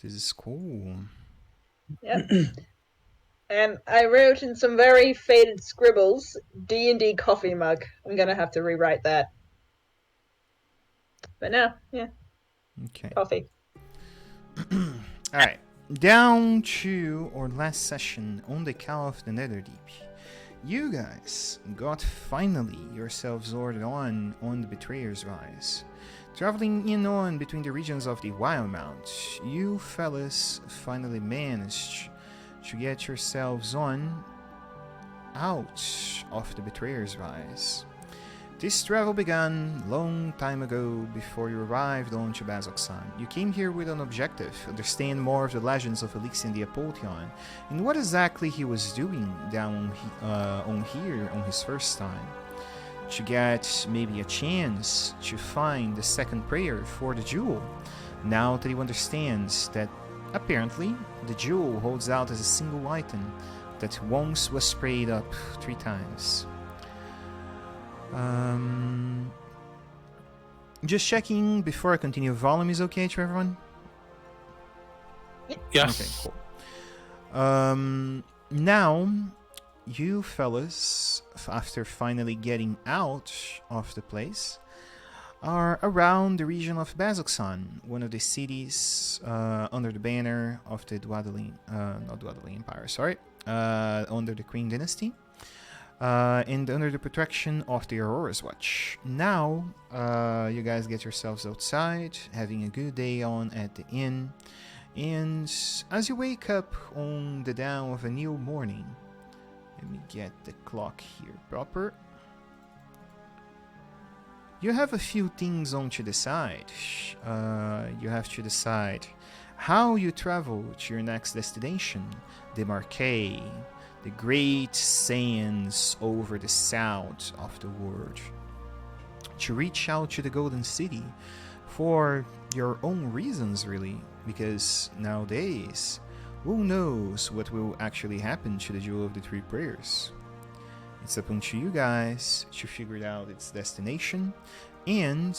This is cool. Yep. And I wrote in some very faded scribbles, D&D coffee mug. I'm gonna have to rewrite that. But no, yeah, Okay. coffee. Alright. Down to our last session on the Call of the Netherdeep. You guys got finally yourselves ordered on the Betrayer's Rise. Traveling in on between the regions of the Wildmount, you fellas finally managed to get yourselves on out of the Betrayer's Rise. This travel began long time ago before you arrived on Chibazok-san. You came here with an objective, understand more of the legends of Elixir the Apotheon, and what exactly he was doing down on here on his first time. To get maybe a chance to find the second prayer for the jewel, now that he understands that apparently the jewel holds out as a single item that once was sprayed up 3 times. Just checking before I continue. Volume is okay to everyone? Yes. Okay, cool. Now, you fellas, after finally getting out of the place, are around the region of Bazoksan, one of the cities under the banner of the not Dwadali Empire, sorry, under the Qing Dynasty. And under the protection of the Aurora's Watch. Now, you guys get yourselves outside, having a good day on at the inn, and as you wake up on the dawn of a new morning, let me get the clock here proper. You have a few things on to decide. You have to decide how you travel to your next destination, the Marquet, the great sands over the south of the world. To reach out to the Golden City for your own reasons, really, because nowadays, who knows what will actually happen to the Jewel of the Three Prayers? It's up to you guys to figure out its destination, and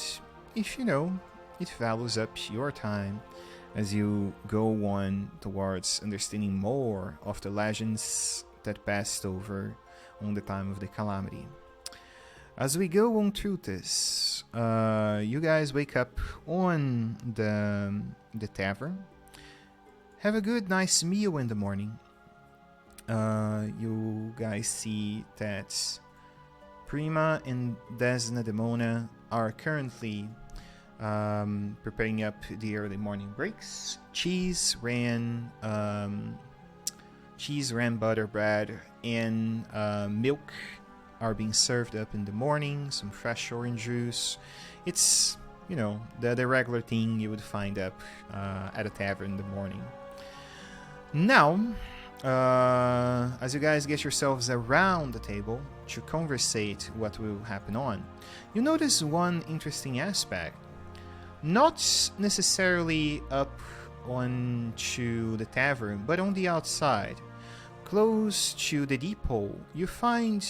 if you know, it values up your time as you go on towards understanding more of the legends that passed over on the time of the calamity. As we go on through this, you guys wake up on the tavern, have a good, nice meal in the morning. You guys see that Prima and Desdemona are currently preparing up the early morning breaks. Cheese, ran, butter, bread, and milk are being served up in the morning. Some fresh orange juice. It's, you know, the regular thing you would find up at a tavern in the morning. Now, as you guys get yourselves around the table to conversate what will happen on, you notice one interesting aspect. Not necessarily up onto the tavern, but on the outside, close to the depot, you find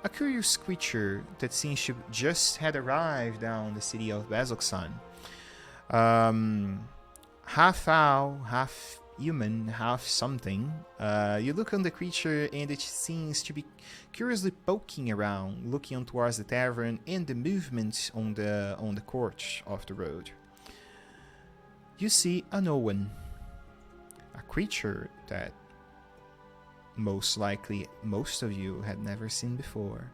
a curious creature that seems to just had arrived down the city of Bazoksan. Half owl, half human, half something. You look on the creature and it seems to be curiously poking around, looking towards the tavern and the movement on the court of the road. You see a Owen, a creature that most likely most of you had never seen before.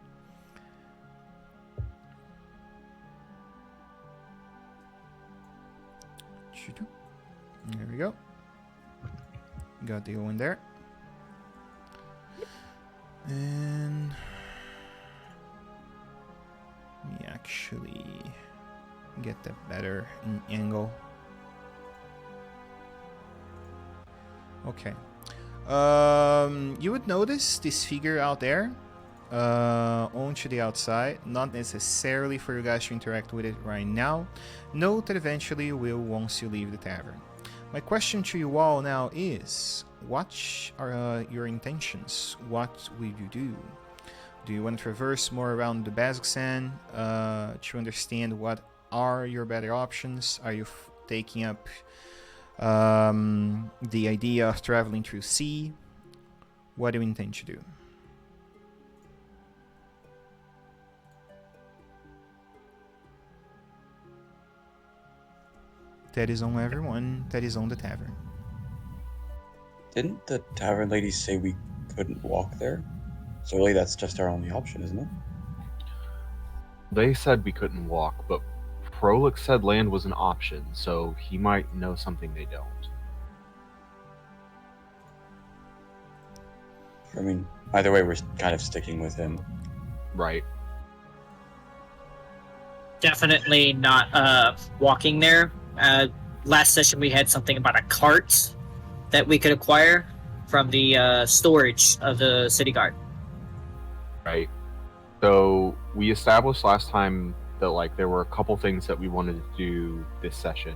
There we go. Got the Owen there. And let me actually get that better angle. Okay. You would notice this figure out there onto the outside. Not necessarily for you guys to interact with it right now. Note that eventually you will once you leave the tavern. My question to you all now is, what are your intentions? What will you do? Do you want to traverse more around the Bazoksan to understand what are your better options? Are you taking up The idea of traveling through sea. What do you intend to do? That is on everyone. That is on the tavern. Didn't the tavern lady say we couldn't walk there? So really, that's just our only option, isn't it? They said we couldn't walk, but Prolix said land was an option, so he might know something they don't. I mean, either way, we're kind of sticking with him. Right. Definitely not walking there. Last session we had something about a cart that we could acquire from the storage of the city guard. Right. So we established last time that like there were a couple things that we wanted to do this session.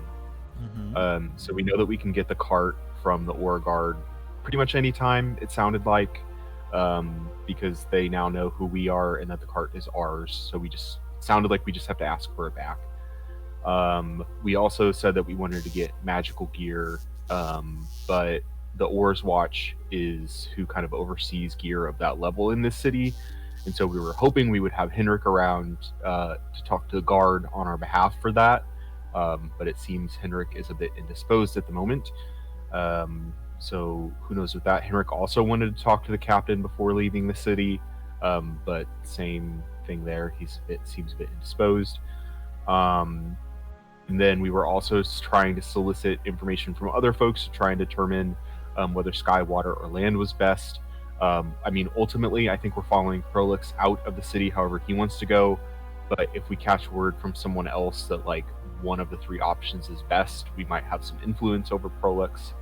So we know that we can get the cart from the Aura Guard pretty much any time, it sounded like, because they now know who we are and that the cart is ours. So we just sounded like we just have to ask for it back. We also said that we wanted to get magical gear, but the Oars Watch is who kind of oversees gear of that level in this city. And so we were hoping we would have Henrik around to talk to the guard on our behalf for that. But it seems Henrik is a bit indisposed at the moment. So who knows with that. Henrik also wanted to talk to the captain before leaving the city. But same thing there. Seems a bit indisposed. And then we were also trying to solicit information from other folks to try and determine whether sky, water, or land was best. I mean, ultimately, I think we're following Prolix out of the city however he wants to go. But if we catch word from someone else that, like, one of the three options is best, we might have some influence over Prolix.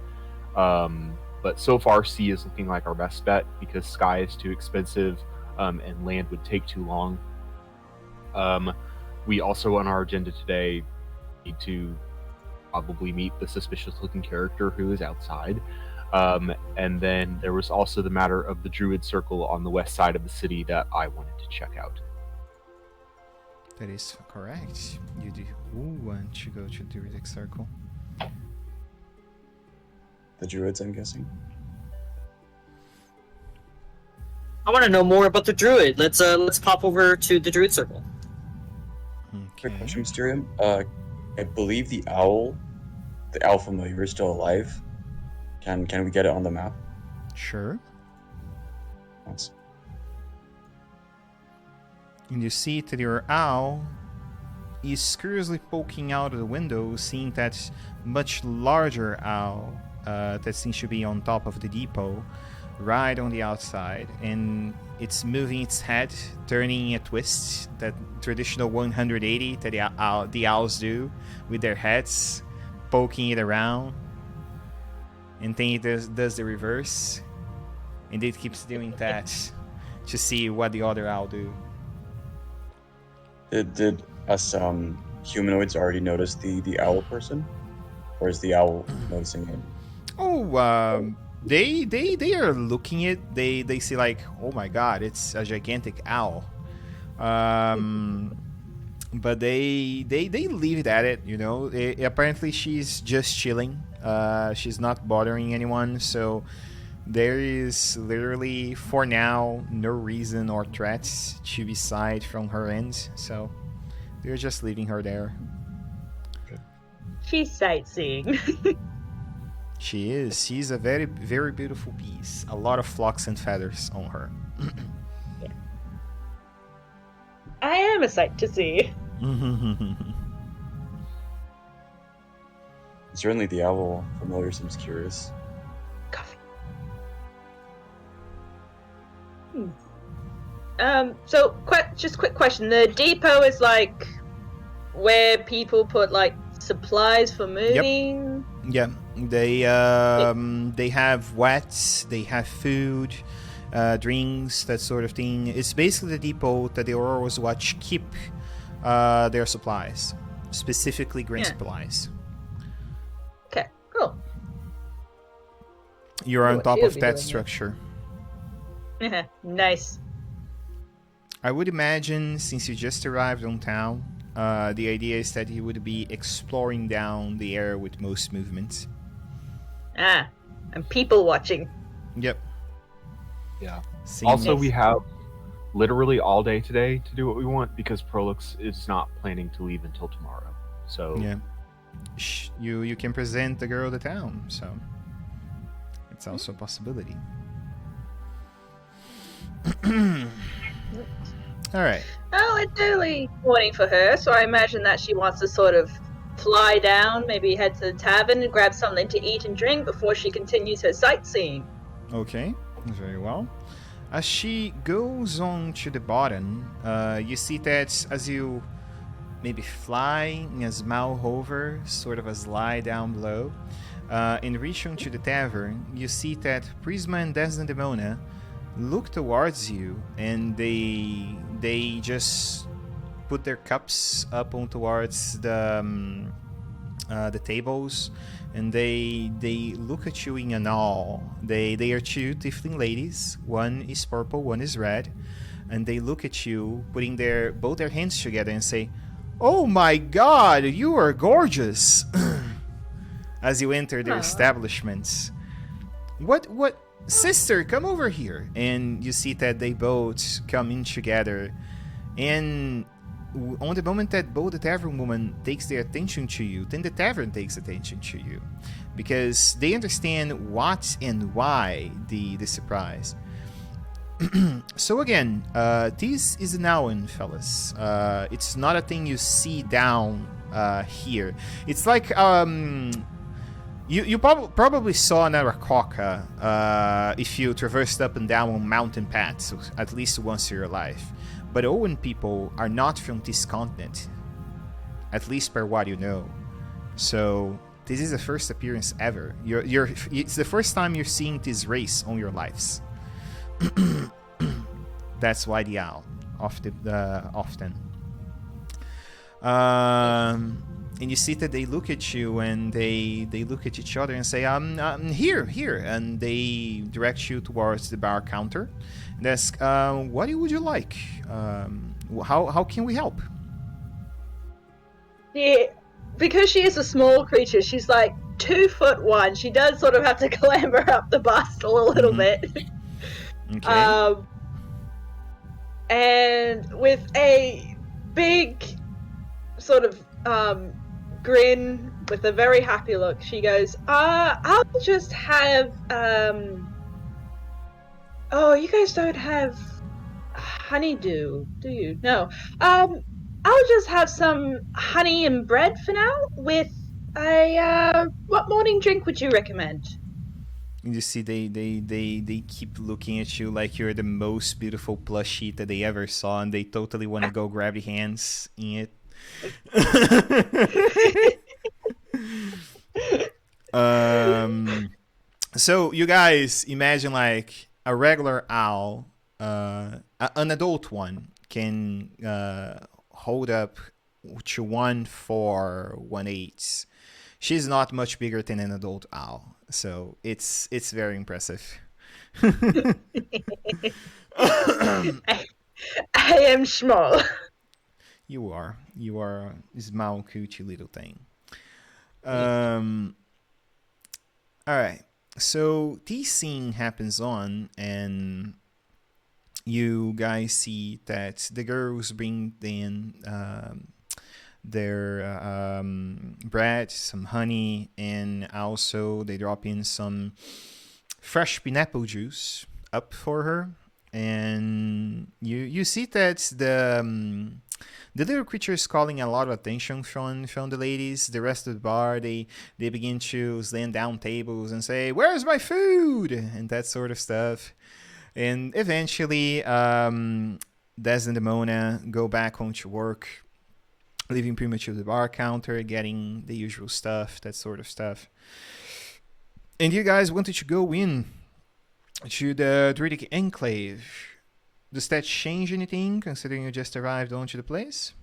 But so far, sea is looking like our best bet because sky is too expensive and land would take too long. We also, on our agenda today, need to probably meet the suspicious-looking character who is outside. And then there was also the matter of the Druid Circle on the west side of the city that I wanted to check out. That is correct. You do want to go to the Druidic Circle. The Druids, I'm guessing. I want to know more about the druid. Let's pop over to the druid circle. Quick question, Mysterium. I believe the owl familiar is still alive. Can we get it on the map? Sure. Thanks. And you see that your owl is curiously poking out of the window, seeing that much larger owl that seems to be on top of the depot, right on the outside, and it's moving its head, turning a twist, that traditional 180 that the owls do with their heads, poking it around, and then it does the reverse, and it keeps doing that to see what the other owl do. Did us humanoids already notice the owl person, or is the owl noticing it? Oh, they are looking at they see like, oh my god, it's a gigantic owl. But they leave it at it, you know. Apparently she's just chilling. She's not bothering anyone, so there is literally for now no reason or threats to be sight from her end, so they're just leaving her there. She's sightseeing. She's a very, very beautiful piece. A lot of flocks and feathers on her. Yeah. I am a sight to see. Certainly the owl familiar seems curious. Coffee. So just quick question. The depot is like where people put like supplies for moving. Yeah, they have wets, they have food, drinks, that sort of thing. It's basically the depot that the Aurora's Watch keep their supplies, specifically grain supplies. Okay, cool. You're on What top she'll of be that doing, structure. Nice. I would imagine, since you just arrived on town, the idea is that you would be exploring down the area with most movements. Ah, and people watching. Yep. Yeah. Seeing Also, Yes. we have literally all day today to do what we want because Prolix is not planning to leave until tomorrow. So yeah, you can present the girl the town, so it's also a possibility. All right. Oh, it's early morning for her, so I imagine that she wants to sort of fly down, maybe head to the tavern and grab something to eat and drink before she continues her sightseeing. Okay, very well. As she goes on to the bottom, you see that as you maybe fly in a small hover, sort of a slide down below, and reach onto the tavern, you see that Prisma and Desdemona look towards you, and they just put their cups up on towards the tables, and they look at you in awe. They are two tiefling ladies. One is purple, one is red, and they look at you, putting both their hands together, and say, "Oh my God, you are gorgeous!" As you enter their establishments. What? Sister, come over here. And you see that they both come in together, and on the moment that both the tavern woman takes their attention to you, then the tavern takes attention to you, because they understand what and why the surprise. So again, this is an Aowen, fellas. It's not a thing you see down here. It's like you probably saw an Arakoka if you traversed up and down on mountain paths at least once in your life. But Owen people are not from this continent, at least per what you know. So this is the first appearance ever. It's the first time you're seeing this race on your lives. That's why the owl often. And you see that they look at you, and they look at each other and say, here, and they direct you towards the bar counter and ask, what would you like? How can we help? Yeah, because she is a small creature, she's like 2'1". She does sort of have to clamber up the bustle a little bit. Okay. And with a big sort of grin with a very happy look, she goes, I'll just have oh, you guys don't have honeydew, do you? No. I'll just have some honey and bread for now with a what morning drink would you recommend? And you see they keep looking at you like you're the most beautiful plushie that they ever saw, and they totally want to go grab your hands in it. So you guys imagine like a regular owl, an adult one can hold up to 1'4", 1'8". She's not much bigger than an adult owl, so it's very impressive. I am small. You are a small, cute little thing. All right. So this scene happens on, and you guys see that the girls bring in their bread, some honey, and also they drop in some fresh pineapple juice up for her. And you see that the little creature is calling a lot of attention from the ladies. The rest of the bar, they begin to slam down tables and say, "Where's my food?" and that sort of stuff. And eventually, Des and Demona go back home to work, leaving pretty much to the bar counter, getting the usual stuff, that sort of stuff. And you guys wanted to go in to the Druidic Enclave. Does that change anything, considering you just arrived onto the place?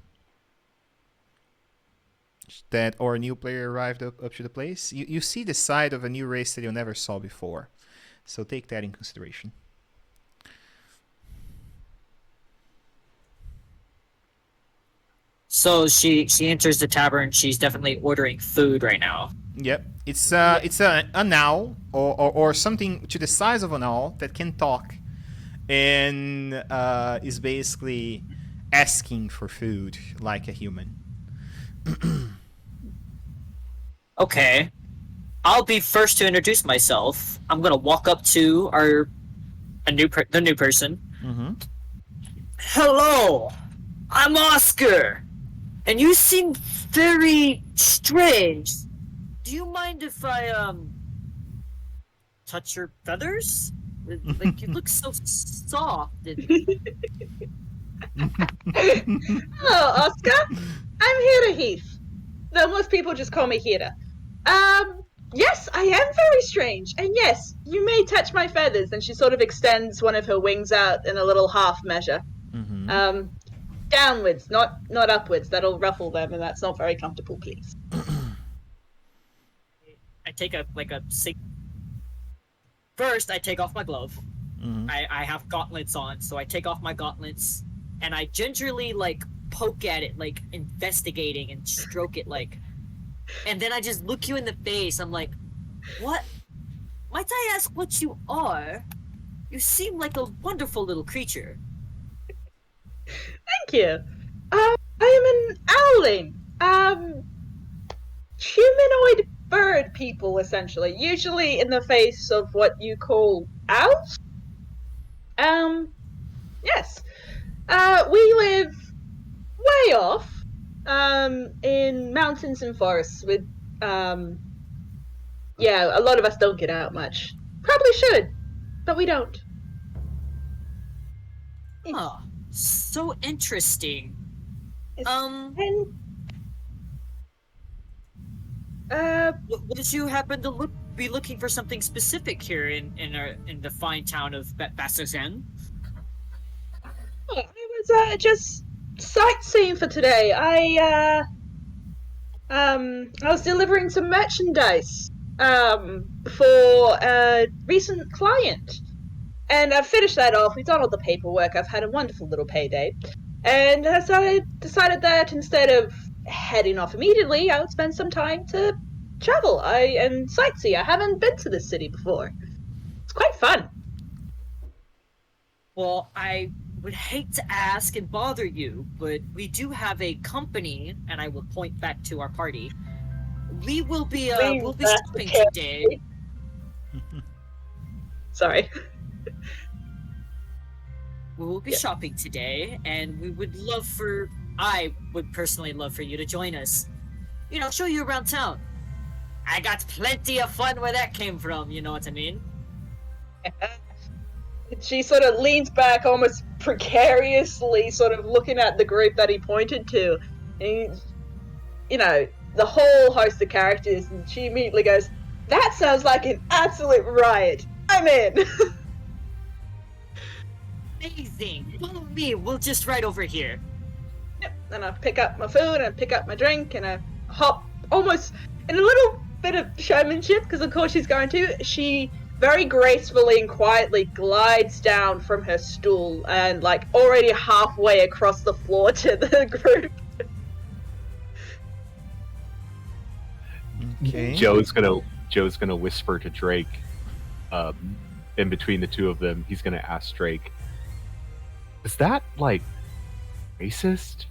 That or a new player arrived up to the place? You see the side of a new race that you never saw before. So take that in consideration. So she enters the tavern. She's definitely ordering food right now. Yep. It's an owl or something to the size of an owl that can talk and is basically asking for food like a human. Okay. I'll be first to introduce myself. I'm gonna walk up to the new person. Mm-hmm. Hello, I'm Oscar, and you seem very strange. Do you mind if I touch your feathers? Like you look so soft. Hello, Oscar. I'm Hira Heath. Though most people just call me Hira. Yes, I am very strange. And yes, you may touch my feathers. And she sort of extends one of her wings out in a little half measure. Mm-hmm. Downwards, not upwards. That'll ruffle them, and that's not very comfortable, please. I take First, I take off my glove. Mm-hmm. I have gauntlets on, so I take off my gauntlets, and I gingerly poke at it, investigating and stroke it, and then I just look you in the face. I'm like, what? Might I ask what you are? You seem like a wonderful little creature. Thank you. I am an owling. Humanoid bird people, essentially. Usually in the face of what you call owls. Yes. We live way off, in mountains and forests with, yeah, a lot of us don't get out much. Probably should, but we don't. Oh, so interesting. And, Would you happen to be looking for something specific here in the fine town of Basazen? I was, just sightseeing for today. I was delivering some merchandise, for a recent client. And I've finished that off. We've done all the paperwork. I've had a wonderful little payday. And so I decided that instead of heading off immediately, I would spend some time to travel and sightsee. I haven't been to this city before. It's quite fun. Well, I would hate to ask and bother you, but we do have a company, and I will point back to our party. We'll be shopping today. Sorry. We will be shopping today, and I would personally love for you to join us. You know, show you around town. I got plenty of fun where that came from, you know what I mean? She sort of leans back almost precariously, sort of looking at the group that he pointed to. And, you know, the whole host of characters, and she immediately goes, "That sounds like an absolute riot. I'm in." Amazing! Follow me, we'll just right over here. Yep, and I pick up my food, and I pick up my drink, and I hop almost in a little bit of showmanship, because of course she's going to. She very gracefully and quietly glides down from her stool and already halfway across the floor to the group. Okay. Joe's gonna whisper to Drake, in between the two of them. He's gonna ask Drake, "Is that racist?"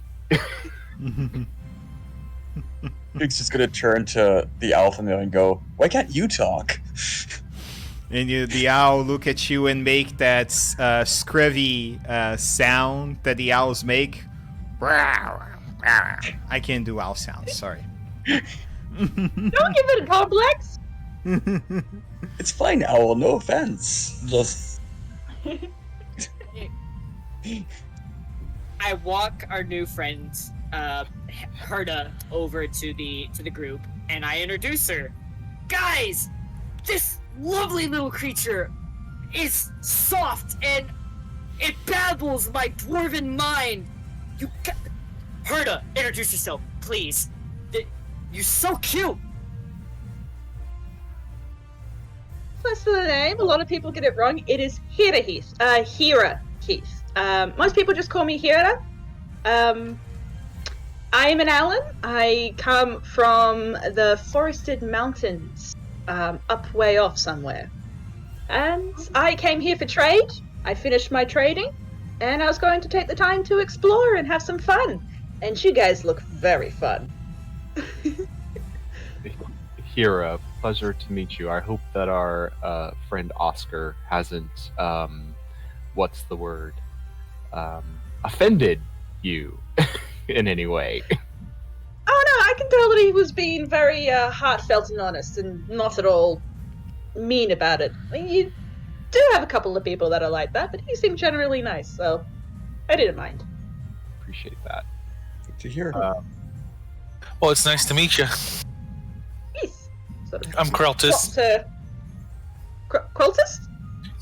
Drake's just gonna turn to the alpha male and go, "Why can't you talk?" And the owl look at you and make that scurvy sound that the owls make. I can't do owl sounds, sorry. Don't give it a complex. It's fine, Owl, no offense. Just I walk our new friend, Herda, over to the group, and I introduce her. Guys, this lovely little creature is soft and it babbles my dwarven mind. Herda, introduce yourself, please. You're so cute. First for the name, a lot of people get it wrong. It is Hira Heath. Hira Heath. Most people just call me Hira. I'm an Alan. I come from the forested mountains, up way off somewhere. And I came here for trade. I finished my trading, and I was going to take the time to explore and have some fun. And you guys look very fun. Hira, pleasure to meet you. I hope that our friend Oscar hasn't, what's the word, offended you in any way. Oh no, I can tell that he was being very heartfelt and honest and not at all mean about it. I mean, you do have a couple of people that are like that, but he seemed generally nice, so I didn't mind. Appreciate that. Good to hear. Well, it's nice to meet you. Yes. Sort of I'm Kreltis. Quiltus?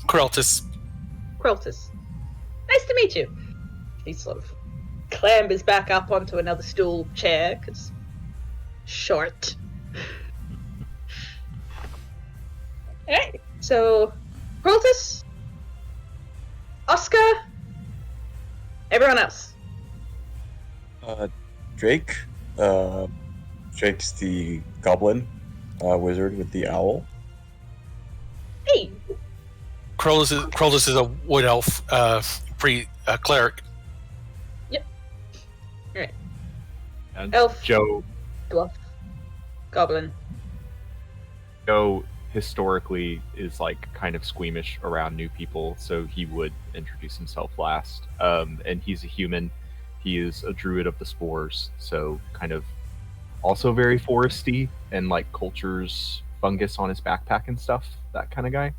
Kreltis. Quiltus. Nice to meet you. He sort of clambers back up onto another stool chair, because short. Alright, so Quiltus, Oscar, everyone else. Drake. Drake's the goblin wizard with the owl. Hey, Kreltis is a wood elf, cleric. And Elf. Joe dwarf, goblin. Joe historically is like kind of squeamish around new people, so he would introduce himself last. And he's a human. He is a druid of the spores, so kind of also very foresty and like cultures fungus on his backpack and stuff. That kind of guy.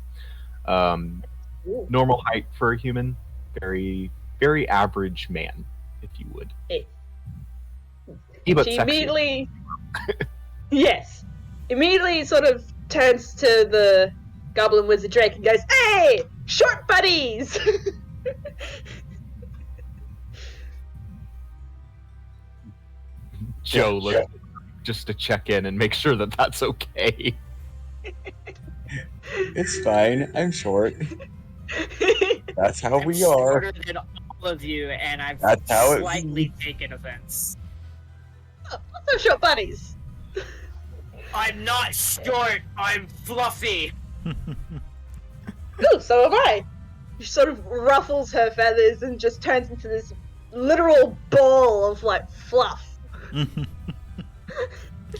Normal height for a human. Very, very average man, if you would. Hey. But She sexy. immediately, yes, immediately sort of turns to the goblin wizard Drake and goes, "Hey, short buddies!" Joe looks just to check in and make sure that that's okay. It's fine. I'm short. That's how we are. Shorter than all of you, and I've That's how it slightly taken offense. Also short buddies. I'm not short. I'm fluffy. Ooh, so am I. She sort of ruffles her feathers and just turns into this literal ball of like fluff.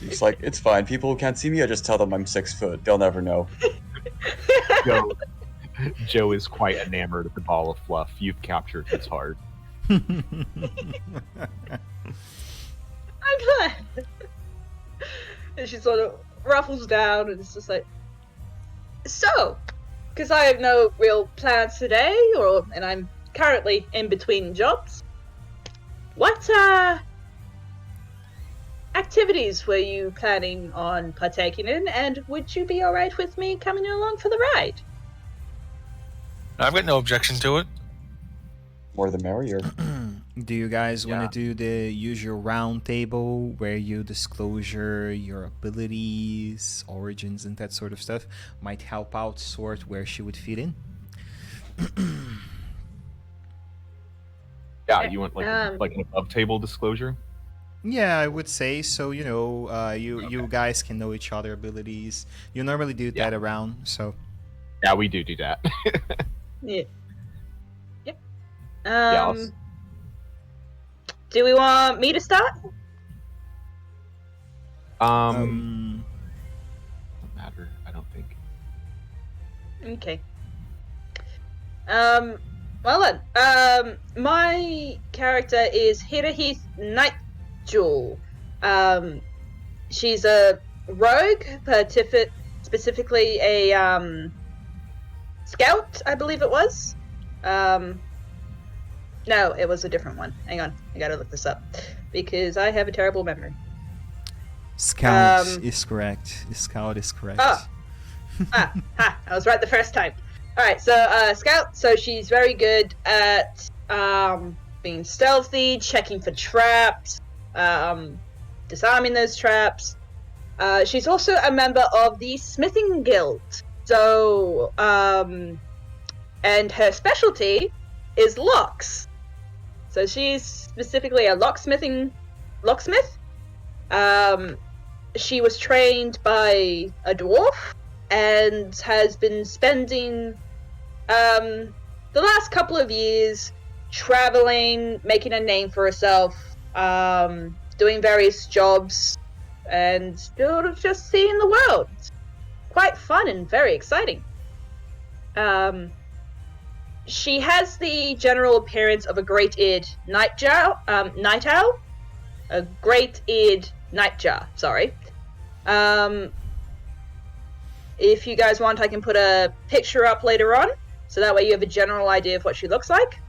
It's like, it's fine. People who can't see me, I just tell them I'm 6 foot. They'll never know. Joe is quite enamored of the ball of fluff. You've captured his heart. I'm glad. And she sort of ruffles down and it's just like, so, because I have no real plans today, and I'm currently in between jobs, what activities were you planning on partaking in, and would you be alright with me coming along for the ride? I've got no objection to it. More the merrier. Do you guys want Yeah. to do the usual round table where you disclose your abilities, origins, and that sort of stuff? Might help out sort where she would fit in. Yeah, you want like Um, like an above table disclosure? Yeah, I would say so. You know, you guys can know each other abilities. You normally do that around, so. Yeah, we do that. Yeah. Yep. I'll- Do we want me to start? Doesn't matter, I don't think. Okay. Well then, my character is Hidaheath Nightjewel. She's a rogue, specifically a, scout, I believe it was. No, it was a different one. Hang on, I gotta look this up. Because I have a terrible memory. Scout is correct. Scout is correct. Oh. I was right the first time. Alright, so Scout, so she's very good at being stealthy, checking for traps, disarming those traps. She's also a member of the Smithing Guild. So, and her specialty is locks. So she's specifically a locksmithing locksmith. She was trained by a dwarf and has been spending the last couple of years traveling, making a name for herself, doing various jobs, and sort of just seeing the world. It's quite fun and very exciting. She has the general appearance of a great-eared night owl. A great-eared nightjar, sorry. If you guys want, I can put a picture up later on, so that way you have a general idea of what she looks like.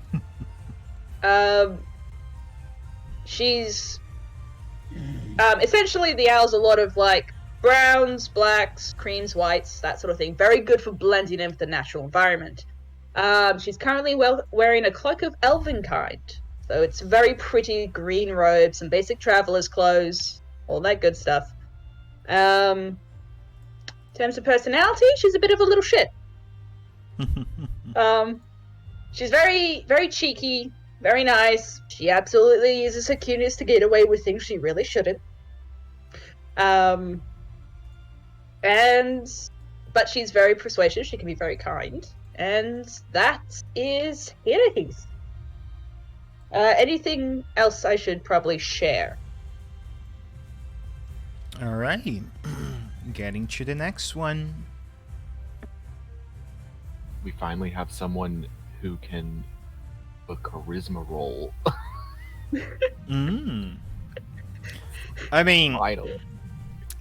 She's... essentially, the owl's a lot of, like, browns, blacks, creams, whites, that sort of thing. Very good for blending in with the natural environment. She's currently wearing a cloak of elven kind. So it's very pretty green robes, some basic traveler's clothes, all that good stuff. In terms of personality, she's a bit of a little shit. She's very, very cheeky, very nice. She absolutely uses her cuteness to get away with things she really shouldn't. But she's very persuasive. She can be very kind, and that is Heath. Anything else I should probably share? Alright. Getting to the next one. We finally have someone who can a charisma roll. I mean, Idle.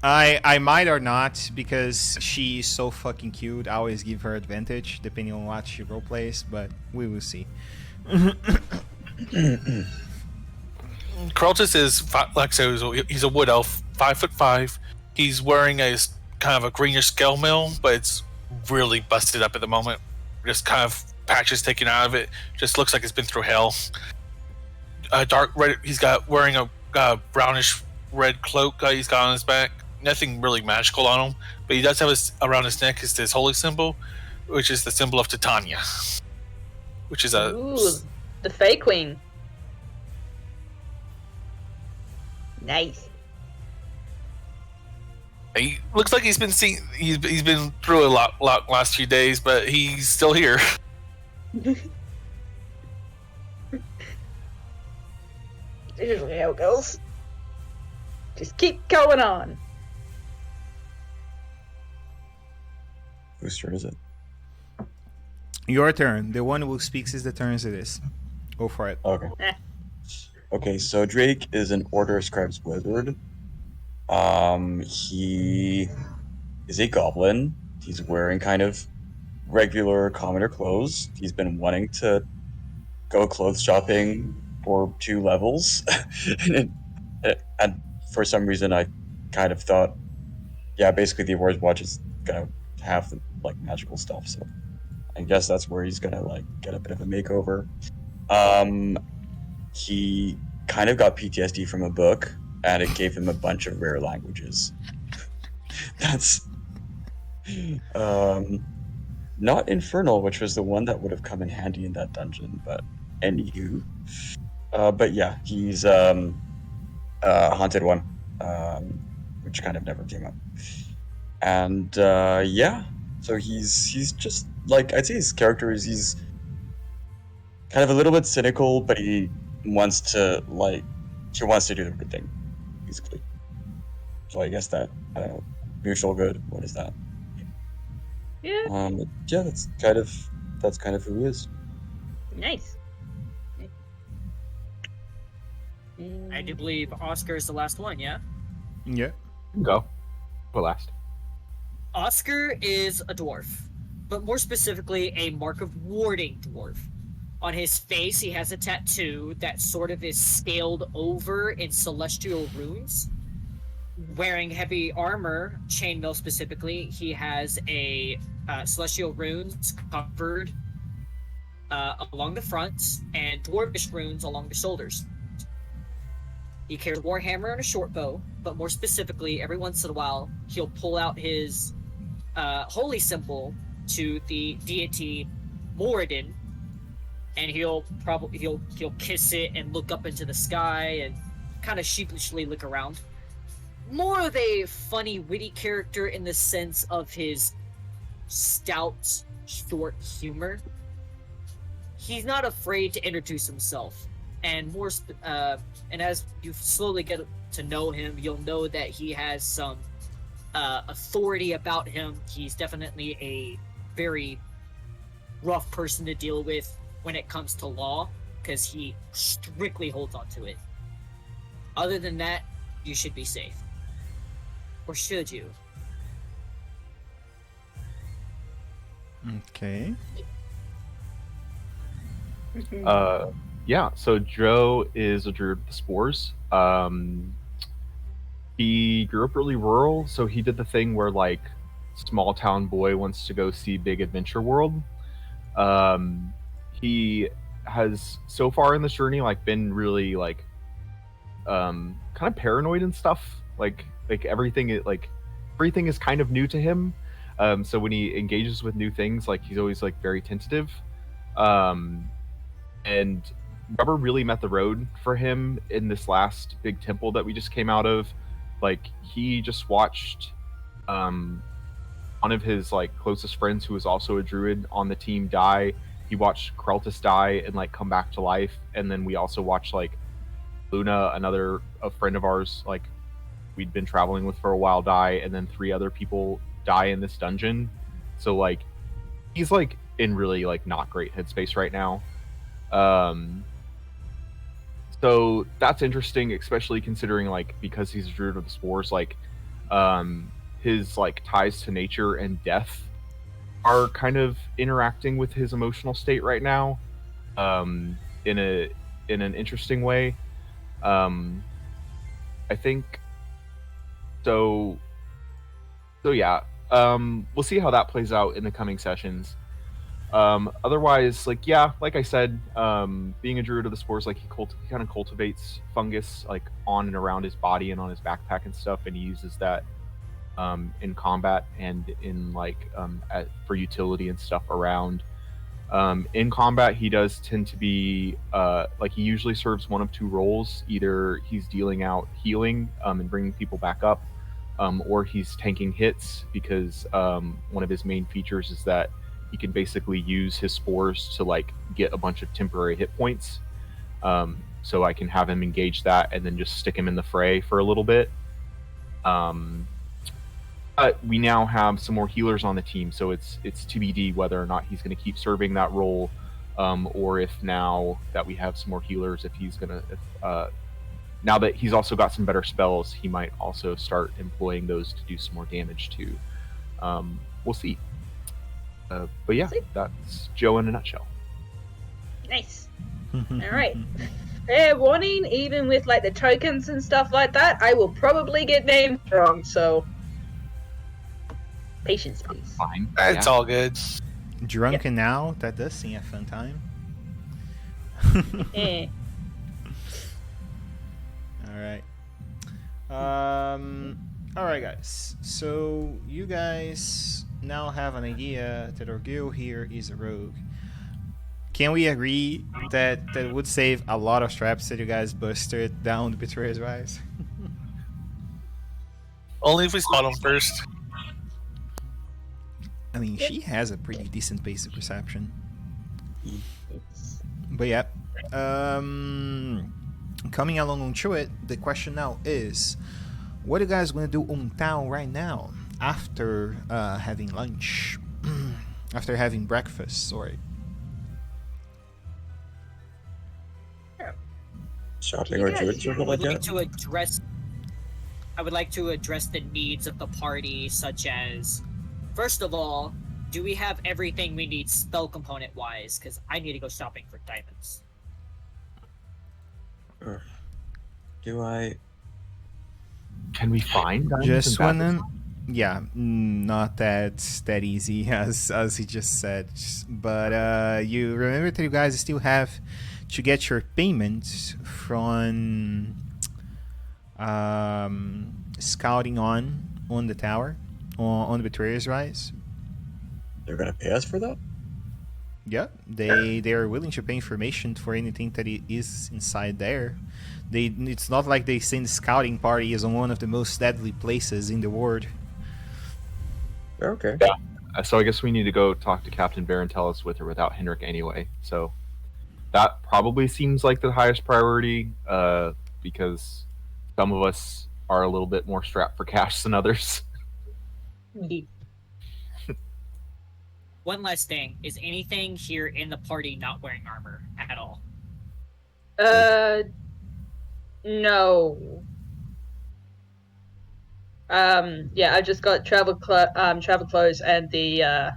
I might or not, because she's so fucking cute. I always give her advantage depending on what she roleplays, but we will see. Kraltis is like so. He's a wood elf, 5'5". He's wearing a kind of a greenish scale mail, but it's really busted up at the moment. Just kind of patches taken out of it. Just looks like it's been through hell. Dark red. He's got wearing a brownish red cloak. He's got on his back. Nothing really magical on him, but he does have around his neck is his holy symbol, which is the symbol of Titania, which is a. Ooh, the Fey Queen. Nice. He looks like he's been he's been through a lot last few days, but he's still here. Usually how it goes. Just keep going on. Whose turn is it? Your turn. The one who speaks is the turn it is. Go for it. Okay. Okay, so Drake is an Order of Scribes wizard. He is a goblin. He's wearing kind of regular commoner clothes. He's been wanting to go clothes shopping for 2 levels. and for some reason I kind of thought, yeah, basically the Awards Watch is gonna have the like magical stuff, so I guess that's where he's gonna like get a bit of a makeover. He kind of got PTSD from a book, and it gave him a bunch of rare languages. That's not Infernal, which was the one that would have come in handy in that dungeon, but anywho. But yeah, he's Haunted One, which kind of never came up. And yeah, so he's just like, I'd say his character is he's kind of a little bit cynical, but he wants to do the good thing, basically. So I guess that, I don't know, mutual good. What is that? Yeah. Yeah, that's kind of who he is. Nice. I do believe Oscar is the last one, yeah? Yeah. Go. For last. Oscar is a dwarf, but more specifically a Mark of Warding dwarf. On his face, he has a tattoo that sort of is scaled over in celestial runes. Wearing heavy armor, chainmail specifically, he has a celestial runes covered along the front and dwarvish runes along the shoulders. He carries a warhammer and a short bow, but more specifically, every once in a while, he'll pull out his holy symbol to the deity Moradin, and he'll kiss it and look up into the sky and kind of sheepishly look around. More of a funny, witty character in the sense of his stout, short humor. He's not afraid to introduce himself, and and as you slowly get to know him, you'll know that he has some authority about him. He's definitely a very rough person to deal with when it comes to law, because he strictly holds on to it. Other than that, you should be safe. Or should you? Okay. Yeah, so Joe is a druid with the spores. He grew up really rural, so he did the thing where like small town boy wants to go see big adventure world. He has so far in this journey like been really like kind of paranoid and stuff. Like everything is kind of new to him. So when he engages with new things, like he's always like very tentative. And rubber really met the road for him in this last big temple that we just came out of. Like he just watched one of his like closest friends who was also a druid on the team die. He watched Kreltis die and like come back to life, and then we also watched like Luna, a friend of ours, like we'd been traveling with for a while, die, and then 3 other people die in this dungeon. So like he's like in really like not great headspace right now. So that's interesting, especially considering like because he's a druid of the spores, like his like ties to nature and death are kind of interacting with his emotional state right now, in an interesting way. I think so. So yeah, we'll see how that plays out in the coming sessions. Otherwise, like yeah, like I said, being a druid of the spores, like he kind of cultivates fungus like on and around his body and on his backpack and stuff, and he uses that in combat and in like for utility and stuff around. In combat, he does tend to be like he usually serves one of 2 roles. Either he's dealing out healing and bringing people back up, or he's tanking hits, because one of his main features is that he can basically use his spores to like get a bunch of temporary hit points. So I can have him engage that and then just stick him in the fray for a little bit. But we now have some more healers on the team, so it's TBD whether or not he's going to keep serving that role, or if now that we have some more healers, if he's going to, now that he's also got some better spells, he might also start employing those to do some more damage too. We'll see. But yeah, that's Joe in a nutshell. Nice. All right. Fair warning, even with like the tokens and stuff like that, I will probably get names wrong, so patience, please. Fine. It's all good. Drunken now, that does seem a fun time. Eh. Alright guys, so you guys now have an idea that our guild here is a rogue. Can we agree that would save a lot of traps that you guys busted down the Betrayer's Rise? Only if we spot them first. I mean, she has a pretty decent basic perception. But yeah, coming along onto it, the question now is, what are you guys going to do on town right now after having lunch? After having breakfast, sorry. Shopping or druids or something like that? I would like to address the needs of the party, such as, first of all, do we have everything we need spell component wise? Because I need to go shopping for diamonds. Do I? Can we find diamonds? Just one. Yeah, not that easy as he just said. But you remember that you guys still have to get your payment from scouting on the tower, on the Betrayer's Rise. They're gonna pay us for that? Yeah, they are willing to pay information for anything that is inside there. It's not like they send scouting parties on one of the most deadly places in the world. Okay. Yeah. So I guess we need to go talk to Captain Bear and tell us with or without Henrik anyway. So that probably seems like the highest priority, because some of us are a little bit more strapped for cash than others. One last thing: is anything here in the party not wearing armor at all? No. Yeah, I just got travel clothes and the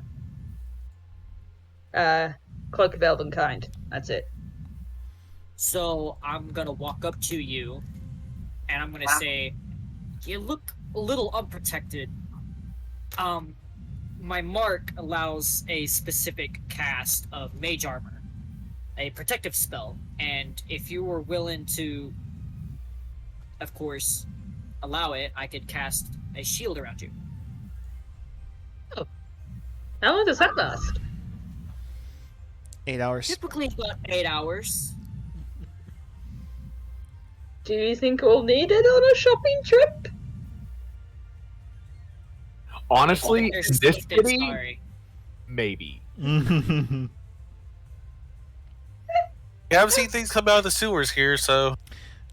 cloak of Elvenkind. That's it. So I'm gonna walk up to you, and I'm gonna say, "You look a little unprotected. My mark allows a specific cast of mage armor, a protective spell, and if you were willing to, of course, allow it, I could cast a shield around you." How long does that last? 8 hours. Typically about 8 hours. Do you think we'll need it on a shopping trip? Honestly, in There's this something, city, sorry. maybe. You haven't seen things come out of the sewers here, so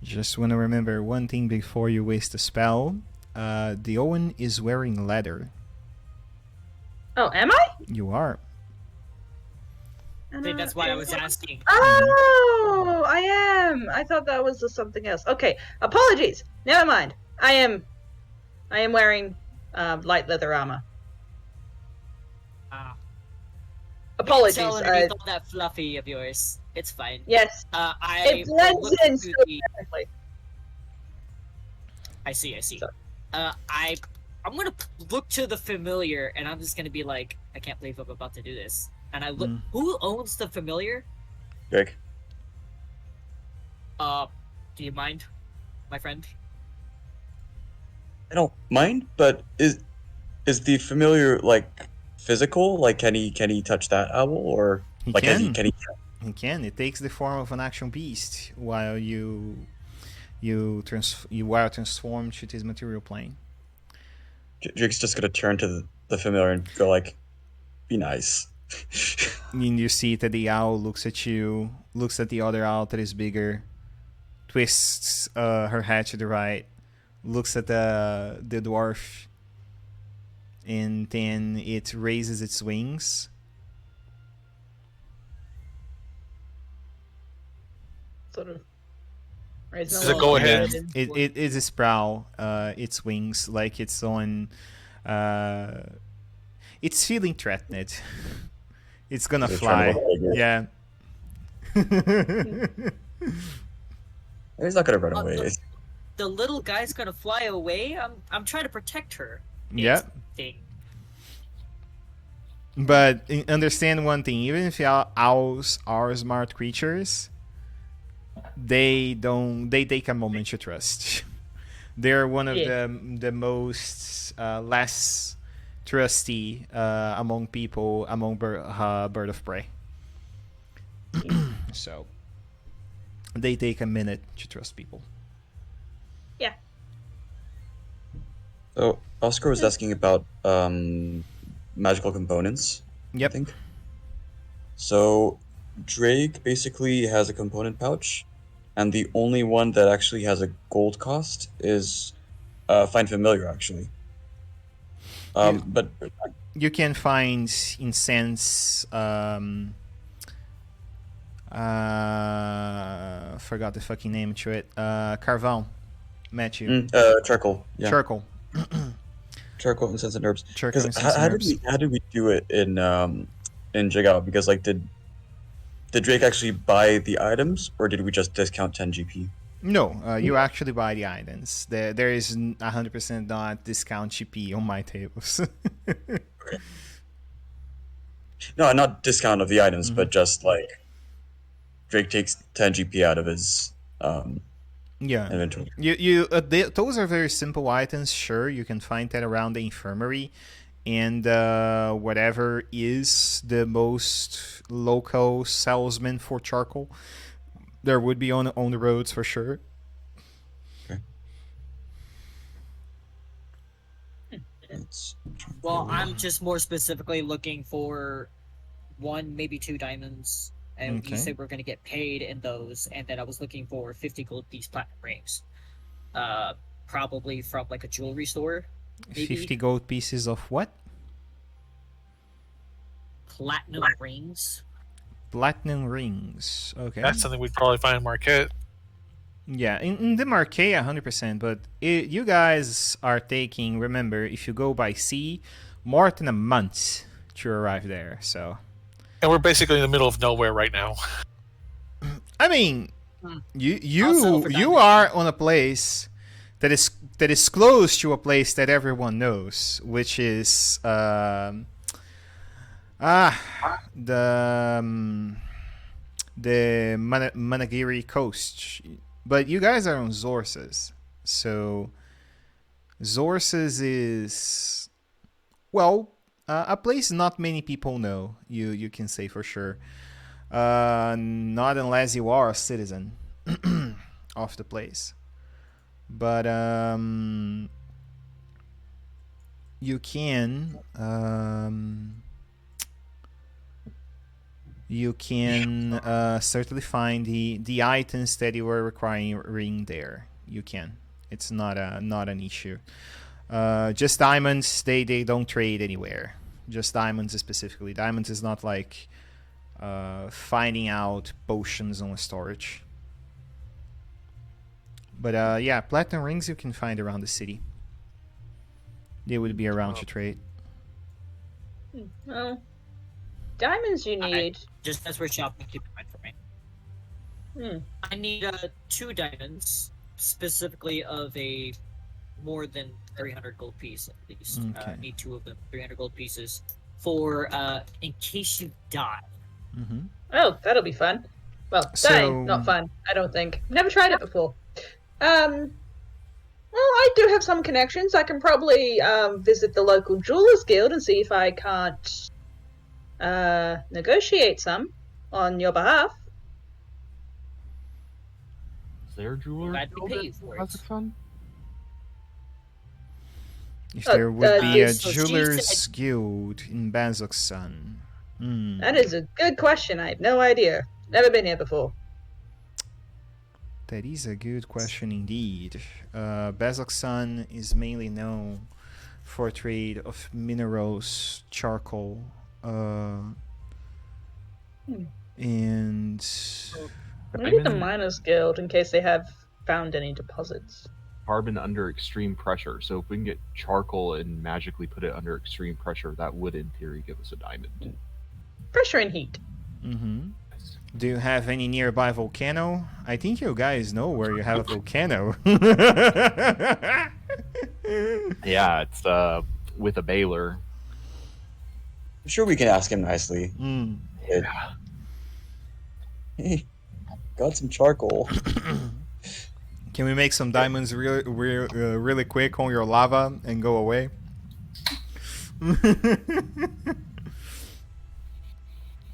Just want to remember one thing before you waste a spell. The Owen is wearing leather. Oh, am I? You are. I think that's why I was asking. Oh, I am. I thought that was something else. Okay, apologies. Never mind. I am wearing light leather armor. Apologies. Tell underneath all that fluffy of yours. It's fine. Yes. It blends look in through so the- perfectly. I see. So- I'm gonna look to the familiar, and I'm just gonna be like, I can't believe I'm about to do this. And I look. Who owns the familiar? Jake. Do you mind, my friend? I don't mind, but is the familiar like physical? Like, can he touch that owl, or He like can. can he? He can. It takes the form of an action beast while you are transformed to his material plane. Jake's just gonna turn to the familiar and go like, "Be nice." And you see that the owl looks at you, looks at the other owl that is bigger, twists her head to the right, looks at the dwarf, and then it raises its wings. Sort of. Does it go ahead? It is a sprout its wings like it's on. It's feeling threatened. It's gonna It's fly. trying to Yeah. He's not gonna run away. The little guy's gonna fly away. I'm trying to protect her. Yeah. Thing. But understand one thing: even if owls are smart creatures, they take a moment to trust. They're one of the most less trusty among people, among bird of prey. So they take a minute to trust people. Yeah. So Oscar was asking about magical components. Yep. I think. So Drake basically has a component pouch, and the only one that actually has a gold cost is Find Familiar, actually. But you can find incense. Forgot the fucking name to it. Carval, Matthew. charcoal. Yeah. Charcoal. Charcoal, incense, and herbs. Charcoal, Because incense, and herbs. how did we do it in Jigao? Because like did Drake actually buy the items, or did we just discount 10 GP? No, you actually buy the items. There is 100% not discount GP on my tables. No, not discount of the items, but just like Drake takes 10 GP out of his inventory. Those are very simple items. Sure, you can find that around the infirmary. and whatever is the most local salesman for charcoal, there would be on the roads for sure. Well, I'm just more specifically looking for 1, maybe 2 diamonds. And Okay. you said we're going to get paid in those. And then I was looking for 50 gold piece platinum rings. Probably from like a jewelry store. Maybe. 50 gold pieces of what? Platinum rings. Platinum rings. Okay. That's something we'd probably find in Marquette. Yeah, in the Marquet, 100%. But you guys are taking, remember, if you go by sea, more than a month to arrive there. So, And we're basically in the middle of nowhere right now. I mean, Also you for you diamond. are on a place that is close to a place that everyone knows, which is the Managiri coast. But you guys are on Zorses, so Zorses is, well, a place not many people know. You can say for sure, not unless you are a citizen of the place. But you can certainly find the items that you were requiring there. You can. It's not an issue. Just diamonds, they don't trade anywhere. Just diamonds specifically. Diamonds is not like finding out potions on storage. But yeah, platinum rings you can find around the city. They would be around to trade. Well, diamonds you need. Just that's where shopping keep in mind for me. I need 2 diamonds, specifically of a more than 300 gold piece at least. Okay. I need 2 of them, 300 gold pieces, for in case you die. Mm-hmm. Oh, that'll be fun. Well, dying, not fun, I don't think. Never tried it before. Well, I do have some connections. I can probably visit the local Jewelers Guild and see if I can't negotiate some on your behalf. Is there a jeweler? Glad to pay you for it. That's fun. If there would be a so she jeweler's said- guild in Bazoksan. That is a good question. I have no idea. Never been here before. That is a good question indeed. Bazoksan is mainly known for trade of minerals, charcoal, and Maybe the Diamond Miners Guild in case they have found any deposits. carbon under extreme pressure. So if we can get charcoal and magically put it under extreme pressure, that would in theory give us a diamond. Pressure and heat. Mm-hmm. Do you have any nearby volcano? I think you guys know where you have a volcano. Yeah, it's with a baler. I'm sure we can ask him nicely. Kid. Hey, got some charcoal. Can we make some diamonds really quick on your lava and go away?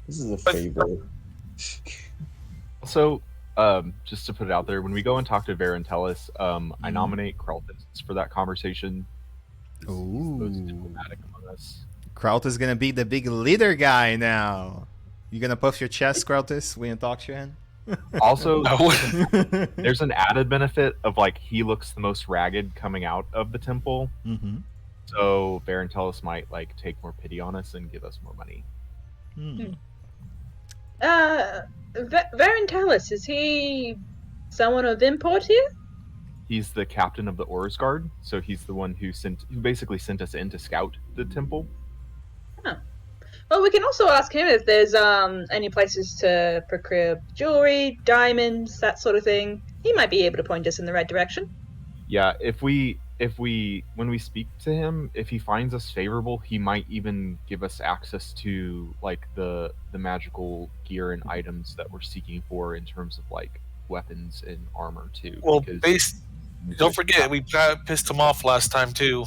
This is a favor. Also, just to put it out there, when we go and talk to Varentelis, I nominate Kraltis for that conversation. He's the most Ooh. diplomatic among us. Kraltis gonna be the big leader guy now. You gonna puff your chest, Kraltis, when you talk to him? Also, No. there's an added benefit of like he looks the most ragged coming out of the temple, Mm-hmm. so Varentelis might like take more pity on us and give us more money. Varentelis, is he someone of import here? He's the captain of the Oars Guard, so he's the one who basically sent us in to scout the temple. Well, we can also ask him if there's any places to procure jewelry, diamonds, that sort of thing. He might be able to point us in the right direction. Yeah, when we speak to him, if he finds us favorable, he might even give us access to like the magical gear and items that we're seeking for in terms of like weapons and armor too. Well, because- don't forget, we pissed him off last time too.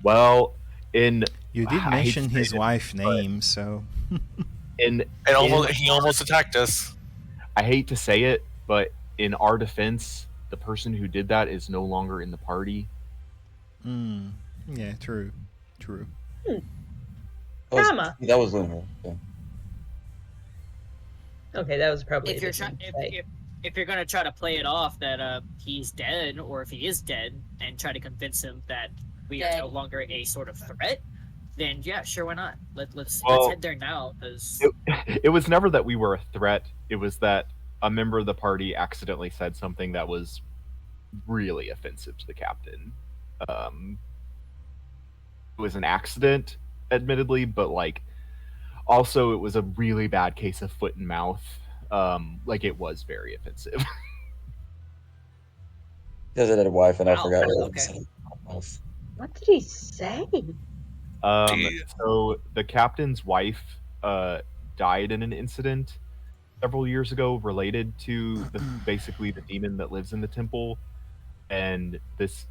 Well, in You did I hate to mention say his it, wife's but name, so in He almost attacked us. I hate to say it, but in our defense, the person who did that is no longer in the party. yeah, true. Karma. That was Lunar. Yeah. Okay, that was probably If a you're different trying, mistake. if you're gonna try to play it off that he's dead, or if he is dead, and try to convince him that we are no longer a sort of threat, then yeah, sure, why not? Let's Well, head there now, because it was never that we were a threat. It was that a member of the party accidentally said something that was really offensive to the captain. It was an accident, admittedly, but like also it was a really bad case of foot and mouth. Like it was very offensive. Because I had a wife and I Wow, forgot what okay. I said. What did he say? So the captain's wife died in an incident several years ago related to basically the demon that lives in the temple, and this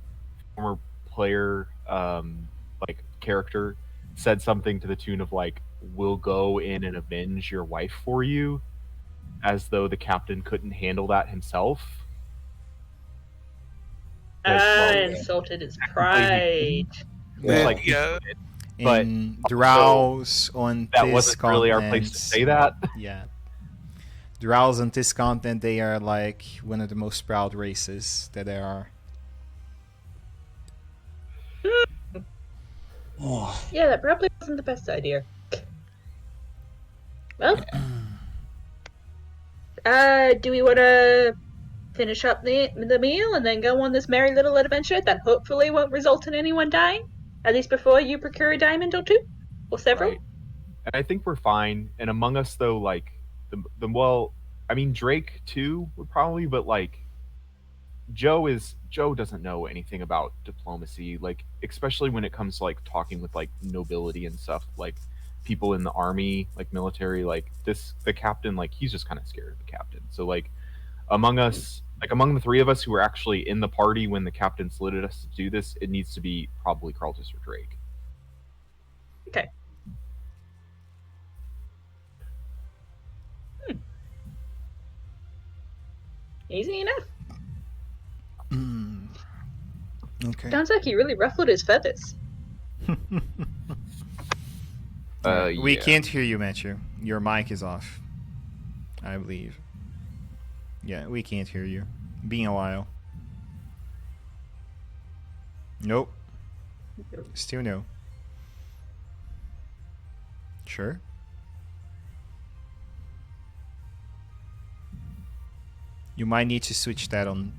former player like character said something to the tune of like, "We'll go in and avenge your wife for you," as though the captain couldn't handle that himself. Insulted his pride. Well, Like Yeah. but in also, Drows on that this wasn't really our place to continent, say that. yeah, Drows on this continent, they are like one of the most proud races that there are. Yeah, that probably wasn't the best idea. Well, do we want to finish up the meal and then go on this merry little adventure that hopefully won't result in anyone dying? At least before you procure a diamond or two? Or several? Right. And I think we're fine. And among us, though, like the well, I mean Drake too would probably, but like Joe doesn't know anything about diplomacy, like especially when it comes to like talking with like nobility and stuff, like people in the army, like military, like this the captain, like he's just kind of scared of the captain. So like among us, like among the three of us who were actually in the party when the captain saluted us to do this, it needs to be probably Carltus or Drake. Okay. Easy enough. Okay. Sounds like he really ruffled his feathers. We Yeah. can't hear you, Matthew. Your mic is off, I believe. Yeah, we can't hear you. Been a while. Nope. Still no. Sure. You might need to switch that on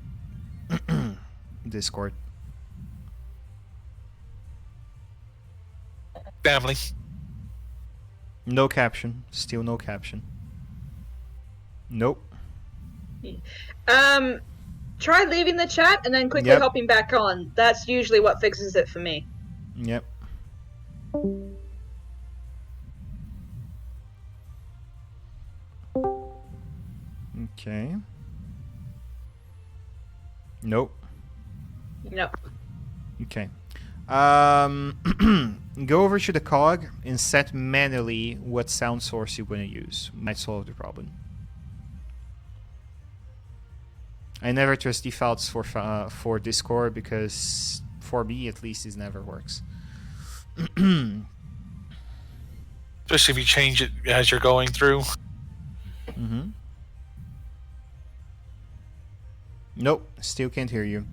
Discord. Family. No caption. Still no caption. Nope. Try leaving the chat and then quickly Yep. hopping back on. That's usually what fixes it for me. Yep. Okay. Nope. No. Okay. Go over to the cog and set manually what sound source you want to use. Might solve the problem. I never trust defaults for Discord because for me at least it never works. Especially if you change it as you're going through. Mm-hmm. Nope, still can't hear you.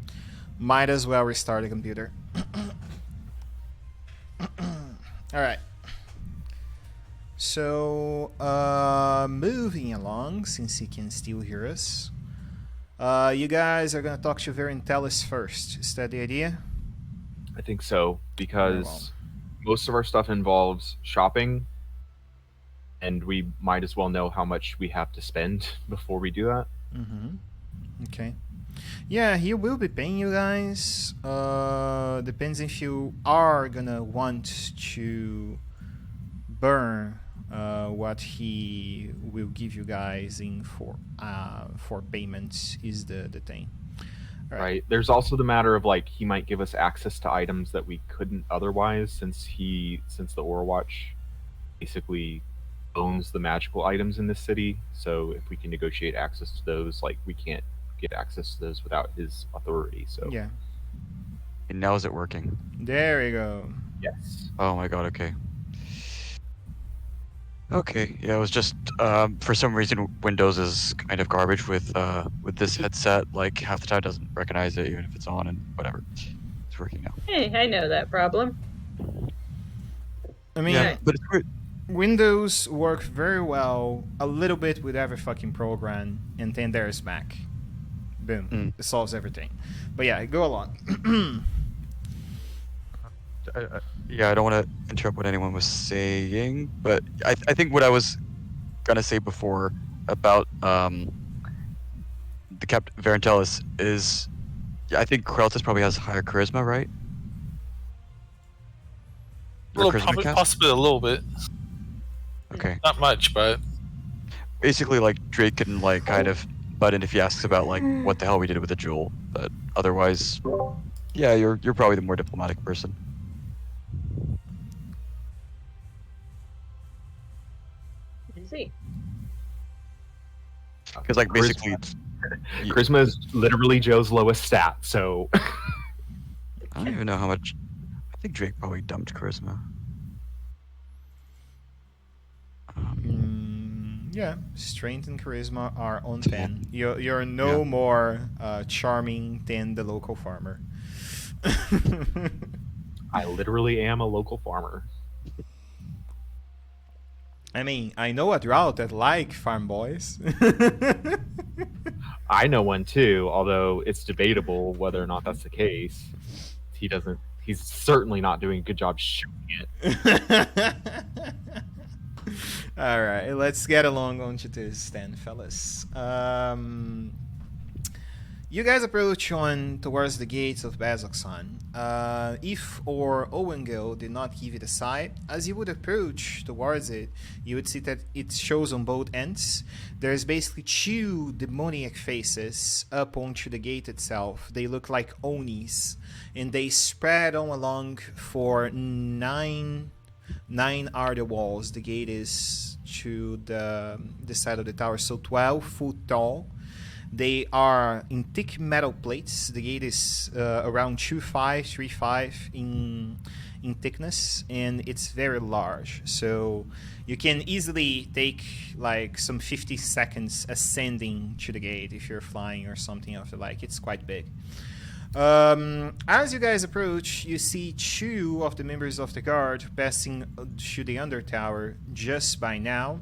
Might as well restart the computer. Alright. So, moving along, since he can still hear us. You guys are gonna talk to Verintelis first. Is that the idea? I think so, because Very well. most of our stuff involves shopping, and we might as well know how much we have to spend before we do that. Mm-hmm. Okay. Yeah, he will be paying you guys. Depends if you are gonna want to burn what he will give you guys in for payments is the thing. Right. There's also the matter of like he might give us access to items that we couldn't otherwise, since the Overwatch basically owns the magical items in this city. So if we can negotiate access to those, like we can't get access to those without his authority. So Yeah. And now is it working? There we go. yes. Oh my god, okay. Okay, yeah, it was just for some reason Windows is kind of garbage with this headset. Like half the time it doesn't recognize it even if it's on and whatever. It's working now. Hey, I know that problem. I mean, Yeah, but it's weird. Windows works very well a little bit with every fucking program, and then there's Mac. Boom. It solves everything. But yeah, go along. Yeah, I don't want to interrupt what anyone was saying, but I think what I was gonna say before about the Captain Varentelis is, I think Kreltis probably has higher charisma, right? Your charisma cast? Possibly a little bit. Okay. Not much, but Basically, like Drake can like kind of butt in if he asks about like what the hell we did with the jewel, but otherwise, yeah, you're probably the more diplomatic person. I see. Because like basically, Charisma is literally Joe's lowest stat. So I don't even know how much. I think Drake probably dumped charisma. Yeah, strength and charisma are on 10. You're no more charming than the local farmer. I literally am a local farmer. I mean, I know a drought that like farm boys. I know one too, although it's debatable whether or not that's the case. He's certainly not doing a good job shooting it. All right, let's get along onto this then, fellas. You guys approach on towards the gates of Bazoxan. If or Owengil did not give it a sight, as you would approach towards it, you would see that it shows on both ends. There's basically two demoniac faces up onto the gate itself. They look like Onis, and they spread on along for nine are the walls. The gate is to the side of the tower, so 12 foot tall. They are in thick metal plates. The gate is around 3.5 in thickness, and it's very large. So you can easily take like some 50 seconds ascending to the gate if you're flying or something of the like. It's quite big. As you guys approach, you see two of the members of the guard passing to the under tower just by now.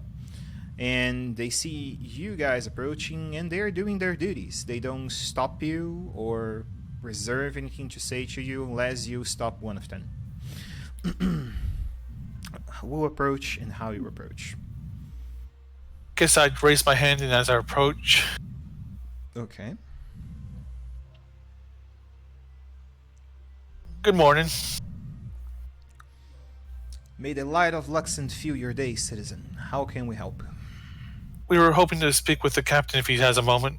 And they see you guys approaching, and they're doing their duties. They don't stop you or reserve anything to say to you unless you stop one of them. Who approach and how you approach? guess I'd raise my hand, and as I approach, Okay. good morning. May the light of Luxon fill your day, citizen. How can we help? We were hoping to speak with the captain if he has a moment.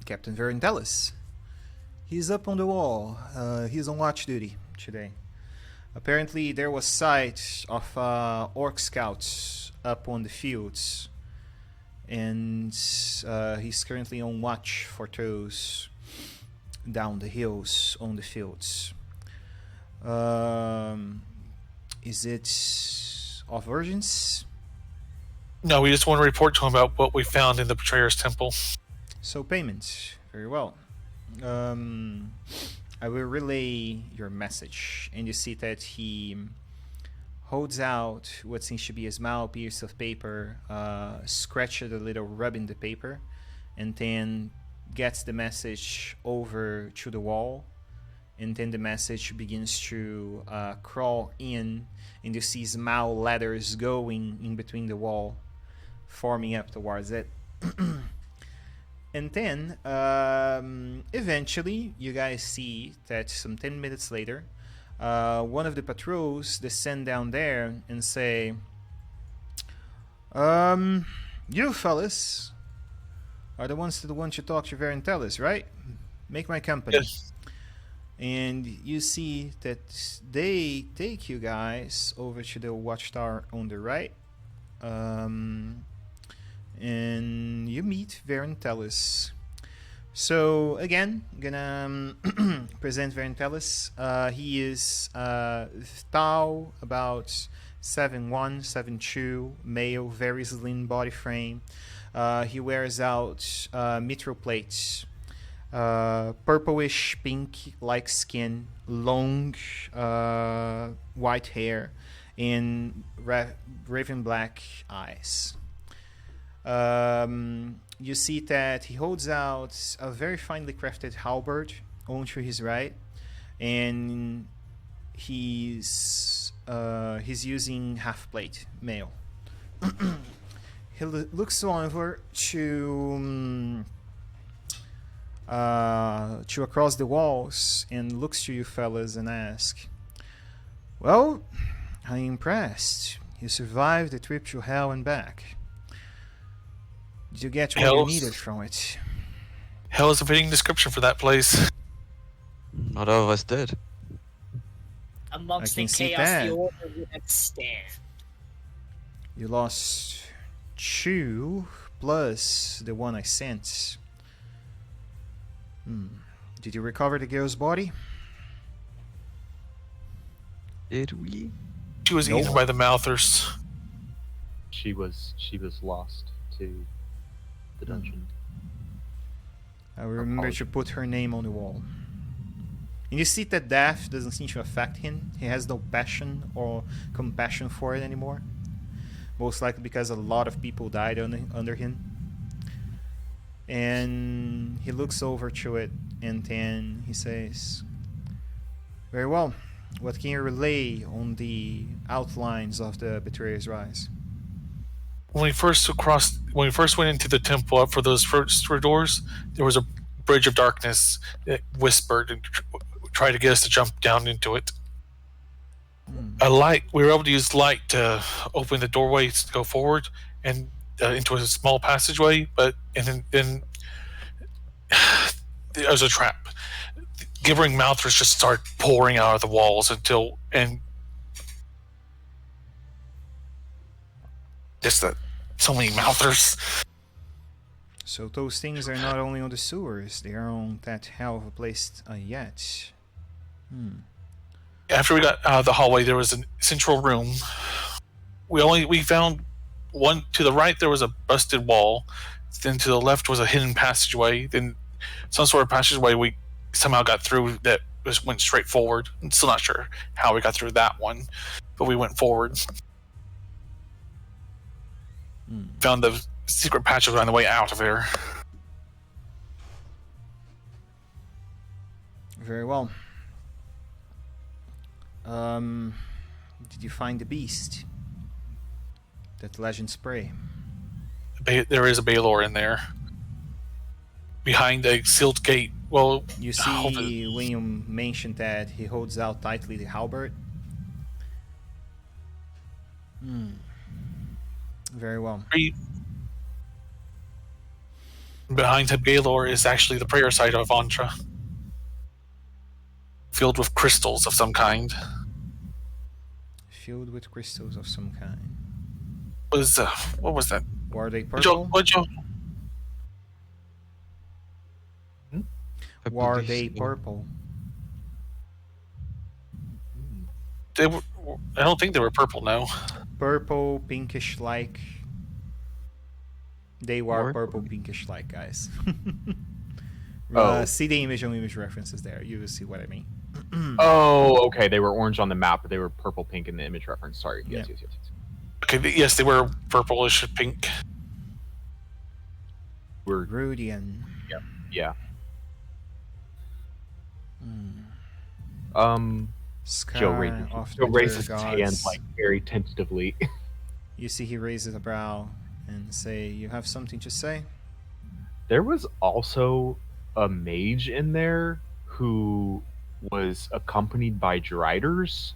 Captain Varentelis. He's up on the wall. He's on watch duty today. Apparently, there was sight of orc scouts up on the fields, and he's currently on watch for those down the hills on the fields. Is it of urgency? No, we just want to report to him about what we found in the Betrayer's Temple. So payment. Very well. I will relay your message, and you see that he holds out what seems to be a small piece of paper, scratches a little, rubbing the paper, and then gets the message over to the wall, and then the message begins to crawl in, and you see small ladders going in between the wall, forming up towards it. And then, eventually, you guys see that some 10 minutes later, one of the patrols descend down there and say, you fellas are the ones that want to talk to Varentelis, right? Make my company. Yes. And you see that they take you guys over to the watchtower on the right. And you meet Varentelis. So again, gonna present Varentelis. He is tall, about 7'1", 7'2", male, very slim body frame. He wears out mitral plates, purplish pink like skin, long white hair, and raven black eyes. You see that he holds out a very finely crafted halberd onto his right, and he's using half plate mail. He looks over to across the walls and looks to you fellas and asks, "Well, I'm impressed. You survived the trip to hell and back. Did you get what you needed from it?" Hell is a fitting description for that place. Not all of us did. Amongst I can the see chaos, that. the order would have stand. You lost 2 plus the one I sent. Did you recover the girl's body? Did we? She was Nope. eaten by the mouthers. She was lost to the dungeon. I remember to put her name on the wall. And you see that death doesn't seem to affect him. He has no passion or compassion for it anymore. Most likely because a lot of people died under him. And he looks over to it and then he says, "Very well. What can you relay on the outlines of the Betrayer's Rise?" When we first went into the temple up for those first 3 doors, there was a bridge of darkness that whispered and tried to get us to jump down into it. We were able to use light to open the doorways to go forward and into a small passageway, but then there was a trap. Gibbering mouthers just start pouring out of the walls and just so many mouthers. So those things are not only on the sewers, they are on that hell of a place yet. After we got out of the hallway, there was a central room. We found one to the right. There was a busted wall. Then to the left was a hidden passageway. Then some sort of passageway we somehow got through that went straight forward. I'm still not sure how we got through that one, but we went forward. Found the secret passageway on the way out of there. Very well. Did you find the beast? That legend spray? There is a Baylor in there. Behind a sealed gate. Well, You see when you mentioned that he holds out tightly the halberd? Very well. Behind the Baylor is actually the prayer site of Antra. Filled with crystals of some kind. Filled with crystals of some kind. What was that? Were they purple? Were they purple? They were, I don't think they were purple, no. Purple, pinkish like. They were purple, pinkish like, guys. See the image on image references there. You will see what I mean. Oh, okay. They were orange on the map, but they were purple, pink in the image reference. Sorry. Yes. Okay, yes, they were purplish pink. We're Rudian. yeah. Sky Joe raises his hand like very tentatively. You see he raises a brow and say, "You have something to say?" There was also a mage in there who was accompanied by driders.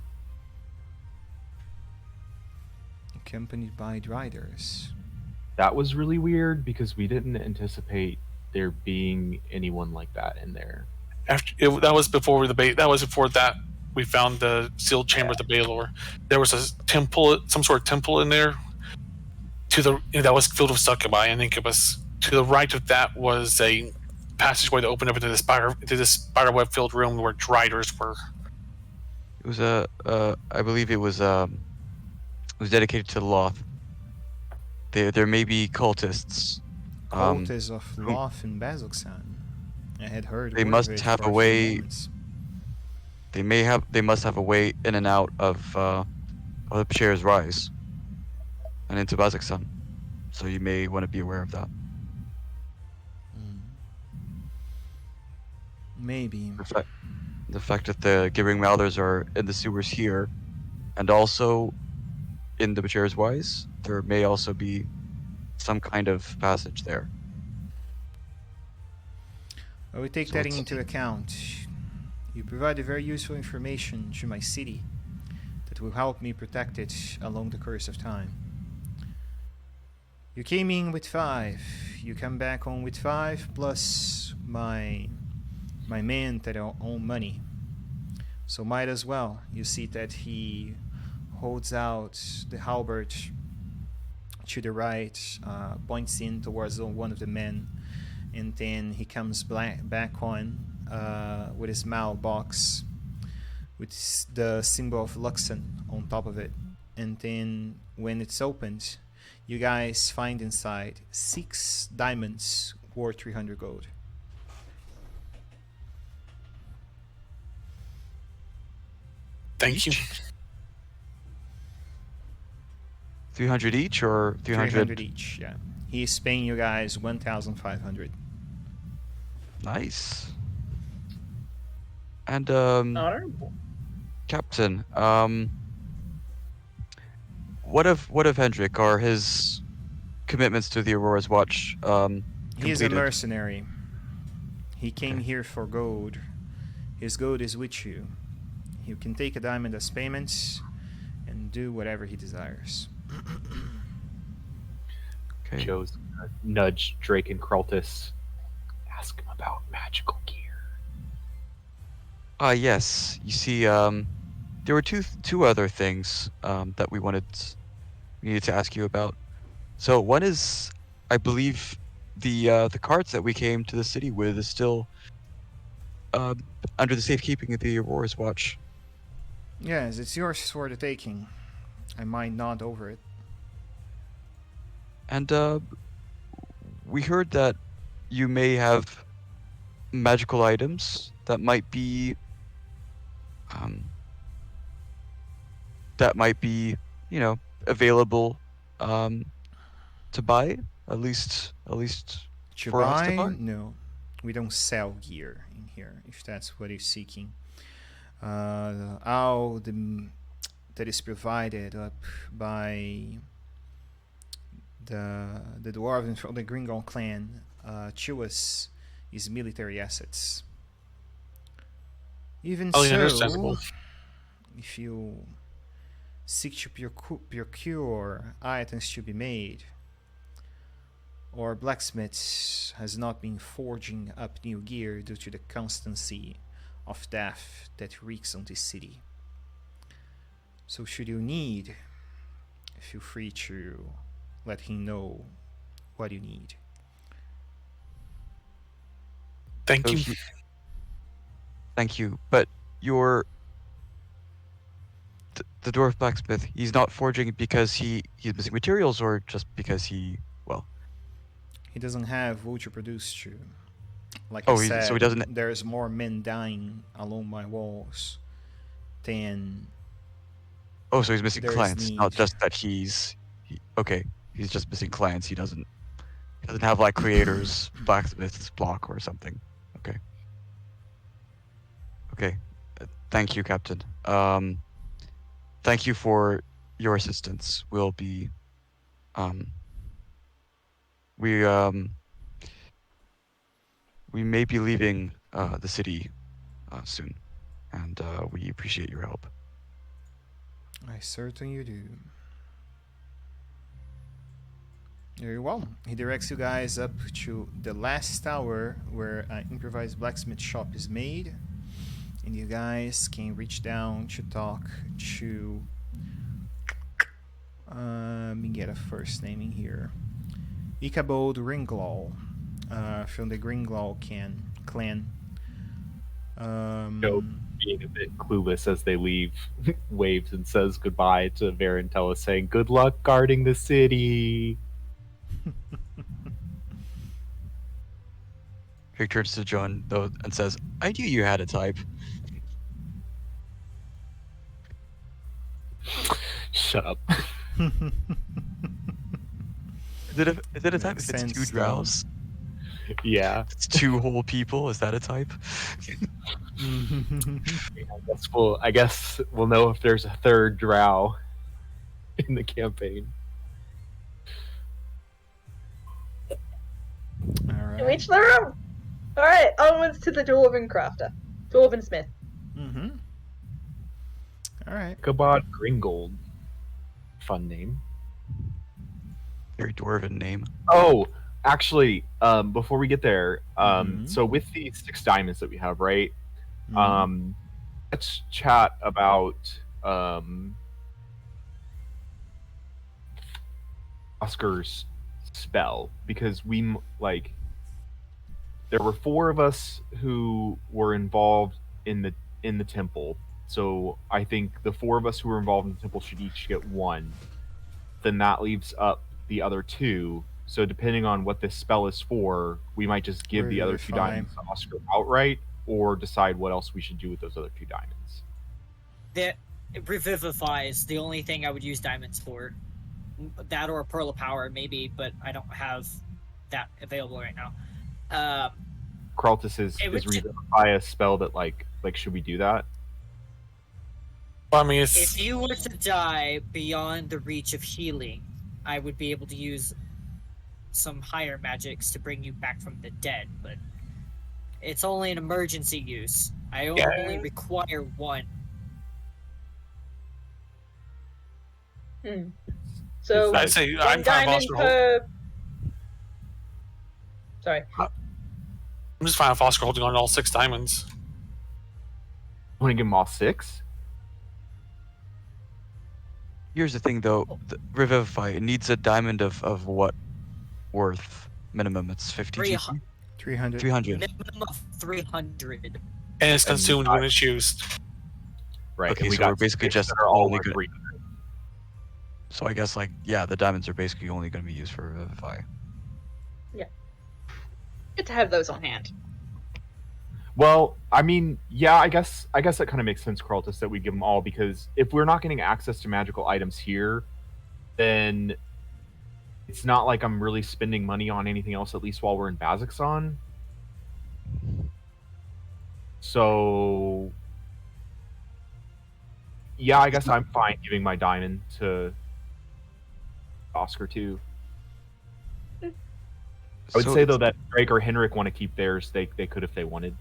Accompanied by driders. That was really weird because we didn't anticipate there being anyone like that in there. That was before that we found the sealed chamber of the Baylor. There was a temple, some sort of temple in there that was filled with succubi and incubus. To the right of that was a passageway that opened up into this spider web filled room where driders were. It was I believe it was dedicated to the Loth. There may be cultists. Cultists of who- Loth in Bazzoxan. I had heard They word must of it have for a few way- moments. They must have a way in and out of the Bashir's Rise and into Bazaksan. So you may want to be aware of that. Mm. Maybe. The fact that the Gibbering Mouthers are in the sewers here, and also in the Bashir's Rise, there may also be some kind of passage there. I will take So that let's into see. account. You provided very useful information to my city that will help me protect it along the course of time. You came in with 5. You come back on with 5 plus my men that own money. So might as well. You see that he holds out the halberd to the right, points in towards one of the men, and then he comes back on with a small box with the symbol of Luxon on top of it. And then when it's opened, you guys find inside 6 diamonds worth 300 gold. Thank you. 300 each or 300 each, yeah. He is paying you guys 1,500. Nice. And Honorable. Captain, what of Hendrik? Are his commitments to the Aurora's Watch He is a completed? mercenary. He came Okay. here for gold. His gold is with you. You can take a diamond as payment and do whatever he desires. Okay. Joe's gonna nudge Drake and Kraltis. Ask him about magical gear. Yes. You see, there were two other things that we needed to ask you about. So one is, I believe, the carts that we came to the city with is still under the safekeeping of the Aurora's Watch. Yes, it's yours for the taking. I might nod over it. And we heard that you may have magical items that might be available to buy, at least To for us to buy? buy. No. We don't sell gear in here, if that's what you're seeking. All that is provided up by the dwarven from the Gringon clan to us is military assets. Even Oh, yeah, so, understandable. if you seek to procure items to be made, or blacksmiths has not been forging up new gear due to the constancy of death that reeks on this city. So should you need, feel free to let him know what you need. Thank So you. Thank you. But the dwarf blacksmith, he's not forging because he's missing materials, or just because he doesn't have wood to produce to. Like Oh, I so he said, doesn't. there's more men dying along my walls than Oh, so he's missing there is clients. Not need. just that okay. He's just missing clients. He doesn't have like creators blacksmith's block or something. Okay. Okay. Thank you, Captain. Thank you for your assistance. We'll be we we may be leaving the city soon, and we appreciate your help. I certainly do. Very well. He directs you guys up to the last tower where an improvised blacksmith shop is made. And you guys can reach down to talk to. Let me get a first name in here. Ichabod Ringlaw, from the Gringlaw clan. Joe, being a bit clueless as they leave, waves and says goodbye to Varentella, saying, "Good luck guarding the city." He turns to John though and says, "I knew you had a type." Shut up. Is it a type Makes if it's sense, 2 though. drows? Yeah. It's 2 whole people. Is that a type? I guess we'll know if there's a third drow in the campaign. All To right. each their own. Alright, onwards to the Dwarven Crafter. Dwarven Smith. Mm-hmm. All right. Ichabod Gringold. Fun name. Very dwarven name. Oh, actually, before we get there, Mhm. so with the 6 diamonds that we have, right? Mhm. Let's chat about Oscar's spell, because there were 4 of us who were involved in the temple. So I think the 4 of us who were involved in the temple should each get 1. Then that leaves up the other 2. So depending on what this spell is for, we might just give the other 2 Revivify. diamonds to Oscar outright, or decide what else we should do with those other 2 diamonds. That Revivify is the only thing I would use diamonds for. That or a Pearl of Power, maybe, but I don't have that available right now. Kraltis is It would ju- Revivify a spell that like should we do that? Well, I mean, it's If you were to die beyond the reach of healing, I would be able to use some higher magics to bring you back from the dead, but it's only an emergency use. I only require 1. So I'd say one I'm fine with diamond Oscar per. Sorry. I'm just fine with Oscar holding on to all 6 diamonds. Want to give them all 6? Here's the thing though, Revivify, it needs a diamond of what worth? Minimum, it's 50 GP? 300. 300. Minimum of 300. And it's consumed when it's used. Right. Okay, and we so we're got basically 6 just that are all only worth good- 3. So I guess the diamonds are basically only going to be used for Revivify. Good to have those on hand. Well, I mean, yeah, I guess that kind of makes sense, Kraltis, that we give them all, because if we're not getting access to magical items here, then it's not like I'm really spending money on anything else, at least while we're in Bazixon. So, yeah, I guess I'm fine giving my diamond to Oscar too. I would say though that Drake or Henrik want to keep theirs. They could if they wanted.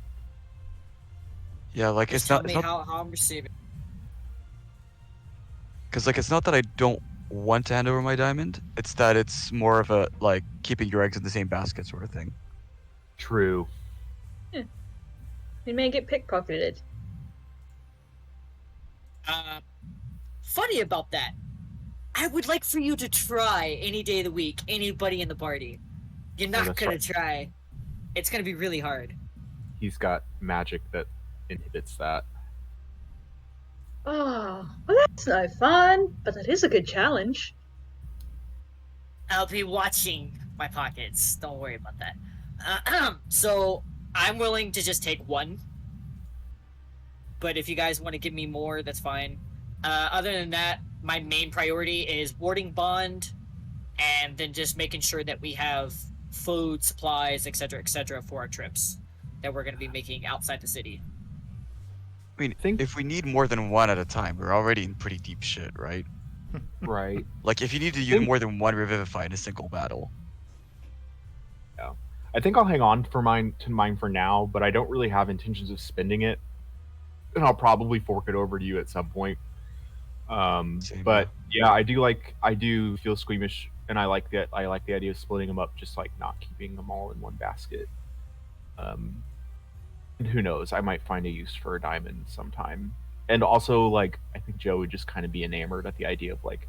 Yeah, like Just it's tell not me how I'm receiving. because it's not that I don't want to hand over my diamond. It's that it's more of a keeping your eggs in the same basket sort of thing. True. You may get pickpocketed. Funny about that. I would like for you to try any day of the week, anybody in the party. You're not that's gonna right. try. It's gonna be really hard. He's got magic that inhibits that. Oh, well, that's no fun, but that is a good challenge. I'll be watching my pockets. Don't worry about that. So I'm willing to just take 1. But if you guys want to give me more, that's fine. Other than that, my main priority is warding bond, and then just making sure that we have food, supplies, etc., for our trips that we're going to be making outside the city. I mean, if we need more than 1 at a time, we're already in pretty deep shit, right? Right. Like if you need to use more than 1 Revivify in a single battle. Yeah. I think I'll hang on to mine for now, but I don't really have intentions of spending it. And I'll probably fork it over to you at some point. Same, But yeah, I do feel squeamish and I like the idea of splitting them up, just like not keeping them all in one basket. And who knows? I might find a use for a diamond sometime. And also, like, I think Joe would just kind of be enamored at the idea of like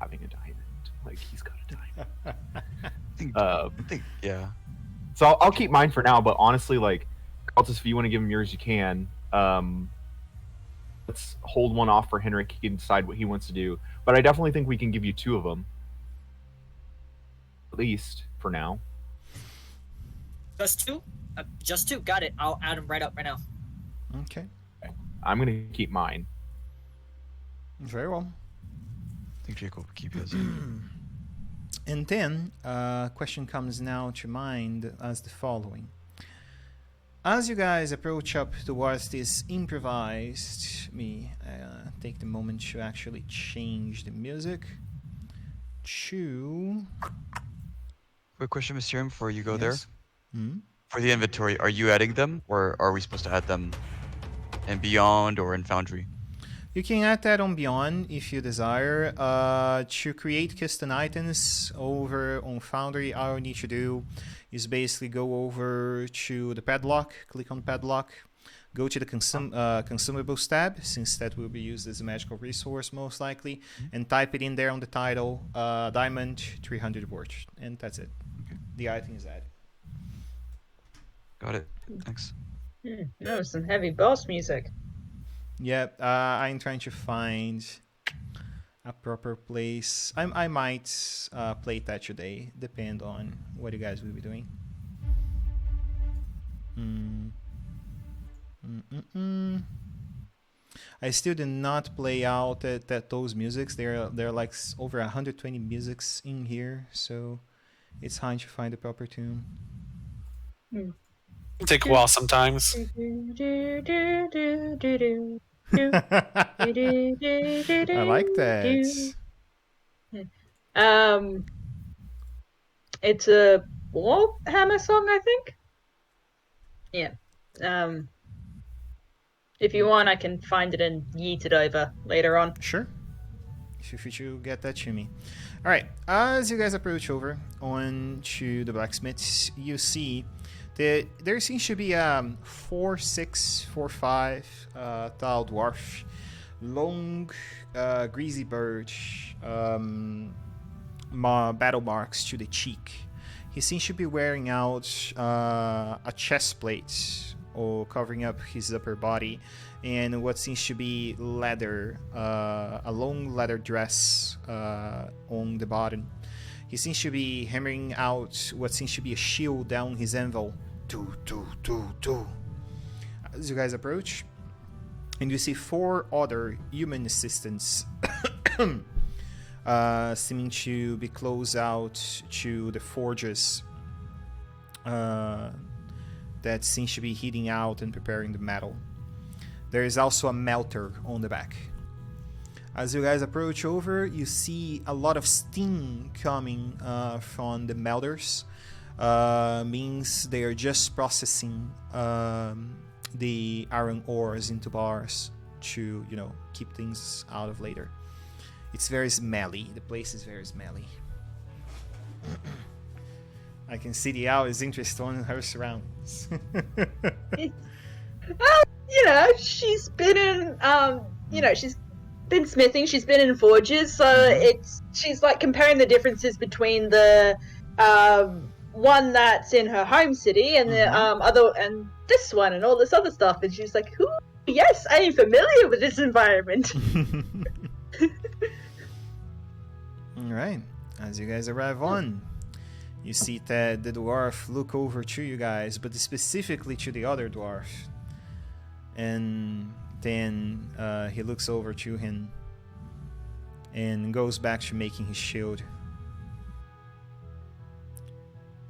having a diamond. Like, he's got a diamond. I think yeah. So I'll keep mine for now. But honestly, like, Altus, if you want to give him yours, you can. Let's hold one off for Henrik. He can decide what he wants to do. But I definitely think we can give you 2 of them, at least for now. Just 2? Just 2. Got it. I'll add them right up right now. Okay. I'm gonna keep mine. Very well. I think Jacob will keep his. And then, question comes now to mind as the following. As you guys approach up towards this improvised, take the moment to actually change the music to... Quick question, Mr. M, before you go Yes. there. Hmm? For the inventory, are you adding them, or are we supposed to add them in Beyond or in Foundry? You can add that on Beyond if you desire. To create custom items over on Foundry, all you need to do is basically go over to the padlock, click on padlock, go to the consumables tab, since that will be used as a magical resource most likely, and type it in there on the title, diamond 300 words, and that's it. Okay. The item is added. Got it. Thanks. That was some heavy boss music. Yep, I'm trying to find a proper place. I might play that today, depend on what you guys will be doing. I still did not play out those musics. There are like over 120 musics in here, so it's hard to find the proper tune. Take a while sometimes. I like that. It's a Warhammer song, I think. Yeah. If you want, I can find it and yeet it over later on. Sure. Feel free to get that to me. All right. As you guys approach over on to the blacksmiths, you see that there seems to be 4'6", 4'5" tall dwarf, long, greasy bird, battle marks to the cheek. He seems to be wearing out a chest plate or covering up his upper body, and what seems to be leather, a long leather dress on the bottom. He seems to be hammering out what seems to be a shield down his anvil. As you guys approach, and you see 4 other human assistants seeming to be close out to the forges that seems to be heating out and preparing the metal. There is also a melter on the back. As you guys approach over, you see a lot of steam coming from the melters. Means they are just processing the iron ores into bars to, keep things out of later. It's very smelly. The place is very smelly. I can see the owl is interested in her surroundings. She's been in, she's been smithing. She's been in forges, so she's like comparing the differences between the one that's in her home city and the other, and this one, and all this other stuff. And she's like, "Ooh, yes, I am familiar with this environment." All right. As you guys arrive on, you see that the dwarf look over to you guys, but specifically to the other dwarf. And then he looks over to him and goes back to making his shield.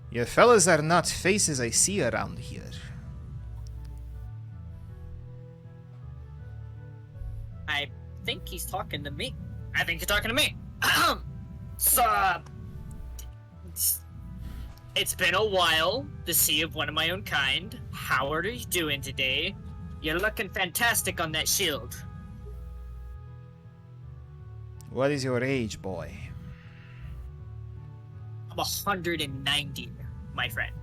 You fellas are not faces I see around here. I think he's talking to me. I think you're talking to me. So, it's been a while to see of one of my own kind. How are you doing today? You're looking fantastic on that shield. What is your age, boy? 190, my friend.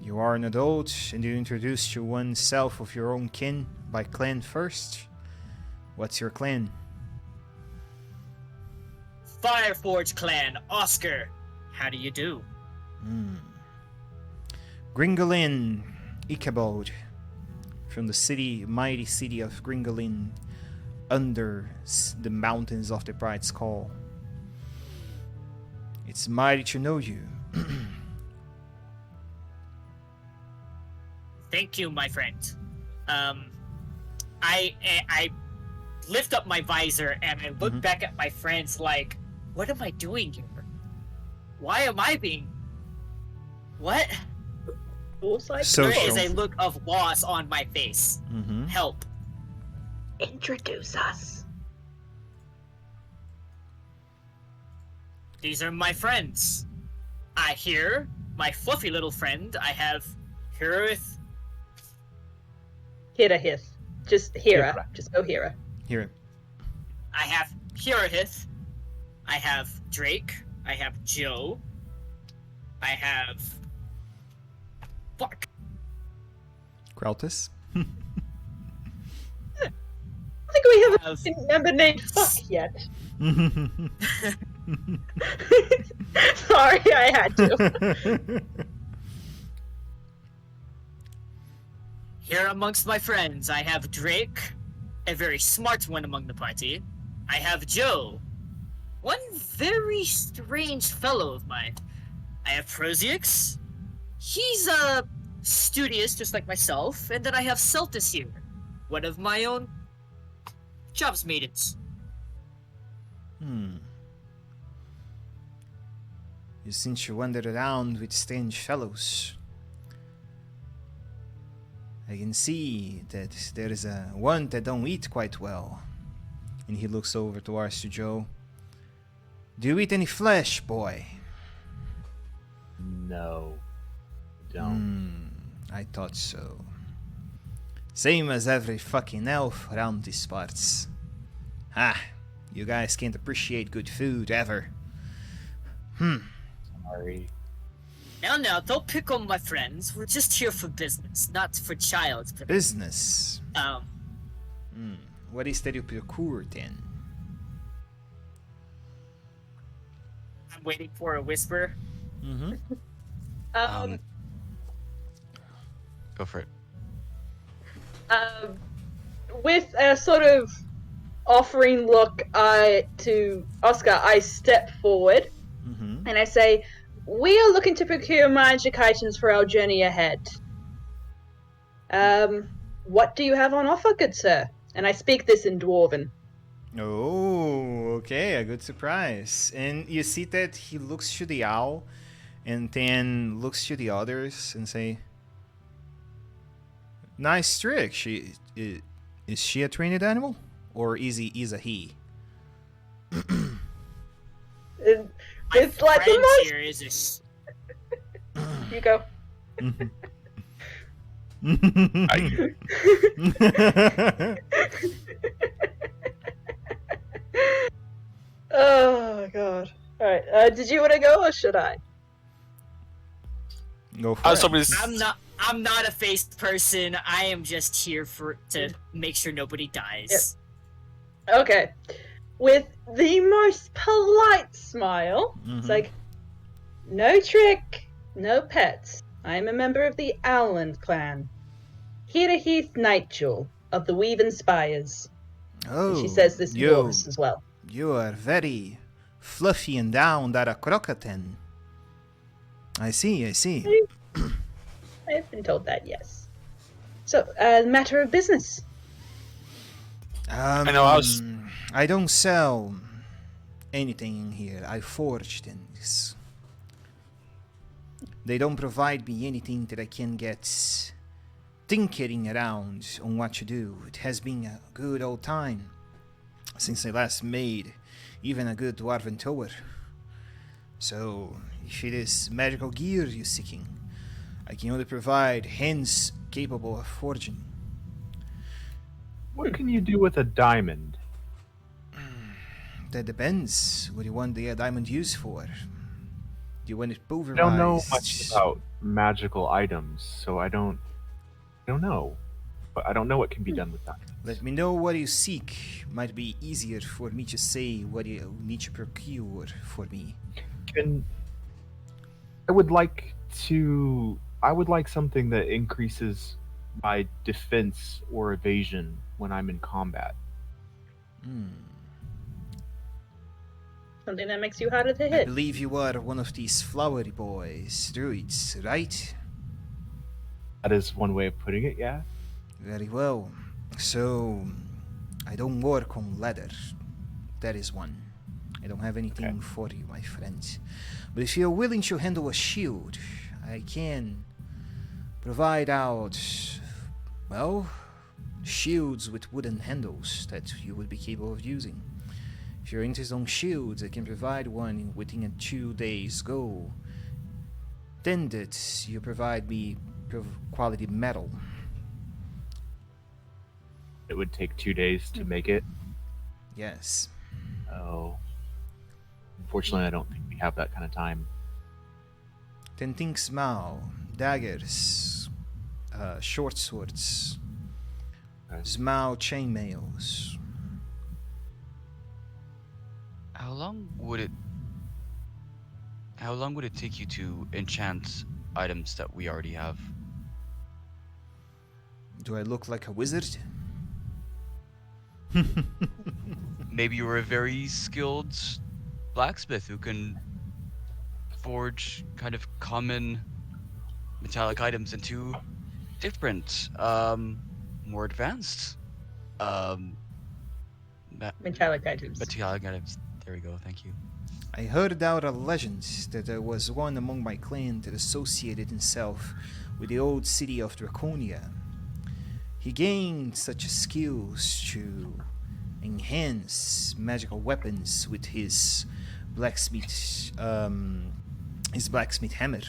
You are an adult, and you introduce to oneself of your own kin by clan first. What's your clan? Fireforge clan, Oscar. How do you do? Gringolin, Ichabod, from the mighty city of Gringolin, under the mountains of the Bright Skull. It's mighty to know you. Thank you, my friend. I lift up my visor and I look back at my friends like, what am I doing here? Why am I being... What? Social. There is a look of loss on my face. Help. Introduce us. These are my friends. Here, my fluffy little friend, I have Hirith. Hirahith. Just Hira. Just go Hira. Here. I have Hirahith. I have Drake. I have Joe. I have... Fuck. Krautus. I think we haven't number named fuck yet. Sorry, I had to. Here amongst my friends, I have Drake, a very smart one among the party. I have Joe, one very strange fellow of mine. I have Prosiax. He's, studious, just like myself. And then I have Celtis here, one of my own jobs maidens. You seem to wander around with strange fellows. I can see that there is one that don't eat quite well. And he looks over towards to Joe. Do you eat any flesh, boy? No. Don't. I thought so. Same as every fucking elf around these parts. You guys can't appreciate good food ever. Sorry. Now, don't pick on my friends. We're just here for business, not for child's play. Business. What is that you procure then? I'm waiting for a whisper. Go for it. With a sort of offering look to Oscar, I step forward and I say, we are looking to procure magic items for our journey ahead. What do you have on offer, good sir? And I speak this in Dwarven. Oh, okay, a good surprise. And you see that he looks to the owl and then looks to the others and say, nice trick. Is she a trained animal? Or is a he? It's like the friend most... here is You go. Oh god. Alright, did you want to go or should I? Go for it. I'm not a faced person. I am just here to make sure nobody dies. Yep. Okay. With the most polite smile, it's like, no trick, no pets. I am a member of the Owland clan. Heath Nightjewel of the Weaven Spires. Oh, And she says this in Norse as well. You are very fluffy and down that a crocaten. I see. I've been told that, yes. So, matter of business. I know, I don't sell anything here. I forge things. They don't provide me anything that I can get tinkering around on what to do. It has been a good old time since I last made even a good dwarven tower. So, if it is magical gear you're seeking, I can only provide hands capable of forging. What can you do with a diamond? That depends what you want the diamond used for. you want it I don't know much pulverized? about magical items, so I don't know. But I don't know what can be done with that. Let me know what you seek. Might be easier for me to say what you need to procure for me. I would like something that increases my defense or evasion when I'm in combat. Something that makes you harder to I hit. believe you are one of these flowery boys, druids, right? That is one way of putting it, yeah. Very well. So, I don't work on leather. That is one. I don't have anything for you, my friends. But if you're willing to handle a shield, I can provide out, well, shields with wooden handles that you would be capable of using. If you're interested in shields, I can provide one within a 2 days go. Tended, you provide me quality metal. It would take 2 days to make it. Yes. Oh. Unfortunately, I don't think we have that kind of time. Then think small. Daggers, short swords, small chainmails. How long would it take you to enchant items that we already have? Do I look like a wizard? Maybe you're a very skilled blacksmith who can forge kind of common metallic items into different, more advanced, Metallic items. metallic items. There we go. Thank you. I heard out a legend that there was one among my clan that associated himself with the old city of Draconia. He gained such skills to enhance magical weapons with his blacksmith hammer.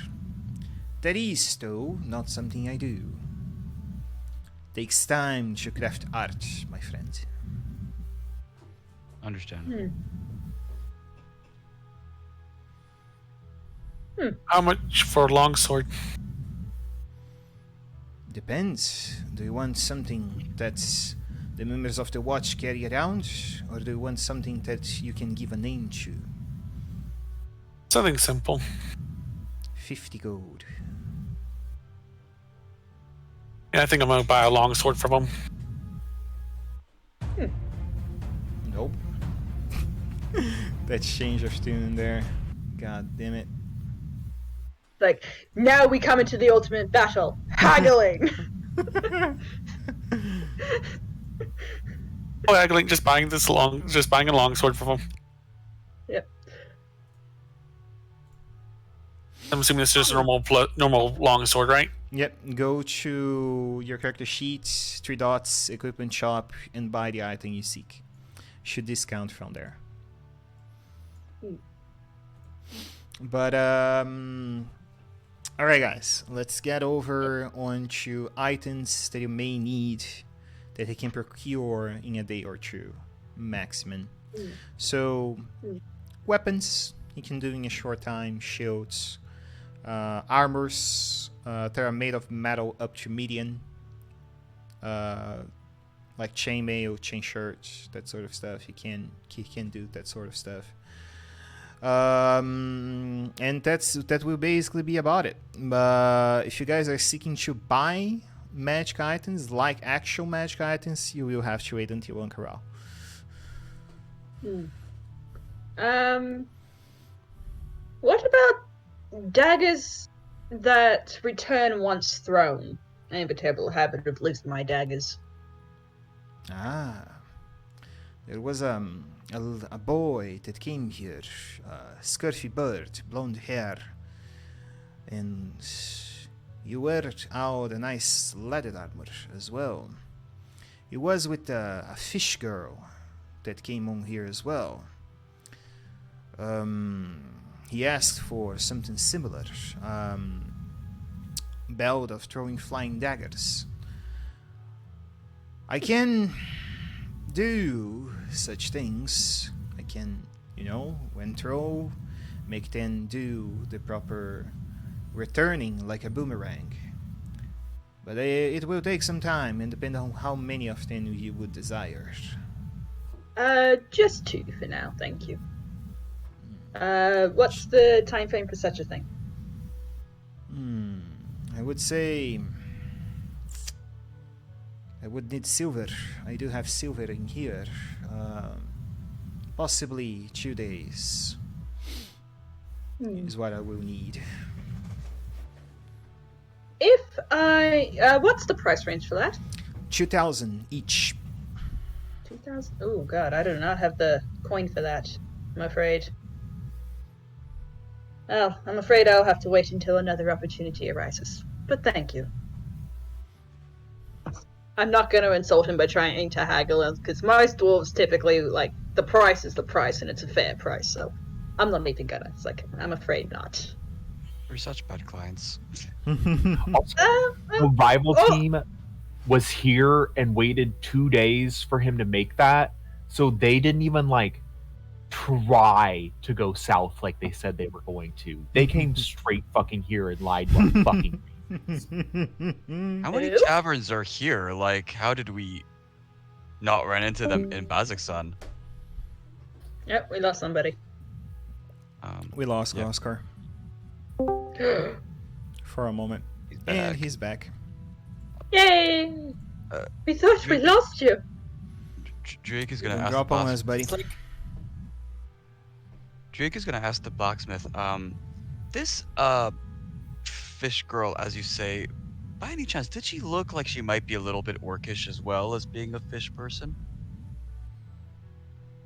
That is, though, not something I do. Takes time to craft art, my friend. Understand. How much for a longsword? Depends. Do you want something that the members of the watch carry around, or do you want something that you can give a name to? Something simple. 50 gold. Yeah, I think I'm gonna buy a longsword from him. Nope. That change of tune there. God damn it. Like, now we come into the ultimate battle. Haggling! Oh, haggling, just buying a longsword from him. Yep. I'm assuming it's just a normal longsword, right? Yep, go to your character sheet, 3 dots, equipment shop, and buy the item you seek. Should discount from there. But, alright guys, let's get over onto items that you may need that you can procure in a day or two, maximum. So, weapons, you can do in a short time, shields, armors that are made of metal up to medium, like chainmail, chain shirts, that sort of stuff. You can do that sort of stuff. And that will basically be about it. If you guys are seeking to buy magic items, like actual magic items, you will have to wait until Ankara. What about daggers that return once thrown? I have a terrible habit of losing my daggers. There was a boy that came here, scurfy bird, blonde hair, and he wore out a nice leather armor as well. He was with a fish girl that came on here as well. He asked for something similar, belt of throwing flying daggers. I can do such things. I can, when throw make them do the proper returning like a boomerang. But it will take some time and depend on how many of them you would desire. Just 2 for now, thank you. What's the time frame for such a thing? I would say I would need silver. I do have silver in here. Possibly 2 days is what I will need. If I... what's the price range for that? 2,000 each. 2,000? Oh god, I do not have the coin for that, I'm afraid. Well, I'm afraid I'll have to wait until another opportunity arises. But thank you. I'm not going to insult him by trying to haggle, because most dwarves typically, like, the price is the price, and it's a fair price, so I'm not even gonna. It's like, I'm afraid not. We're such bad clients. The rival team was here and waited 2 days for him to make that, so they didn't even, like, try to go south like they said they were going to. They came straight fucking here and lied to our fucking How many taverns are here? Like, how did we not run into them in Kazakhstan? Yep, we lost somebody. We lost Yep. Oscar for a moment. He's back. And he's back. Yay! We thought we lost you. Drake is gonna Then ask drop the on us, blacksmith. buddy. It's like, Drake is gonna ask the blacksmith. This fish girl, as you say, by any chance, did she look like she might be a little bit orcish as well as being a fish person?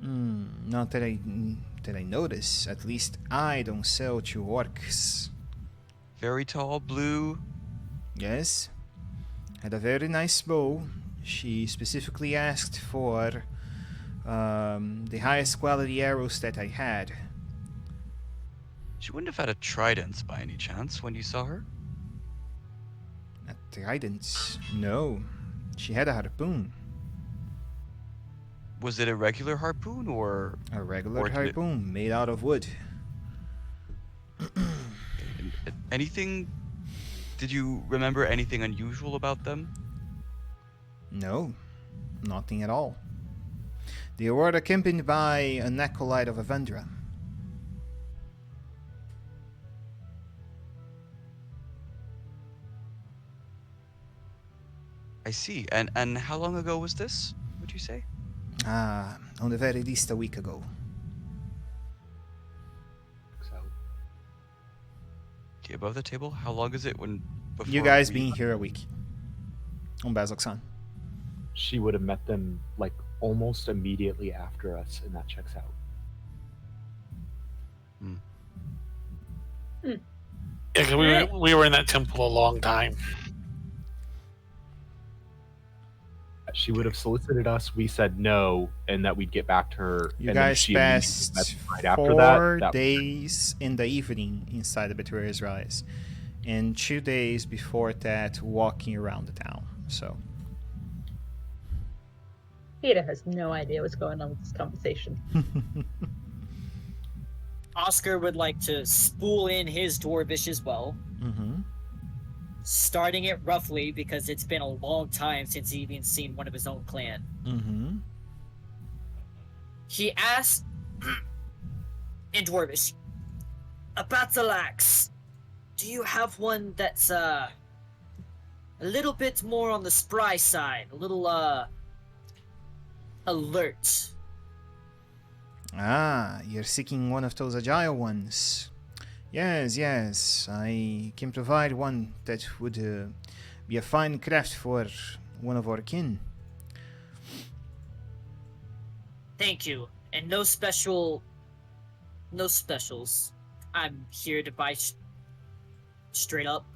Not that I notice. At least I don't sell to orcs. Very tall, blue. Yes. Had a very nice bow. She specifically asked for the highest quality arrows that I had. She wouldn't have had a trident by any chance when you saw her? A trident? No. She had a harpoon. Was it a regular harpoon or A regular Or did it- harpoon made out of wood. anything? Did you remember anything unusual about them? No. Nothing at all. They were accompanied by an acolyte of Avendra. I see. And how long ago was this? Would you say? On the very least a week ago. Okay, above the table. How long is it when? Before You guys we- being here a week. On Bazoksan. She would have met them like almost immediately after us, and that checks out. Yeah, 'cause we were in that temple a long time. She would have solicited us. We said no, and that we'd get back to her. You and then guys she immediately passed met them right after 4 that. days in the evening inside the Betrayer's Rise, and 2 days before that walking around the town. So Peter has no idea what's going on with this conversation. Oscar would like to spool in his dwarvish as well, starting it roughly because it's been a long time since he even seen one of his own clan. He asked in dwarvish, "A battle-axe. Do you have one that's a little bit more on the spry side, a little alert?" You're seeking one of those agile ones. Yes, I can provide one that would be a fine craft for one of our kin. Thank you. And no specials. I'm here to buy straight up.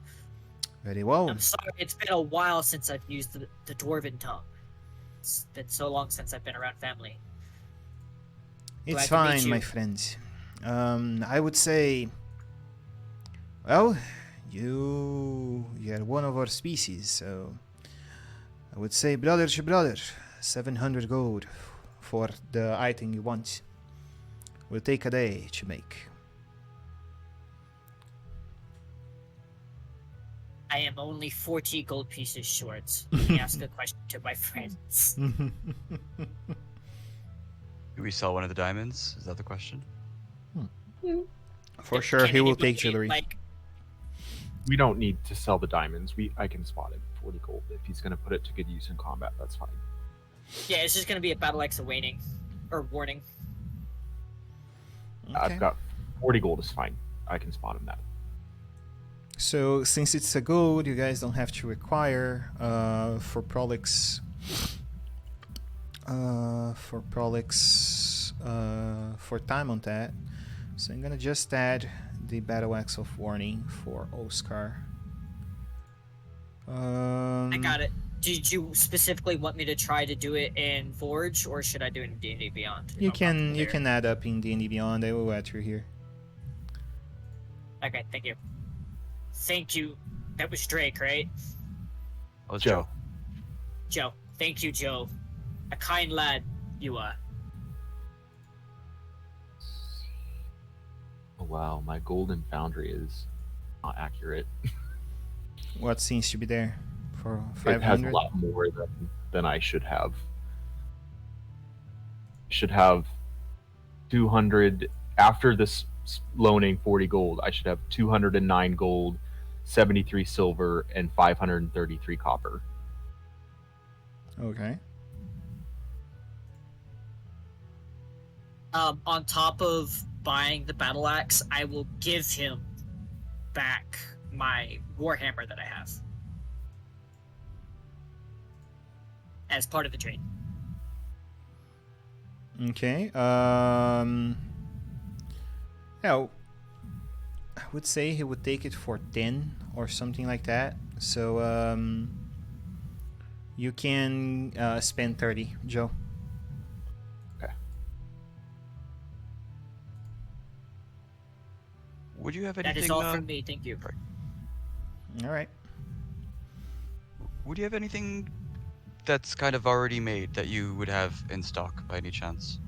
Very well. I'm sorry, it's been a while since I've used the dwarven tongue. It's been so long since I've been around family. It's Glad to meet fine, my you. friend. I would say, well, you're one of our species, so I would say brother to brother, 700 gold for the item you want. Will take a day to make. I am only 40 gold pieces short. Let me ask a question to my friends. Do we sell one of the diamonds? Is that the question? For sure, he will take anybody, jewelry. Like, We don't need to sell the diamonds. I can spot it 40 gold. If he's going to put it to good use in combat, that's fine. yeah, it's just gonna be a battle axe of waning or warning. Okay. I've got 40 gold is fine. I can spot him that. So since it's a gold, you guys don't have to require for Prolix. For time on that. So I'm gonna just add the battle axe of warning for Oscar. I got it. Did you specifically want me to try to do it in Forge, or should I do it in D&D Beyond? You can add up in D&D Beyond. I will add through here. Okay, thank you. Thank you. That was Drake, right? Oh, it's Joe. Joe. Thank you, Joe. A kind lad you are. Oh, wow, my golden foundry is not accurate. What seems to be there for It has a 500? lot more than I should have. Should have 200 after this loaning 40 gold. I should have 209 gold, 73 silver, and 533 copper. Okay. On top of buying the battle axe, I will give him back my warhammer that I have as part of the trade. Okay. Yeah, I would say he would take it for 10 or something like that. So you can spend 30, Joe. Okay. Would you have anything? That is all from me. Thank you. All right. Would you have anything that's kind of already made that you would have in stock by any chance?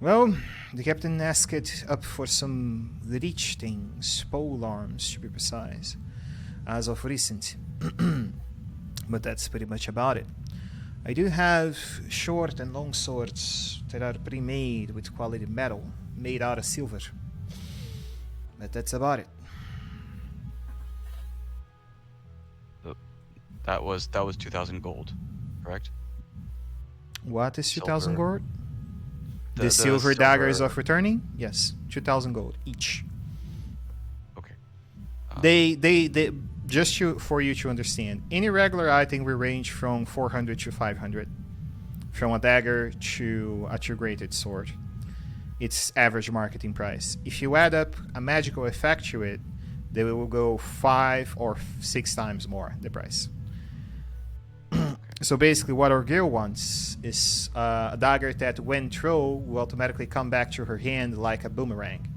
Well, the captain asked it up for some leech things, pole arms to be precise, as of recent. But that's pretty much about it. I do have short and long swords that are pre-made with quality metal, made out of silver. But that's about it. That was 2,000 gold, correct? What is 2,000 Silver. gold? The silver daggers of returning? Yes, 2,000 gold each. Okay. They just for you to understand, any regular item will range from 400 to 500, from a dagger to a two-graded sword. It's average marketing price. If you add up a magical effect to it, they will go 5 or 6 times more the price. So basically what our girl wants is a dagger that when thrown will automatically come back to her hand like a boomerang.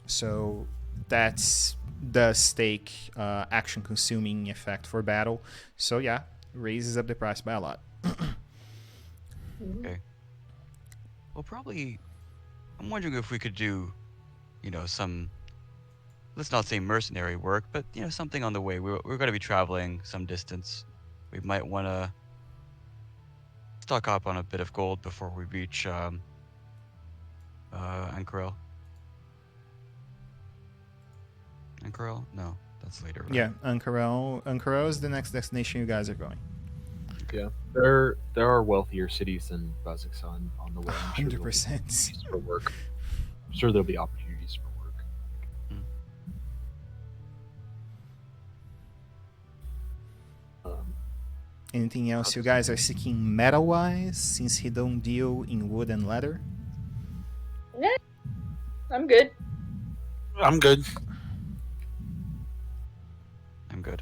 So that's the stake action consuming effect for battle. So yeah, raises up the price by a lot. Okay. Well, probably, I'm wondering if we could do, some, let's not say mercenary work, but, something on the way. We're going to be traveling some distance. We might want to stock up on a bit of gold before we reach Ankarel. Ankarel? No, that's later, right? Yeah, Ankarel is the next destination you guys are going. Yeah, there are wealthier cities than Kazakhstan on the way. I'm sure 100%. for work. I'm sure there'll be opportunities for work. Anything else you guys are seeking metal-wise, since he don't deal in wood and leather? Yeah, I'm good. I'm good. I'm good.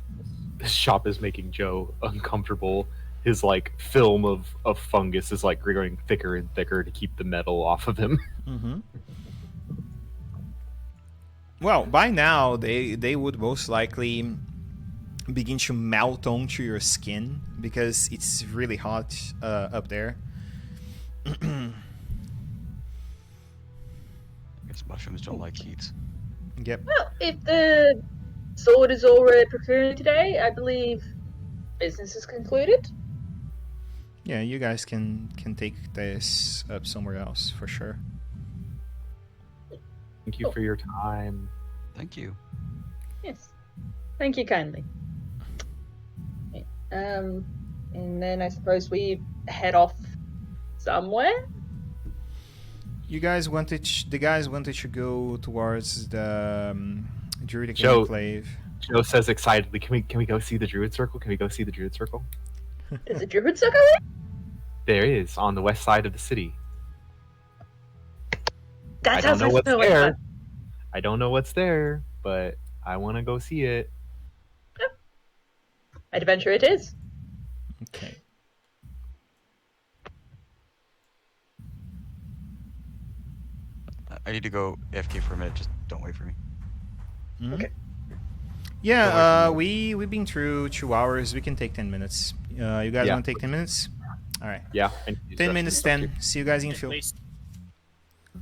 This shop is making Joe uncomfortable. His film of fungus is growing thicker and thicker to keep the metal off of him. Mm-hmm. Well, by now they would most likely begin to melt onto your skin because it's really hot up there. I guess mushrooms don't like heat. Yep. Well, if the sword is all procured today. I believe business is concluded. Yeah, you guys can take this up somewhere else for sure. Thank you for your time. Thank you. Yes. Thank you kindly. And then I suppose we head off somewhere. You guys the guys wanted to go towards the Druidic Joe- Enclave. Joe says excitedly, "Can we go see the Druid Circle? Can we go see the Druid Circle?" Is it Druid Circle? There is on the west side of the city. That I don't sounds know like what's something there. fun. I don't know what's there, but I want to go see it. Adventure it is. Okay. I need to go AFK for a minute. Just don't wait for me. Mhm. Okay. Yeah, we've been through 2 hours. We can take 10 minutes. You guys Yeah. want to take 10 minutes? All right. Yeah. I need to use 10 the minutes restroom. then. See you guys in At field. least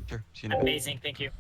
Sure. See you in a bit. amazing. Thank you.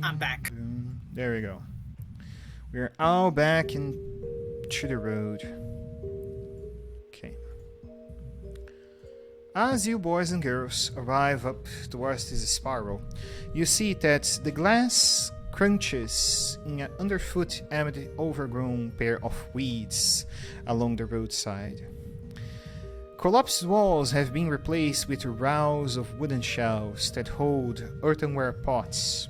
I'm back. There we go. We're all back into the road. Okay. As you boys and girls arrive up towards this spiral, you see that the glass crunches in an underfoot amid overgrown pair of weeds along the roadside. Collapsed walls have been replaced with rows of wooden shelves that hold earthenware pots.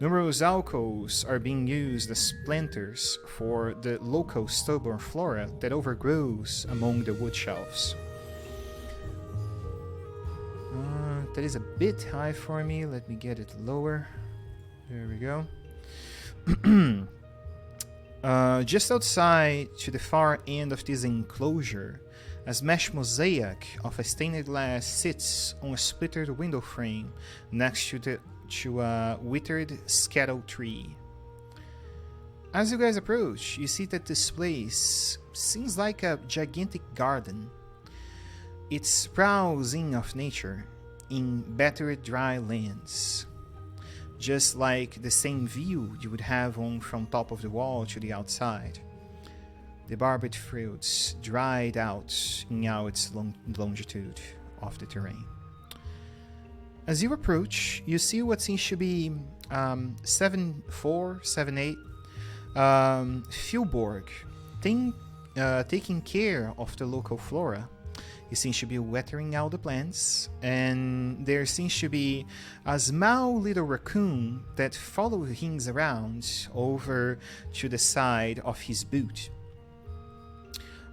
Numerous alcoves are being used as planters for the local stubborn flora that overgrows among the wood shelves. That is a bit high for me. Let me get it lower. There we go. Just outside to the far end of this enclosure, a smashed mosaic of a stained glass sits on a splintered window frame next to a withered scattle tree. As you guys approach, you see that this place seems like a gigantic garden. It sprouts in of nature in battered dry lands, just like the same view you would have on from top of the wall to the outside. The barbed fruits dried out in all its longitude of the terrain. As you approach, you see what seems to be 7'4", 7'8", Fjellborg, taking care of the local flora. He seems to be watering out the plants, and there seems to be a small little raccoon that follows him around over to the side of his boot.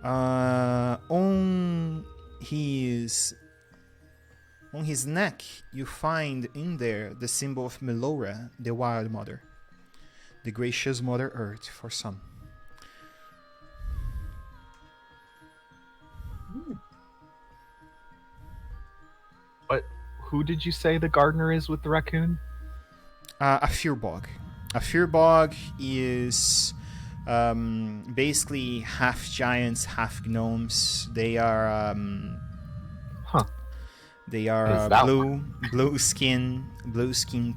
On his neck, you find in there the symbol of Melora, the Wild Mother, the gracious Mother Earth for some. But who did you say the gardener is with the raccoon? A Fjellborg. A Fjellborg is basically half giants, half gnomes. They are They are blue skin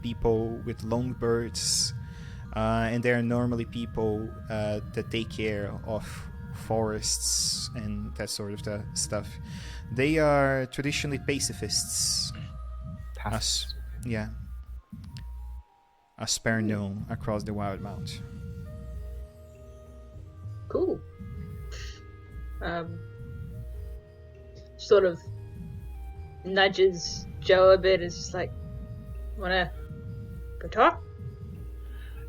people with long beards, and they are normally people that take care of forests and that sort of stuff. They are traditionally pacifists. As per known across the Wild Mount. Cool. Sort of nudges Joe a bit. It's just like, wanna go talk?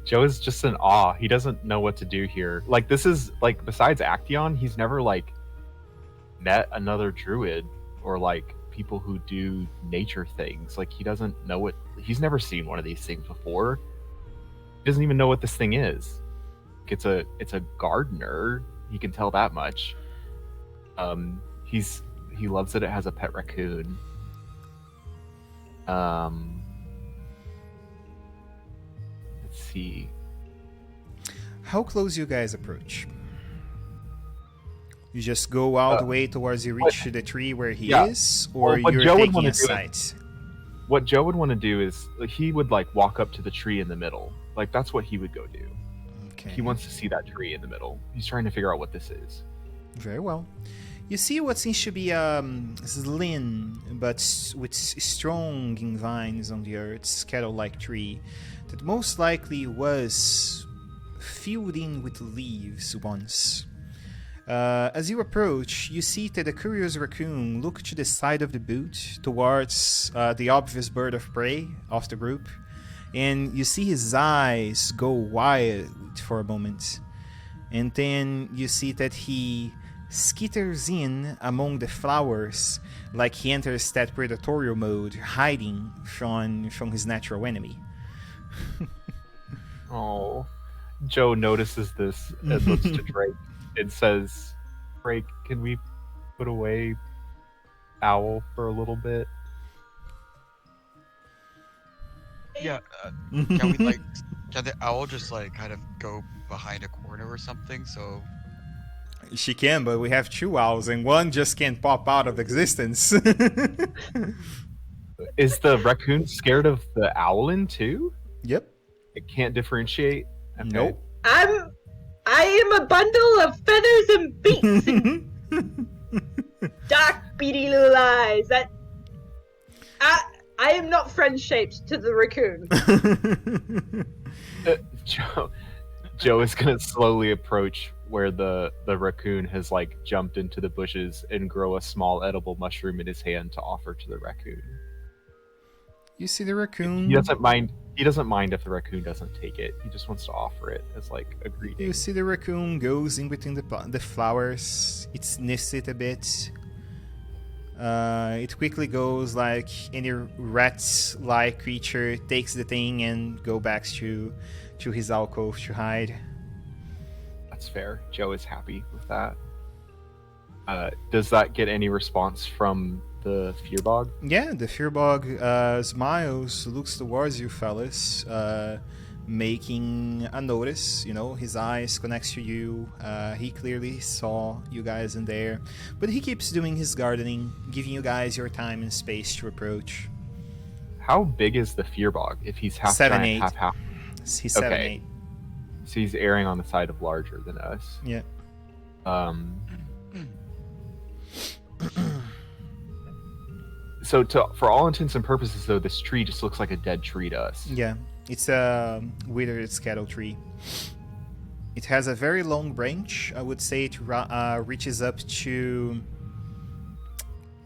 Joe is just in awe. He doesn't know what to do here. Like, this is, like, besides Acteon, he's never, like, met another druid or, like, people who do nature things. Like, he doesn't know what... He's never seen one of these things before. He doesn't even know what this thing is. It's a gardener. He can tell that much. He loves that it has a pet raccoon. Let's see. How close you guys approach? You just go all the way towards you reach the tree where he is, or you're taking a sight? What Joe would want to do is he would like walk up to the tree in the middle. Like that's what he would go do. Okay. He wants to see that tree in the middle. He's trying to figure out what this is. Very well. You see what seems to be slim but with strong vines on the earth, scattle-like tree that most likely was filled in with leaves once. As you approach, you see that the curious raccoon look to the side of the boot towards the obvious bird of prey of the group, and you see his eyes go wide for a moment, and then you see that he skitters in among the flowers like he enters that predatorial mode, hiding from his natural enemy. Oh, Joe notices this and looks to Drake and says, Drake, can we put away Owl for a little bit? Yeah, can we can the owl just kind of go behind a corner or something? So she can, but we have two owls and one just can't pop out of existence. Is the raccoon scared of the owlin too? Yep. It can't differentiate? Okay. Nope. I am a bundle of feathers and beaks and dark, beady little eyes. I am not friend-shaped to the raccoon. Joe is gonna slowly approach where the raccoon has like jumped into the bushes and grow a small edible mushroom in his hand to offer to the raccoon. You see the raccoon. He doesn't mind. He doesn't mind if the raccoon doesn't take it. He just wants to offer it as like a greeting. You see the raccoon goes in between the flowers. It sniffs it a bit. It quickly goes like any rat-like creature, takes the thing and go back to his alcove to hide. That's fair. Joe is happy with that. Does that get any response from the Fearbog? Yeah, the Fearbog smiles, looks towards you fellas, making a notice. You know, his eyes connects to you. He clearly saw you guys in there, but he keeps doing his gardening, giving you guys your time and space to approach. How big is the Fearbog? If he's half 7'8". giant, half. He's 7'8". So he's erring on the side of larger than us. Yeah. So for all intents and purposes, though, this tree just looks like a dead tree to us. Yeah, it's a withered scattle tree. It has a very long branch. I would say it reaches up to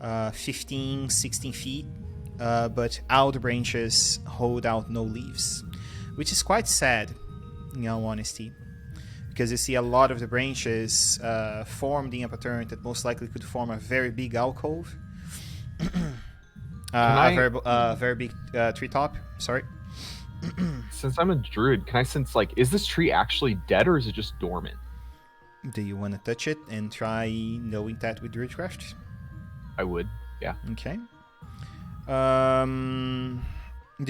15, 16 feet, but all the branches hold out no leaves, which is quite sad, in all honesty, because you see a lot of the branches formed in a pattern that most likely could form a very big alcove. A very big treetop. Sorry. Since I'm a druid, can I sense, like, is this tree actually dead or is it just dormant? Do you want to touch it and try knowing that with Druidcraft? I would, yeah. Okay. Do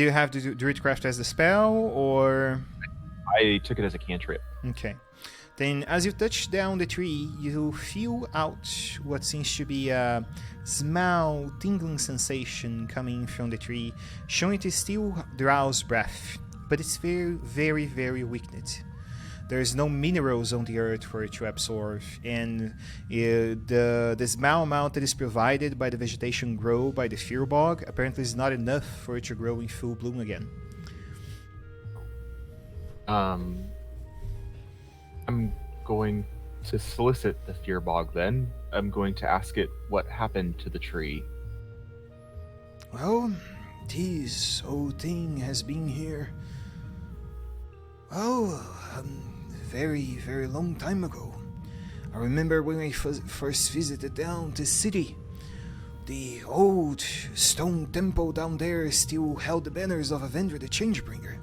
you have the Druidcraft as the spell, or...? I took it as a cantrip. Okay. Then, as you touch down the tree, you feel out what seems to be a small, tingling sensation coming from the tree, showing it still draws breath, but it's very, very, very weakened. There's no minerals on the earth for it to absorb, and the small amount that is provided by the vegetation grow by the Fearbog apparently is not enough for it to grow in full bloom again. I'm going to solicit the Fearbog then. I'm going to ask it what happened to the tree. Well, this old thing has been here, very, very long time ago. I remember when I first visited down the city. The old stone temple down there still held the banners of Avendra the Changebringer.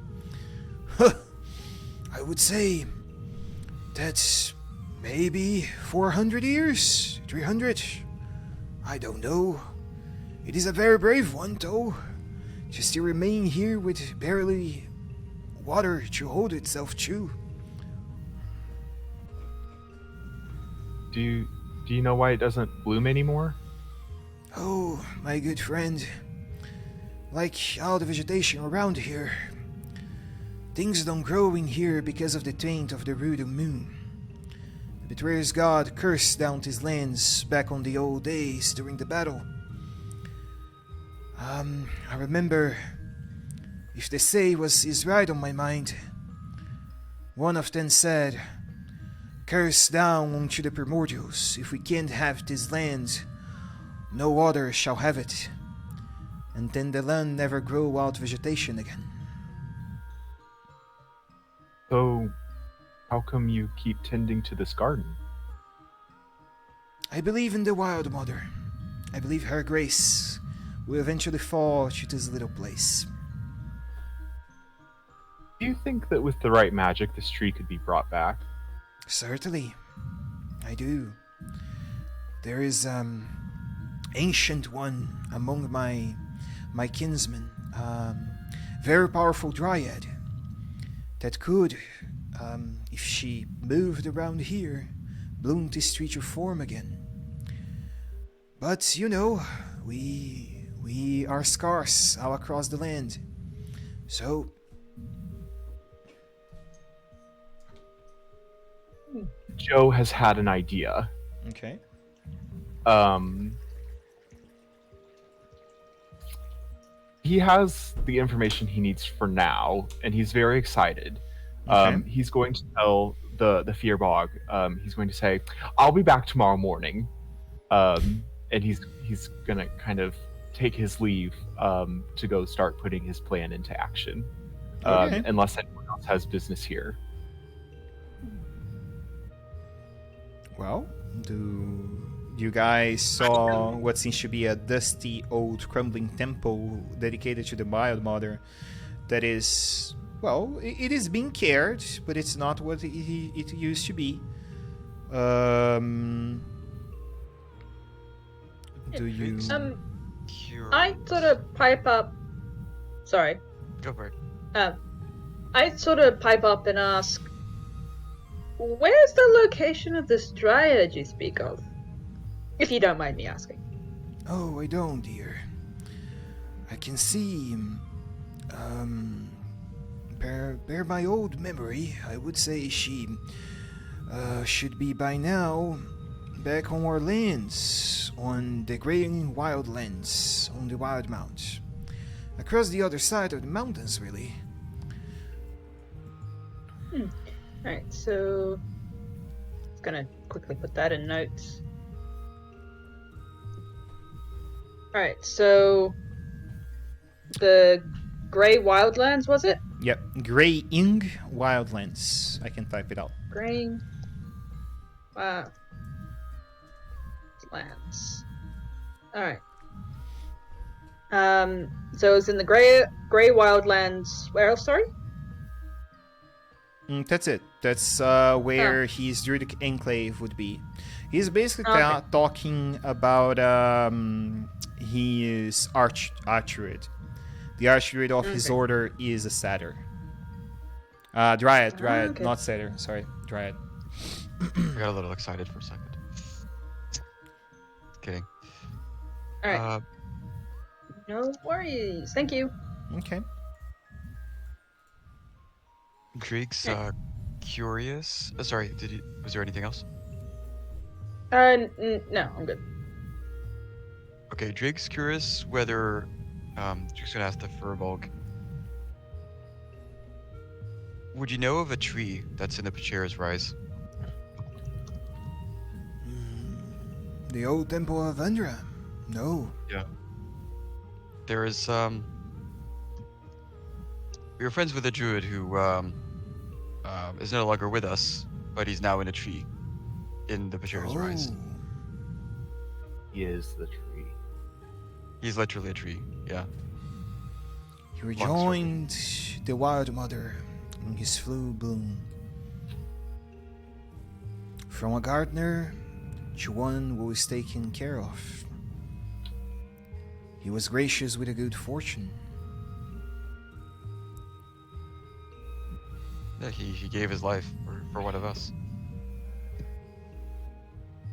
I would say that's maybe 400 years, 300. I don't know. It is a very brave one, though, to still remain here with barely water to hold itself to. Do you know why it doesn't bloom anymore? Oh, my good friend. Like all the vegetation around here, things don't grow in here because of the taint of the Rudo moon. The Betrayer's god cursed down these lands back on the old days during the battle. I remember, if the say is right on my mind, one of them said, "Curse down unto the primordials, if we can't have this land, no other shall have it, and then the land never grow out vegetation again." So, how come you keep tending to this garden? I believe in the Wild Mother. I believe her grace will eventually fall to this little place. Do you think that with the right magic, this tree could be brought back? Certainly, I do. There is ancient one among my kinsmen, very powerful dryad, that could, if she moved around here, bloom this tree to form again. But you know, we are scarce all across the land, so Joe has had an idea. Okay. He has the information he needs for now, and he's very excited. Okay. He's going to tell the Fearbog. He's going to say, "I'll be back tomorrow morning," and he's gonna kind of take his leave to go start putting his plan into action. Okay. Unless anyone else has business here. Well, do you guys saw what seems to be a dusty, old, crumbling temple dedicated to the Wild Mother that is, well, it is being cared, but it's not what it used to be. Do you... I sort of pipe up. Sorry. Go for it. I sort of pipe up and ask, where's the location of this dryad you speak of? If you don't mind me asking. Oh, I don't, dear. I can see, per my old memory, I would say she should be by now back on our lands, on the Grey Wildlands, on the Wild Mount. Across the other side of the mountains, really. Alright, so... I'm gonna quickly put that in notes. Alright, so... The Grey Wildlands, was it? Yep, Grey Wildlands. I can type it out. Grey... Lands. Alright. So it's in the Grey Wildlands... Where else, sorry? That's it. That's where his Druidic Enclave would be. He's basically talking about his Archdruid. The Archdruid of his order is a Satyr. Dryad, not Satyr. Sorry, Dryad. I got a little excited for a second. Kidding. Alright. No worries. Thank you. Okay. Grig's curious. Sorry, was there anything else? No, I'm good. Okay, Drig's curious whether just gonna ask the Furbolg. Would you know of a tree that's in the Pachera's Rise? The old temple of Vendra. No. Yeah. There is we were friends with a druid who is no longer with us, but he's now in a tree in the Pachera's Rise. He is the tree. He's literally a tree, yeah. He rejoined the Wild Mother in his full bloom. From a gardener to one who was taken care of. He was gracious with a good fortune. Yeah, he gave his life for one of us.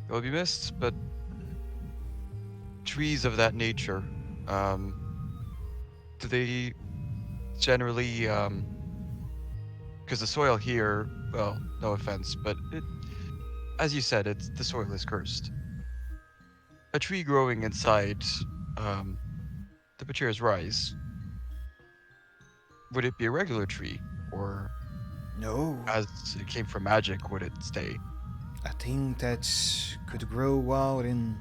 He'll be missed, but trees of that nature, do they generally, because the soil here, well, no offense, but as you said, the soil is cursed. A tree growing inside the Pachera's Rise, would it be a regular tree, or No. as it came from magic, would it stay? A thing that could grow wild in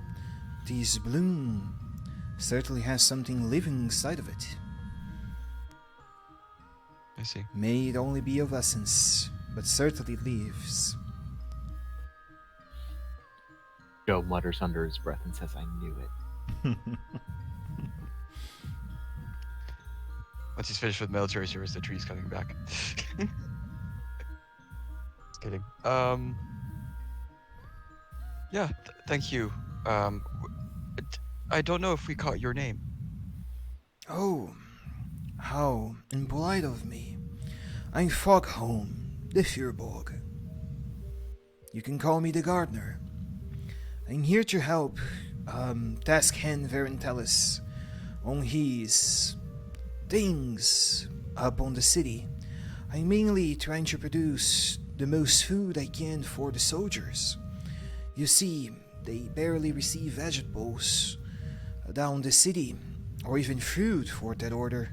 this bloom certainly has something living inside of it. I see. May it only be of essence, but certainly lives. Joe mutters under his breath and says, "I knew it." Once he's finished with military service, the tree's coming back. Just kidding. Yeah, thank you. I don't know if we caught your name. Oh, how impolite of me. I'm Foghome, the Fearborg. You can call me the gardener. I'm here to help Task Hand Varentelis on his things up on the city. I'm mainly trying to produce the most food I can for the soldiers. You see, they barely receive vegetables down the city, or even fruit for that order.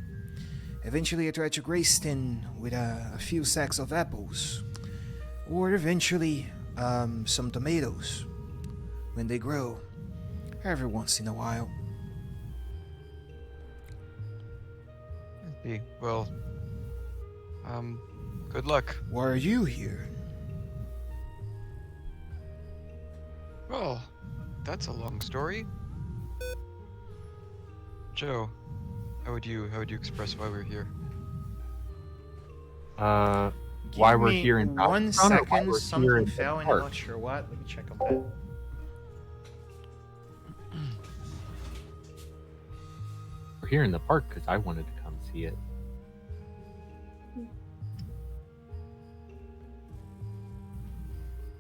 Eventually, I try to grace in with a few sacks of apples, or eventually some tomatoes when they grow, every once in a while. See. Well, good luck. Why are you here? Well, that's a long story. Joe, how would you express why we're here? Why Give we're me here in 1 Valentine, or why second. we're here Something in the fell, and I'm park? not sure what. Let me check on that. We're here in the park because I wanted to come see it.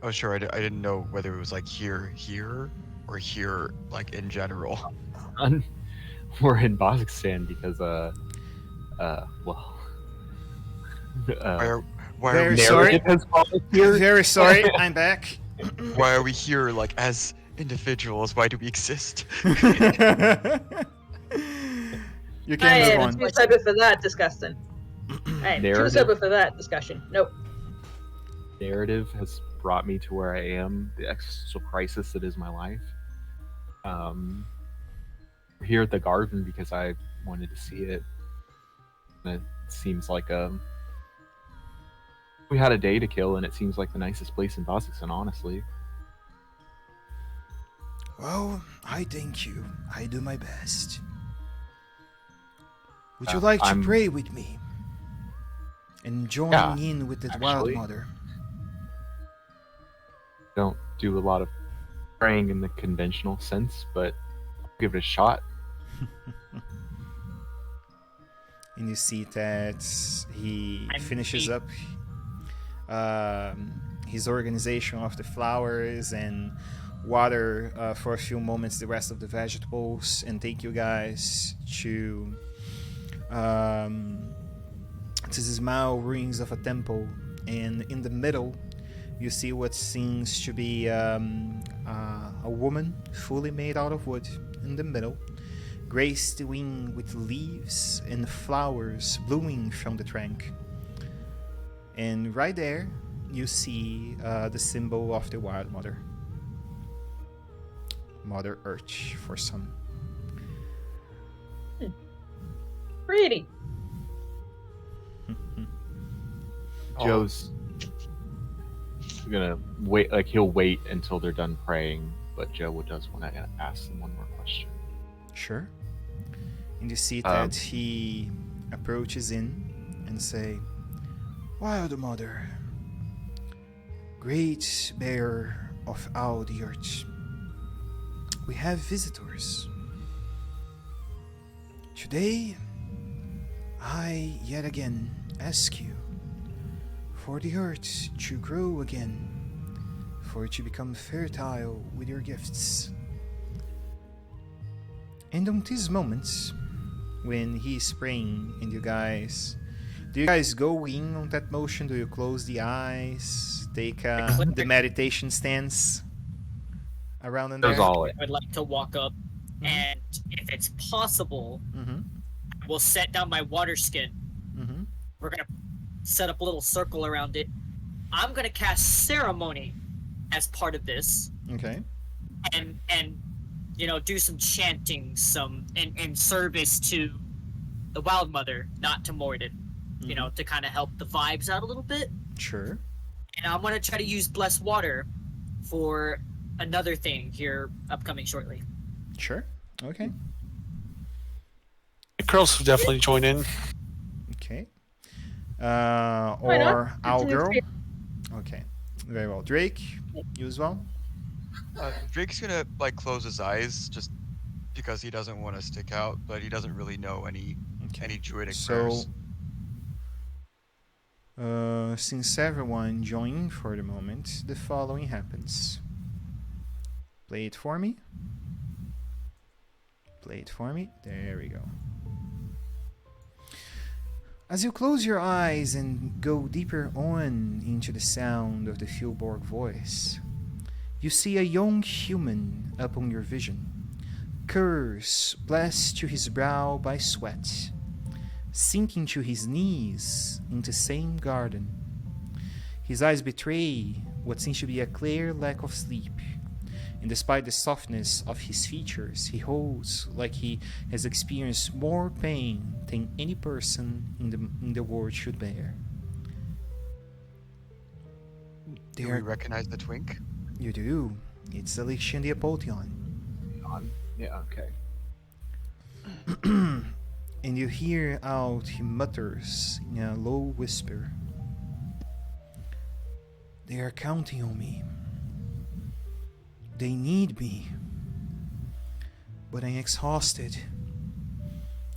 Oh, sure. I didn't know whether it was like here, or here, like in general. We're in Kazakhstan because well, Why are Very we sorry. narrative has followed here. Very sorry. I'm back. why are we here like as individuals? Why do we exist? You I can move am on. too sober for that discussion. I am too Narrative. sober for that discussion. Nope. Narrative has brought me to where I am, the existential crisis that is my life. We're here at the garden because I wanted to see it. And it seems like we had a day to kill, and it seems like the nicest place in Kazakhstan, honestly. Well, I thank you. I do my best. Would you like to I'm- pray with me? And join Yeah, in with the Wild actually. Mother? Don't do a lot of praying in the conventional sense, but I'll give it a shot. And you see that he I'm finishes deep. up his organization of the flowers and water for a few moments the rest of the vegetables, and take you guys to the small ruins of a temple. And in the middle, you see what seems to be a woman fully made out of wood in the middle, graced the wing with leaves and flowers blooming from the trunk. And right there, you see the symbol of the Wild Mother. Mother Earth for some. Pretty. Joe's gonna wait, like he'll wait until they're done praying, but Joe does want to ask them one more question. Sure. And you see Um, that he approaches in and say, Wild Mother, great bearer of all the earth, we have visitors. Today, I yet again ask you for the earth to grow again, for it to become fertile with your gifts. And on these moments, when he's praying and do you guys go in on that motion? Do you close the eyes, take the meditation stance around in Joe's there? all in. I'd like to walk up, and if it's possible, Mm-hmm. we'll set down my water skin. Mm-hmm. We're gonna set up a little circle around it. I'm gonna cast ceremony as part of this, Okay. and do some chanting, some in service to the Wild Mother, not to Morden. To kind of help the vibes out a little bit. Sure. And I'm gonna try to use blessed water for another thing here upcoming shortly. Sure. Okay. The girls will definitely join in. Okay. not? Or Owl It's an Girl. Okay. Very well. Drake, you as well? Drake's gonna like close his eyes just because he doesn't want to stick out, but he doesn't really know any druidic prayers. Since everyone joined for the moment, the following happens. Play it for me. Play it for me. There we go. As you close your eyes and go deeper on into the sound of the Fjolborg voice, you see a young human upon your vision, curse blessed to his brow by sweat, sinking to his knees in the same garden. His eyes betray what seems to be a clear lack of sleep, and despite the softness of his features, he holds like he has experienced more pain than any person in the world should bear. Do we recognize the twink? You do. It's Alexian the Apotheon. Yeah, okay. And you hear out he mutters in a low whisper. They are counting on me. They need me. But I'm exhausted.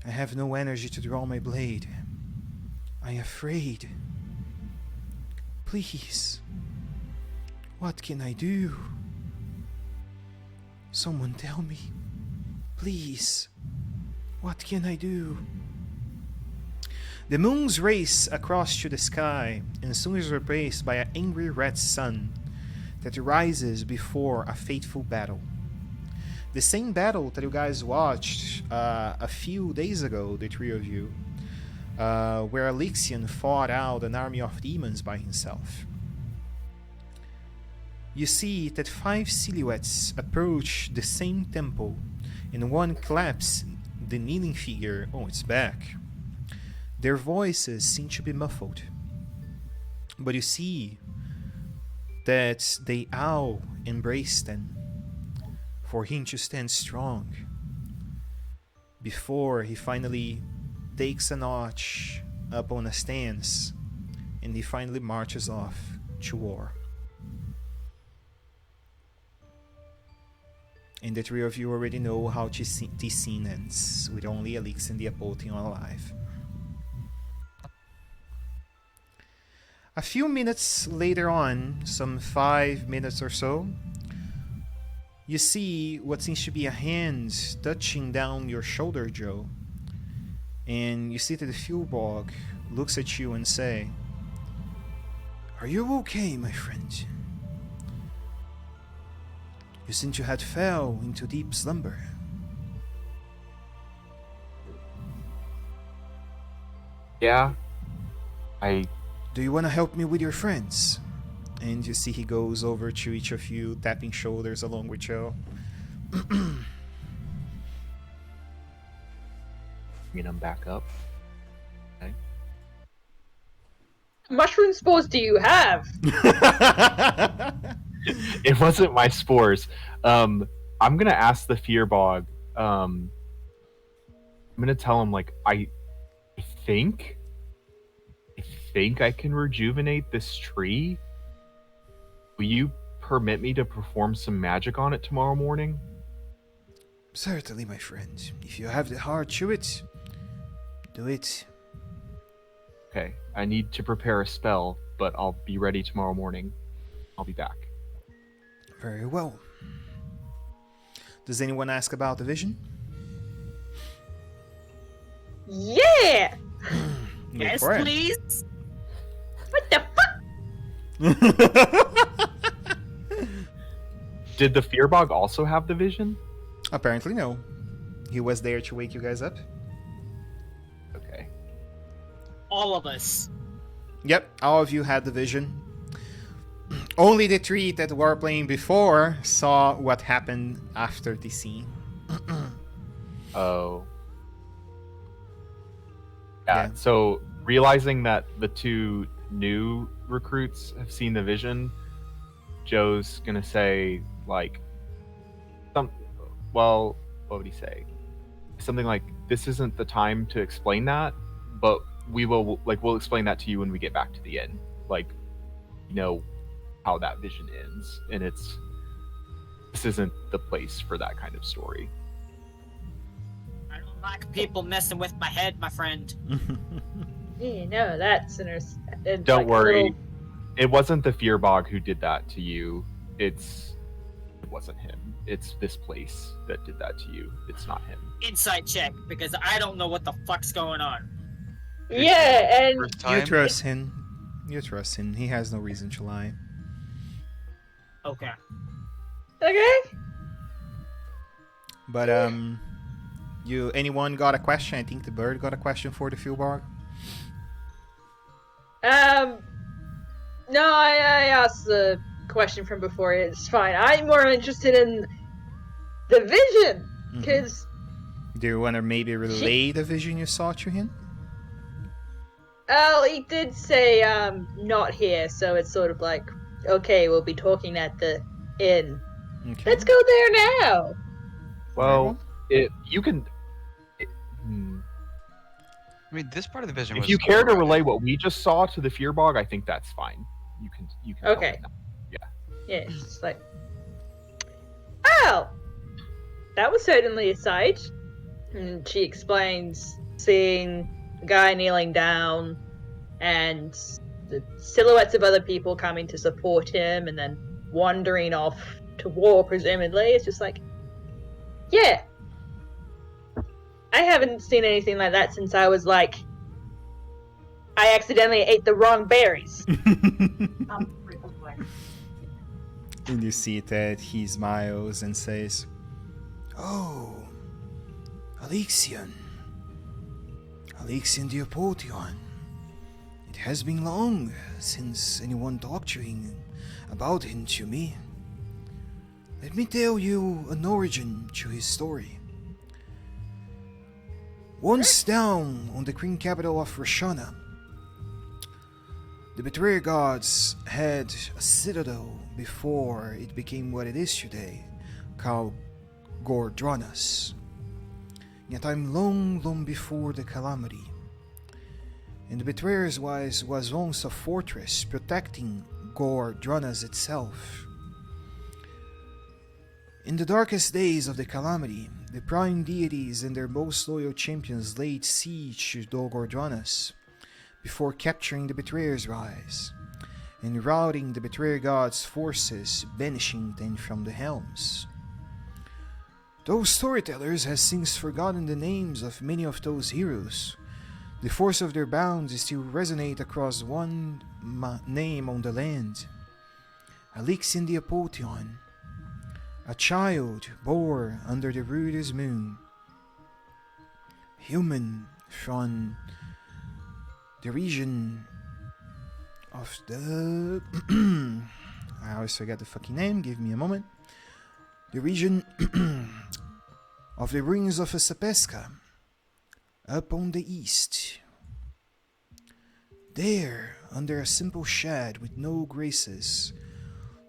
I have no energy to draw my blade. I'm afraid. Please. What can I do? Someone tell me. Please. What can I do? The moons race across to the sky and soon is replaced by an angry red sun that rises before a fateful battle. The same battle that you guys watched a few days ago, the three of you, where Alexian fought out an army of demons by himself. You see that 5 silhouettes approach the same temple, and one claps the kneeling figure on its back. Their voices seem to be muffled, but you see that they all embrace them for him to stand strong before he finally takes a notch up on a stance and he finally marches off to war. And the three of you already know how this scene ends, with only Alexian the Apotheon alive. A few minutes later on, some 5 minutes or so, you see what seems to be a hand touching down your shoulder, Joe. And you see that the Fjolborg looks at you and say, "Are you okay, my friend? You seem to have fell into deep slumber." Yeah. Do you want to help me with your friends? And you see he goes over to each of you, tapping shoulders along with Joe. Bringing them back up. Okay. Mushroom spores do you have? It wasn't my spores. I'm gonna ask the Fearbog. I'm gonna tell him like I think I can rejuvenate this tree. Will you permit me to perform some magic on it tomorrow morning? Certainly, my friend. If you have the heart to it, do it. Okay, I need to prepare a spell, but I'll be ready tomorrow morning. I'll be back. Very well. Does anyone ask about the vision? Yeah! Yes, for it. please. What the fuck? Did the Fearbog also have the vision? Apparently no. He was there to wake you guys up. Okay. All of us. Yep, all of you had the vision. Only the three that were playing before saw what happened after the scene. Oh. Yeah, Yeah. so realizing that the two new recruits have seen the vision, Joe's gonna say, like, what would he say? Something like, this isn't the time to explain that, but we'll explain that to you when we get back to the inn. Like, you know how that vision ends, and this isn't the place for that kind of story. I don't like people messing with my head, my friend. Yeah, no, that's Don't worry. It wasn't the Fearbog who did that to you. It wasn't him. It's this place that did that to you. It's not him. Insight check, because I don't know what the fuck's going on. Yeah, and First You time. trust him. You trust him. He has no reason to lie. Okay. okay. But anyone got a question? I think the bird got a question for the Fuelbarg. No, I asked the question from before. It's fine. I'm more interested in the vision because Do you want to maybe she. relay the vision you saw to him? Oh, he did say not here, so it's sort of like okay, we'll be talking at the inn. Okay. Let's go there now. Well, you can. I mean, this part of the vision If was you care to alright. relay what we just saw to the Fearbog, I think that's fine. You can. Tell Okay. it now. Yeah, it's just like, oh, that was certainly a sight. And she explains seeing a guy kneeling down and the silhouettes of other people coming to support him and then wandering off to war, presumably. It's just like, yeah. I haven't seen anything like that since I was like, I accidentally ate the wrong berries. And you see that he smiles and says, "Oh, Alexian. Alexian Diapotion. It has been long since anyone talked to him about him to me. Let me tell you an origin to his story. Once down on the green capital of Rashana, the Betrayer gods had a citadel before it became what it is today, called Gordronas. In a time long, long before the calamity. And the Betrayer's was once a fortress protecting Gordronas itself. In the darkest days of the calamity, the prime deities and their most loyal champions laid siege to Gordronas before capturing the Betrayer's rise and routing the Betrayer gods' forces, banishing them from the helms. Those storytellers have since forgotten the names of many of those heroes. The force of their bounds still resonate across one name on the land. Alexian Diapotion, a child born under the rudest moon. Human from the region of the... I always forget the fucking name, give me a moment. The region of the ruins of Sapesca, up on the east. There, under a simple shed with no graces,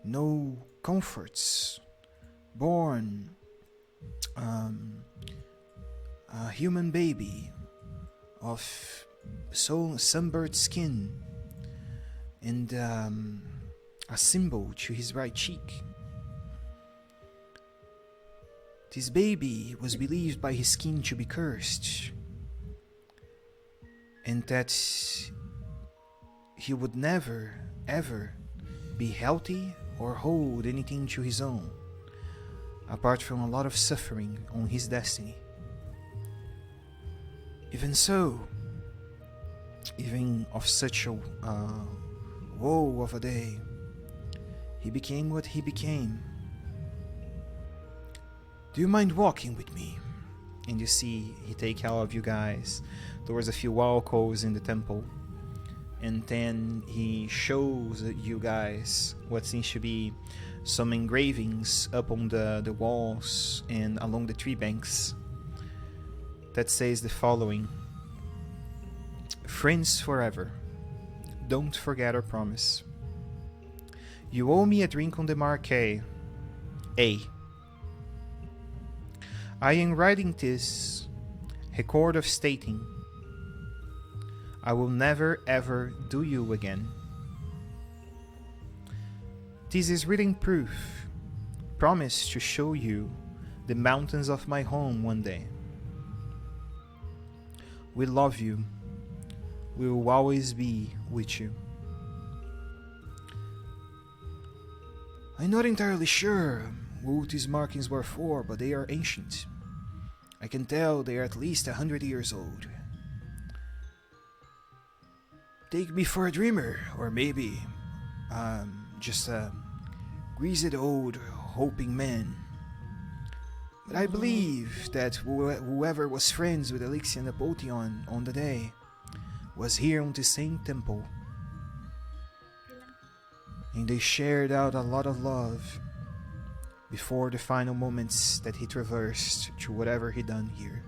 no comforts, born a human baby of sunburned skin and a symbol to his right cheek. This baby was believed by his kin to be cursed, and that he would never, ever be healthy or hold anything to his own, apart from a lot of suffering on his destiny. Even so, even of such a woe of a day, he became what he became. Do you mind walking with me? And you see he take all of you guys towards a few alcoves in the temple, and then he shows you guys what seems to be some engravings up on the walls and along the tree banks that says the following: "Friends forever, don't forget our promise. You owe me a drink on the marquee. A. I am writing this record of stating I will never ever do you again. This is written proof, promise to show you the mountains of my home one day. We love you. We will always be with you. I'm not entirely sure what these markings were for, but they are ancient. I can tell they are at least 100 years old. take me for a dreamer, or maybe just a greased old hoping man. But I believe that whoever was friends with Elixir and Apotheon on the day was here on the same temple. And they shared out a lot of love before the final moments that he traversed through whatever he done here.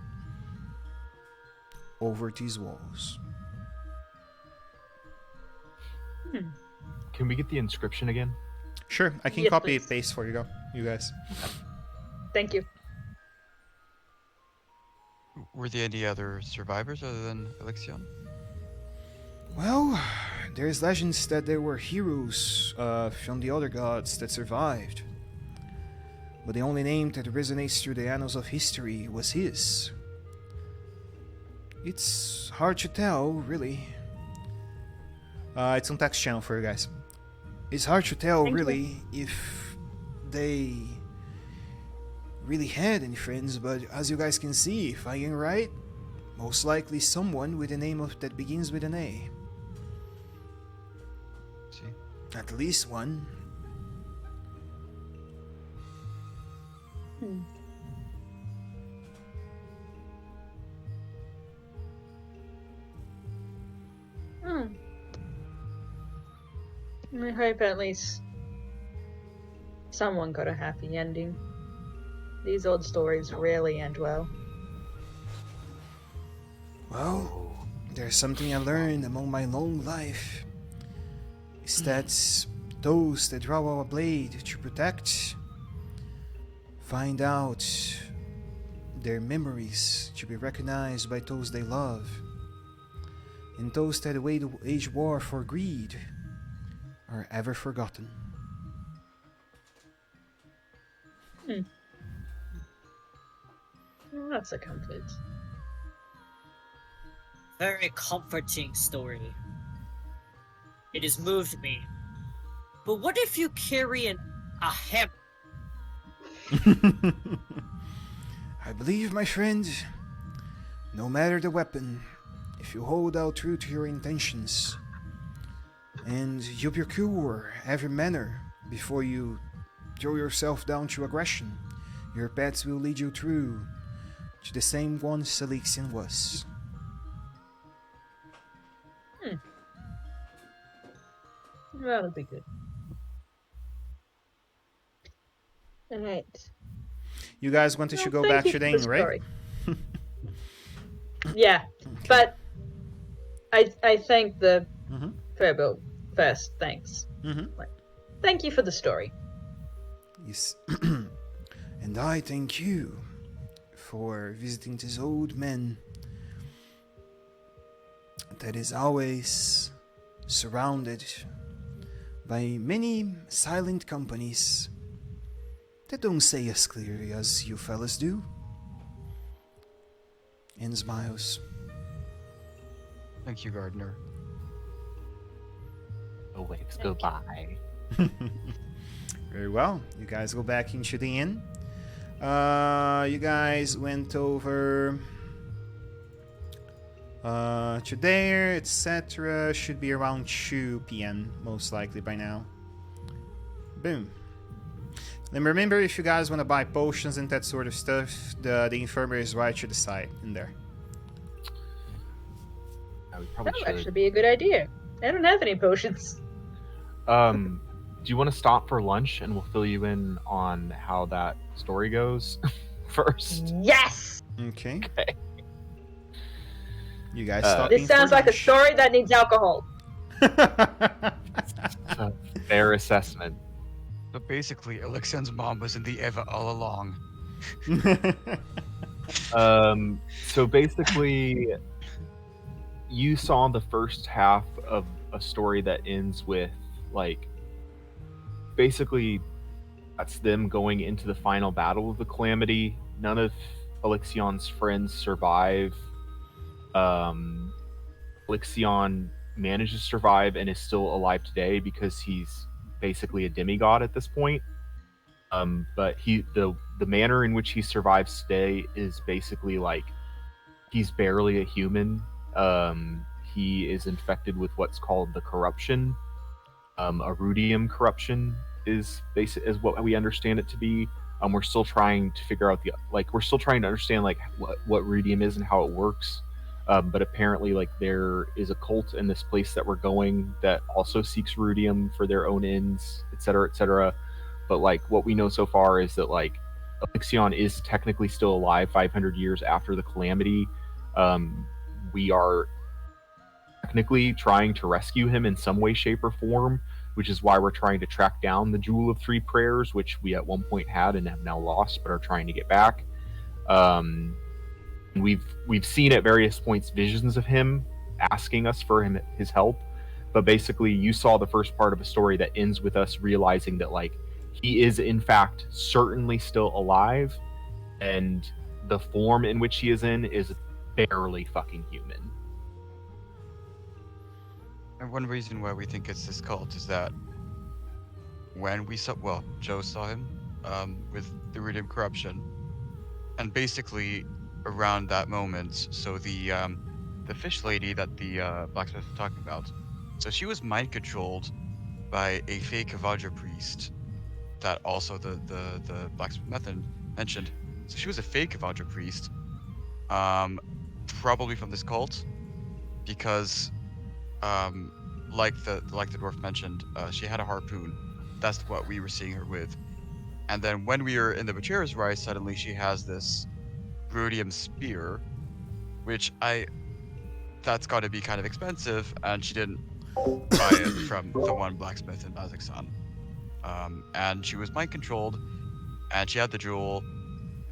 Over these walls. Can we get the inscription again? Sure, I can Yes, copy please. and paste for you guys. Thank you. Were there any other survivors other than Alexion? Well, there's legends that there were heroes from the other gods that survived. But the only name that resonates through the annals of history was his. It's hard to tell, really. It's on text channel for you guys. It's hard to tell, Thank you. really, if they really had any friends, but as you guys can see, if I am right, most likely someone with a name that begins with an A. See? At least one. I hope at least someone got a happy ending. These old stories rarely end well. Well, there's something I learned among my long life. Is that those that draw a blade to protect find out their memories to be recognized by those they love. And those that wage war for greed are ever forgotten. Well, that's a comfort. Very comforting story. It has moved me. But what if you carry a hammer? I believe, my friend, no matter the weapon, if you hold out true to your intentions, and you procure every manner before you throw yourself down to aggression, your paths will lead you through to the same one Selixian was. That'll be good. Alright. You guys wanted to go Thank back you to for the the inn, right? story. Yeah, but I thank the Fairbill first. Thanks. Thank you for the story. Yes. And I thank you for visiting this old man that is always surrounded by many silent companies that don't say as clearly as you fellas do. And smiles. Thank you, Gardner. Oh, waves go by. Very well. You guys go back into the inn. You guys went over to there, etc. Should be around 2 p.m. most likely by now. Boom. Then remember, if you guys want to buy potions and that sort of stuff, the infirmary is right to the side in there. Yeah, we probably That would should. actually be a good idea. I don't have any potions. Do you want to stop for lunch and we'll fill you in on how that story goes first? Yes! Okay. Okay. You guys stopping This sounds for like a lunch. story that needs alcohol. Fair assessment. So basically, Alexion's mom was in the Eva all along. So basically, you saw the first half of a story that ends with, like, basically, that's them going into the final battle of the Calamity. None of Alexion's friends survive. Alexion manages to survive and is still alive today because he's basically a demigod at this point. But the manner in which he survives today is basically like he's barely a human. he is infected with what's called the corruption. Rudium corruption is what we understand it to be. We're still trying to figure out we're still trying to understand like what rudium is and how it works. But apparently, like, there is a cult in this place that we're going that also seeks rudium for their own ends, etc., etc. But like, what we know so far is that like Elixion is technically still alive 500 years after the calamity. We are technically trying to rescue him in some way, shape, or form, which is why we're trying to track down the Jewel of Three Prayers, which we at one point had and have now lost, but are trying to get back. We've seen at various points visions of him asking us for his help, but basically you saw the first part of a story that ends with us realizing that like he is in fact certainly still alive, and the form in which he is in is barely fucking human. And one reason why we think it's this cult is that when we saw, well, Joe saw him with the rudium corruption, and basically around that moment, so the fish lady that the blacksmith was talking about, so she was mind controlled by a fake Vajra priest that also the blacksmith method mentioned. So she was a fake Vajra priest, probably from this cult, because like the dwarf mentioned, she had a harpoon. That's what we were seeing her with. And then when we were in the Bacheras Rise, suddenly she has this rudium spear, which that's got to be kind of expensive, and she didn't buy it from the one blacksmith in Kazakhstan. And she was mind controlled, and she had the jewel,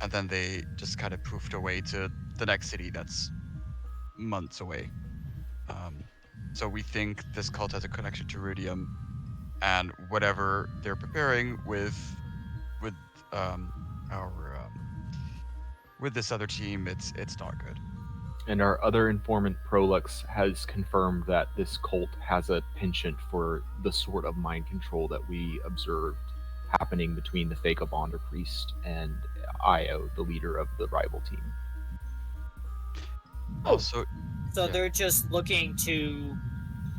and then they just kind of poofed away to the next city that's months away. So we think this cult has a connection to rudium, and whatever they're preparing with our with this other team, it's not good. And our other informant Prolux has confirmed that this cult has a penchant for the sort of mind control that we observed happening between the fake Abonder priest and Io, the leader of the rival team. Also, So yeah. they're just looking to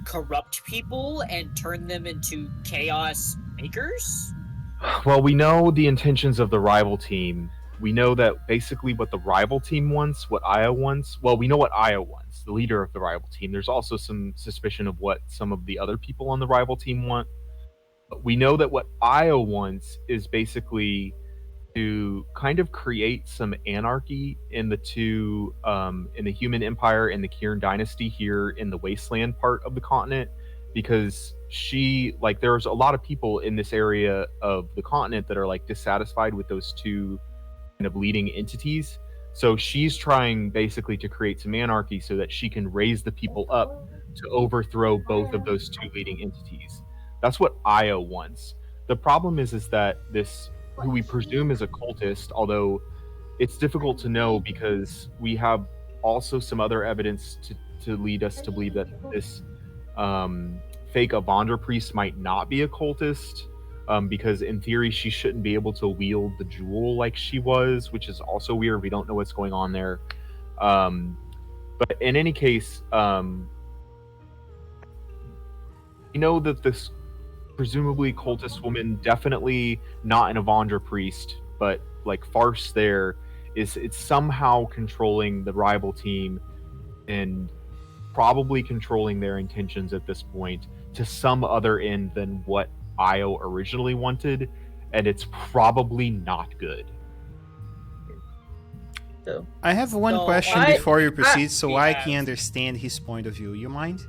corrupt people and turn them into chaos makers? Well, we know the intentions of the rival team. We know that basically what the rival team wants, what Io wants. Well, we know what Io wants, the leader of the rival team. There's also some suspicion of what some of the other people on the rival team want. But we know that what Io wants is basically to kind of create some anarchy in the two, in the Human Empire and the Kirin Dynasty here in the Wasteland part of the continent, because there's a lot of people in this area of the continent that are like dissatisfied with those two kind of leading entities. So she's trying basically to create some anarchy so that she can raise the people up to overthrow both of those two leading entities. That's what Io wants. The problem is that this, who we presume is a cultist, although it's difficult to know because we have also some other evidence to lead us to believe that this fake Avandra priest might not be a cultist, because in theory she shouldn't be able to wield the jewel like she was, which is also weird. We don't know what's going on there. But in any case, we know that this presumably cultist woman, definitely not an Avandra priest, but like Farce there, it's somehow controlling the rival team and probably controlling their intentions at this point to some other end than what Io originally wanted, and it's probably not good. So, I have one So, question before you proceed, so we I have- can understand his point of view. You mind?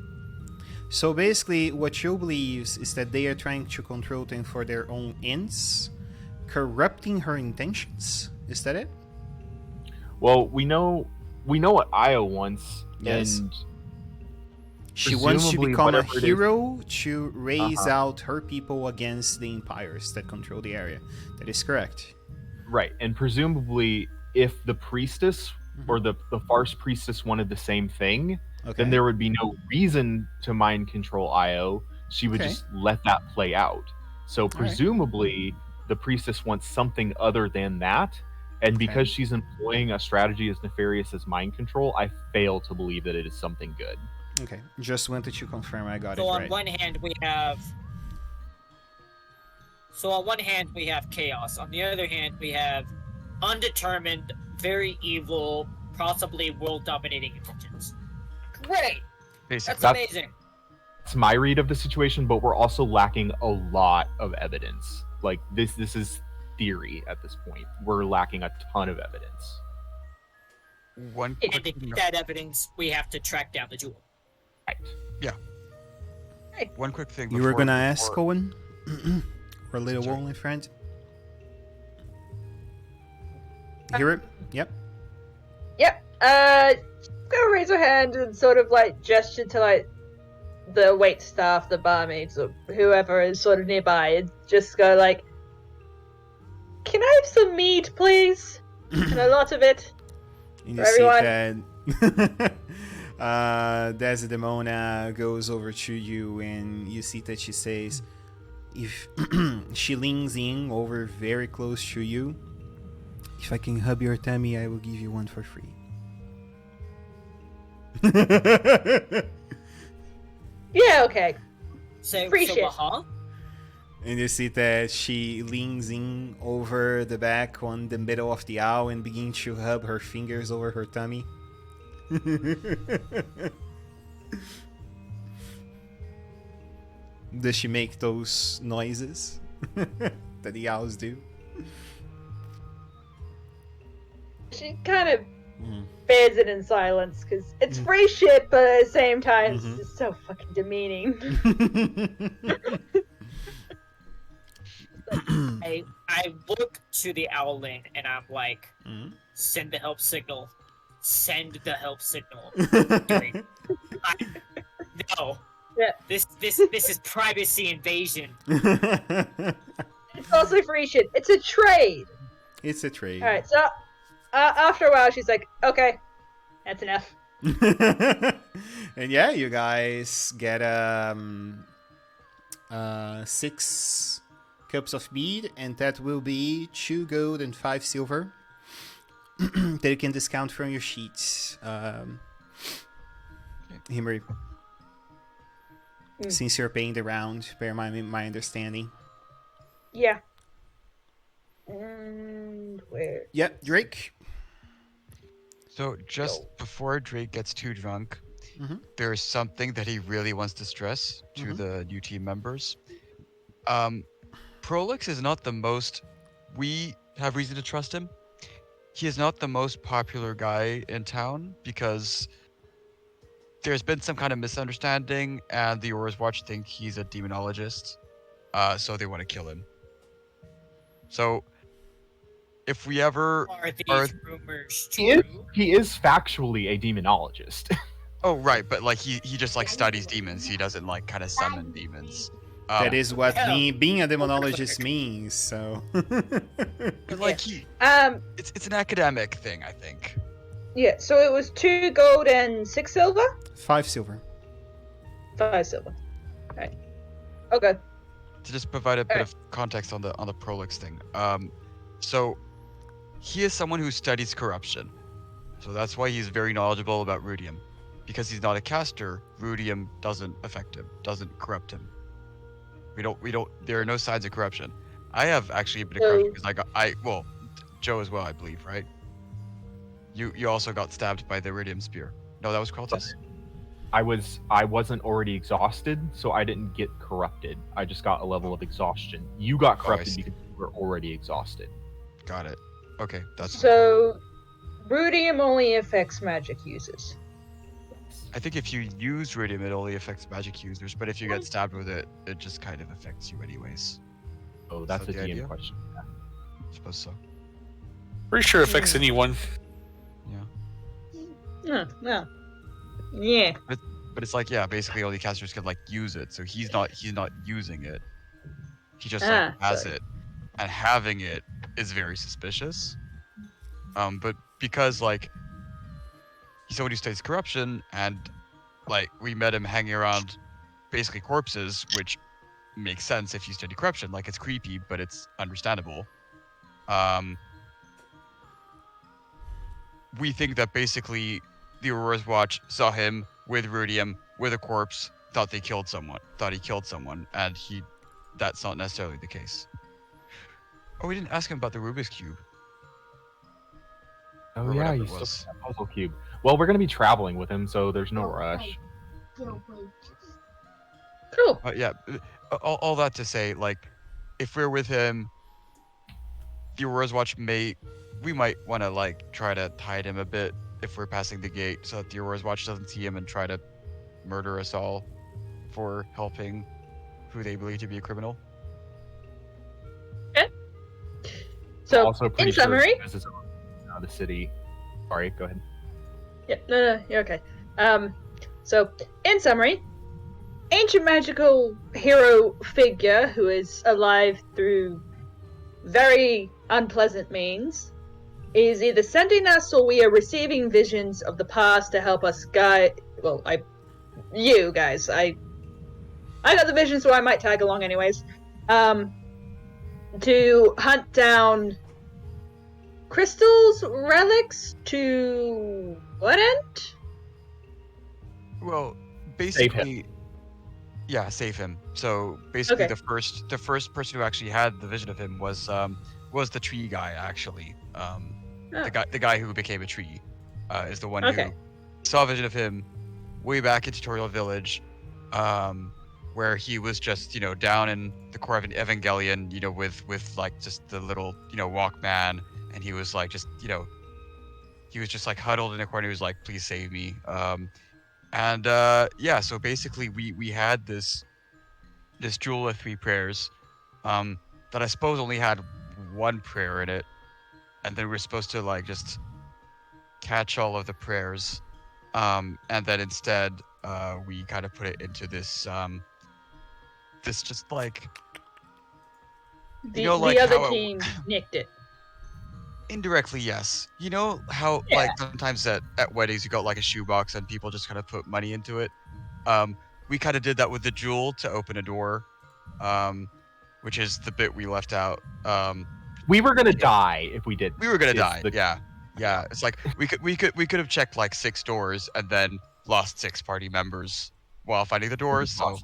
So basically, what Joe believes is that they are trying to control things for their own ends, corrupting her intentions. Is that it? Well, we know what Io wants, Yes. and She wants to presumably become a whatever it is- hero to raise Uh-huh. out her people against the empires that control the area. That is correct. right, and presumably if the priestess or the Farce priestess wanted the same thing, Okay. then there would be no reason to mind control Io. She would Okay. just let that play out. So presumably the priestess wants something other than that, and because she's employing a strategy as nefarious as mind control, I fail to believe that it is something good. Okay, just wanted to confirm I got So it on right. one hand we have. So on one hand we have chaos. On the other hand we have undetermined, very evil, possibly world-dominating intelligence. Great. Basically. That's amazing. That's my read of the situation, but we're also lacking a lot of evidence. Like this is theory at this point. We're lacking a ton of evidence. One And quick to thing, get that evidence, we have to track down the jewel. Right. one quick thing You before, were gonna ask before- Owen? Or little Sorry. Wolf, friend? Hear it? Yep. Yep. Gonna raise her hand and sort of like gesture to like the wait staff, the barmaids, or whoever is sort of nearby, and just go like, "Can I have some meat, please? And a lot of it." And For you see everyone. that Desdemona goes over to you, and you see that she says, if she leans in over very close to you, if I can hub your tummy, I will give you one for free. Yeah, okay. So, Appreciate it. huh? And you see that she leans in over the back on the middle of the aisle and begins to hub her fingers over her tummy. Does she make those noises that the owls do? She kind of Mhm. bears it in silence because it's Mm. free shit, but at the same time, Mhm. it's just so fucking demeaning. I look to the owl lane and I'm like, Mhm. send the help signal. Send the help signal. No. Yeah. This is privacy invasion. It's also free shit. It's a trade. It's a trade. All right, so after a while, she's like, "Okay, that's enough." And yeah, you guys get 6 cups of mead, and that will be 2 gold and 5 silver that you can discount from your sheets. Himri, since you're paying the round, bear my understanding. Yeah. And where? Yep, Drake. So just before Drake gets too drunk, Mhm. there's something that he really wants to stress to Mhm. the new team members. Prolix is not the most. We have reason to trust him. He is not the most popular guy in town because there's been some kind of misunderstanding, and the Auror's Watch think he's a demonologist, so they want to kill him. So, if we ever Are these are, rumors He is, true? he is factually a demonologist. oh right, but like he just like studies demons. He doesn't like kind of summon demons. That is what Yeah. being a demonologist means, so. But like he, Um, it's an academic thing, I think. yeah. So it was 2 gold and 6 silver. 5 silver. 5 silver. Right. Okay. To just provide a bit Alright. of context on the Prolix thing. So he is someone who studies corruption. So that's why he's very knowledgeable about rudium. Because he's not a caster, rudium doesn't affect him, doesn't corrupt him. We don't there are no signs of corruption. I have actually a bit of corruption because well, Joe as well, I believe, right? You also got stabbed by the iridium spear. No, that was Kraltis? I wasn't already exhausted, so I didn't get corrupted. I just got a level of exhaustion. You got corrupted see. because you were already exhausted. Got it. Okay, that's So, rudium only affects magic users. I think if you use rudium, it only affects magic users, but if you get stabbed with it, it just kind of affects you anyways. Oh, that's that a the DM idea? question. I suppose so. Pretty sure it affects anyone. Yeah. No. Yeah. But it's like, yeah, basically only casters can like use it, so he's not using it. He just like has sorry. it. And having it is very suspicious. But because like he's someone who studies corruption, and like we met him hanging around basically corpses, which makes sense if you study corruption. Like it's creepy, but it's understandable. We think that basically the Aurora's Watch saw him with rudium, with a corpse thought he killed someone, and that's not necessarily the case. Oh, we didn't ask him about the Rubik's Cube. Oh Or yeah, whatever you it still was. have that puzzle cube. Well, we're gonna be traveling with him, so there's no rush. Cool. But yeah, all that to say, like, if we're with him, the Aurora's Watch we might want to like try to hide him a bit if we're passing the gate, so that the Aurora's Watch doesn't see him and try to murder us all for helping who they believe to be a criminal. So, Also, pretty in sure summary, this is the city. Sorry, go ahead. yeah, no, you're okay. So in summary, ancient magical hero figure who is alive through very unpleasant means is either sending us or we are receiving visions of the past to help us guide. Well, you guys, I got the vision, so I might tag along anyways. To hunt down crystals, relics to what end? Well, Save basically, yeah, save him. So basically, Okay. the first person who actually had the vision of him was the tree guy actually. Oh, The guy who became a tree, is the one okay. who saw a vision of him way back in Tutorial Village, where he was just down in the core of an Evangelion, with like just the little Walkman, and he was like he was just like huddled in a corner. He was like, "Please save me." And yeah, so basically we had this jewel with 3 prayers, that I suppose only had 1 prayer in it, and then we're supposed to like just catch all of the prayers, and then instead we kind of put it into this just like The like other how team nicked it. indirectly, yes. You know how Yeah. like sometimes at weddings you got like a shoebox and people just kind of put money into it. We kind of did that with the jewel to open a door, which is the bit we left out. We were gonna die if we did. We were gonna die. the- Yeah. It's like we could have checked like 6 doors and then lost 6 party members while finding the doors. So,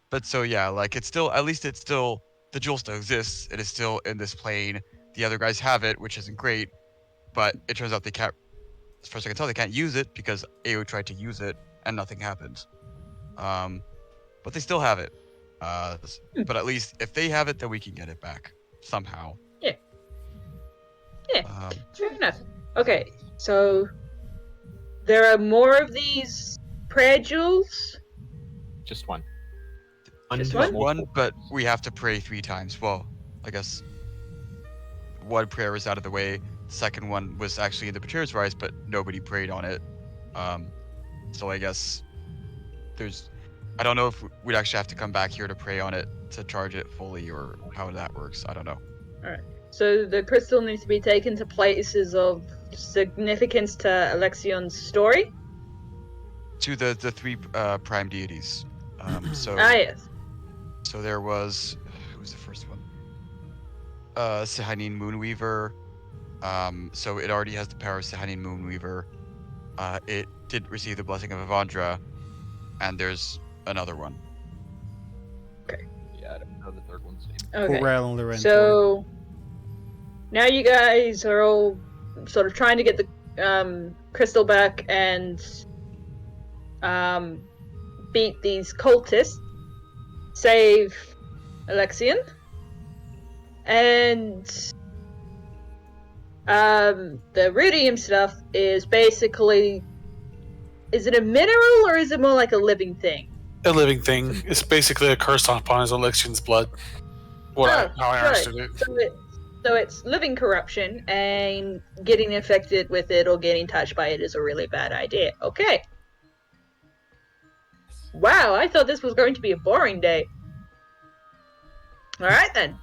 but so yeah, like it's still, at least it's still, the jewel still exists. It is still in this plane. The other guys have it, which isn't great, but it turns out they can't. As far as I can tell, they can't use it because AO tried to use it and nothing happened. But they still have it. But at least if they have it, then we can get it back somehow. Yeah. Yeah. Um, Fair enough. Okay, so there are more of these prayer jewels. Just one. Just There's one? one, but we have to pray 3 times. Well, I guess one prayer is out of the way. The second one was actually in the Patriarch's Rise, but nobody prayed on it. So I guess I don't know if we'd actually have to come back here to pray on it to charge it fully, or how that works. I don't know. Alright. So the crystal needs to be taken to places of significance to Alexion's story? To the 3 prime deities. So Yes. so there was, who was the first one? Sehanine Moonweaver. So it already has the power of Sehanine Moonweaver. It did receive the blessing of Avandra, and there's another one. Yeah, I don't know the third one's name. Okay. Corel Lorentor. So now you guys are all sort of trying to get the crystal back and beat these cultists, save Alexion, and the rudium stuff is basically, is it a mineral or is it more like a living thing? A living thing. It's basically a curse upon his Alexion's blood. How I understood it. So it's living corruption, and getting infected with it or getting touched by it is a really bad idea. Okay. Wow, I thought this was going to be a boring day. Alright then.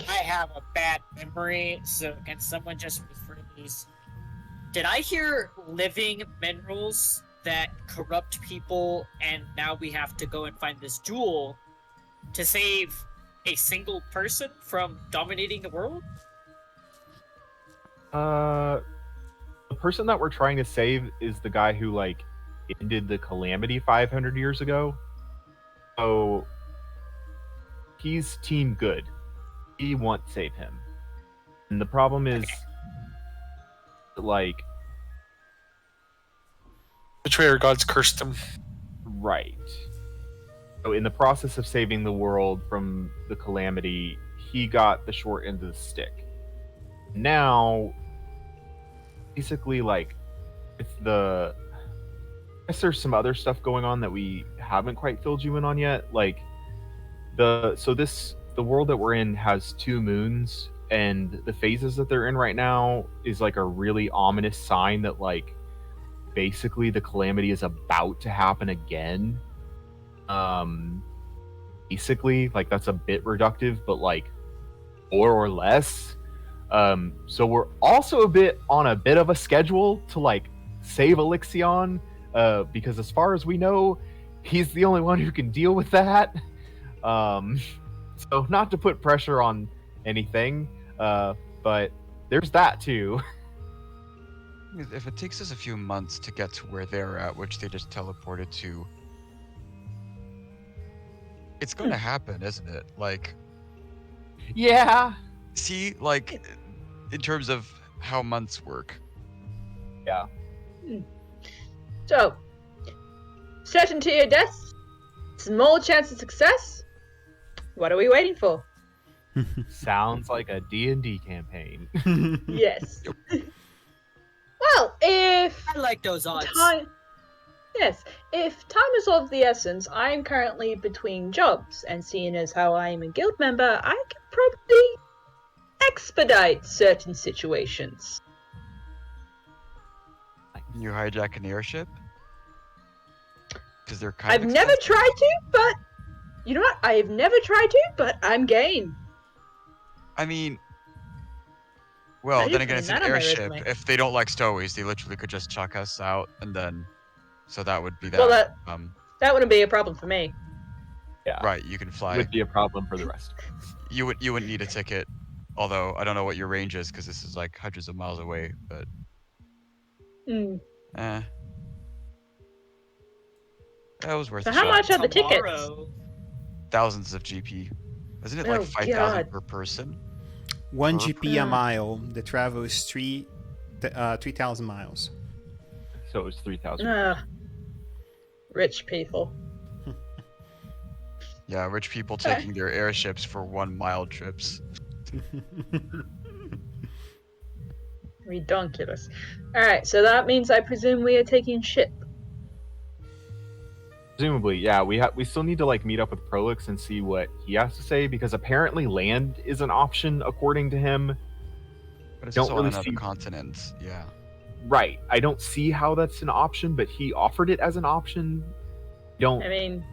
I have a bad memory, so can someone just rephrase? Did I hear living minerals that corrupt people, and now we have to go and find this jewel to save a single person from dominating the world? The person that we're trying to save is the guy who ended the calamity 500 years ago. So he's team good. He won't save him. And the problem is, like, Betrayer gods cursed him. right. So in the process of saving the world from the calamity, he got the short end of the stick. Now, basically, like, with the... I guess there's some other stuff going on that we haven't quite filled you in on yet. Like, the world that we're in has 2 moons, and the phases that they're in right now is like a really ominous sign that, like, basically the calamity is about to happen again. Basically, like, that's a bit reductive, but like more or less. So we're also on a bit of a schedule to, like, save Elixion, because as far as we know, he's the only one who can deal with that. So not to put pressure on anything, but there's that too. If it takes us a few months to get to where they're at, which they just teleported to, it's going to happen, isn't it? Like, Yeah. see, like, in terms of how months work. Yeah. So, certainty of death, small chance of success. What are we waiting for? Sounds like a D&D campaign. Yes. Well, if I like those odds. if time is of the essence, I'm currently between jobs, and seeing as how I am a guild member, I can probably expedite certain situations. Can you hijack an airship? Because they're kind I've of never expensive. tried to, but you know what? I've never tried to, but I'm game. I mean, well, I then just again, mean it's an that on my airship. resume. If they don't like stowaways, they literally could just chuck us out, and then, so that would be that. Well, that wouldn't be a problem for me. Yeah. Right, you can It fly. would be a problem for the rest. You wouldn't need a ticket, although I don't know what your range is because this is like hundreds of miles away. But that was worth So a how shot. much are the tickets? Tomorrow. Thousands of GP. Isn't it like Oh, 5,000 God. per person? 1 Per GP a mile. The travel is 3,000 miles. So it's 3,000. Rich people. Yeah, rich people taking their airships for 1 mile trips. Redonkulous. Alright, so that means I presume we are taking ship. Presumably, yeah. We still need to, like, meet up with Prolix and see what he has to say, because apparently land is an option according to him. But it's Don't also on really another see- continent. Yeah. Right. I don't see how that's an option, but he offered it as an option. I mean,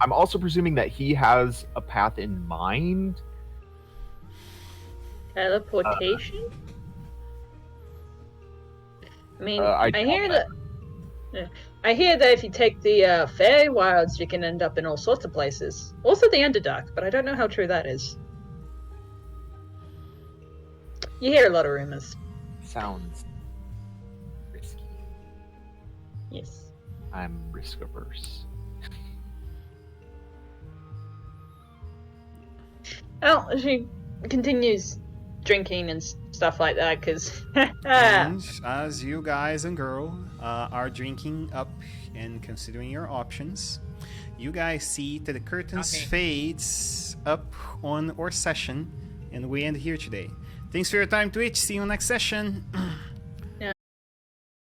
I'm also presuming that he has a path in mind. teleportation? I mean, I I hear doubt that. I hear that if you take the Feywilds, you can end up in all sorts of places. Also the Underdark, but I don't know how true that is. You hear a lot of rumors. Sounds risky. Yes. I'm risk averse. Well, she continues drinking and stuff like that, because... And as you guys and girl are drinking up and considering your options, you guys see that the curtains Okay. fades up on our session, and we end here today. Thanks for your time, Twitch. See you next session.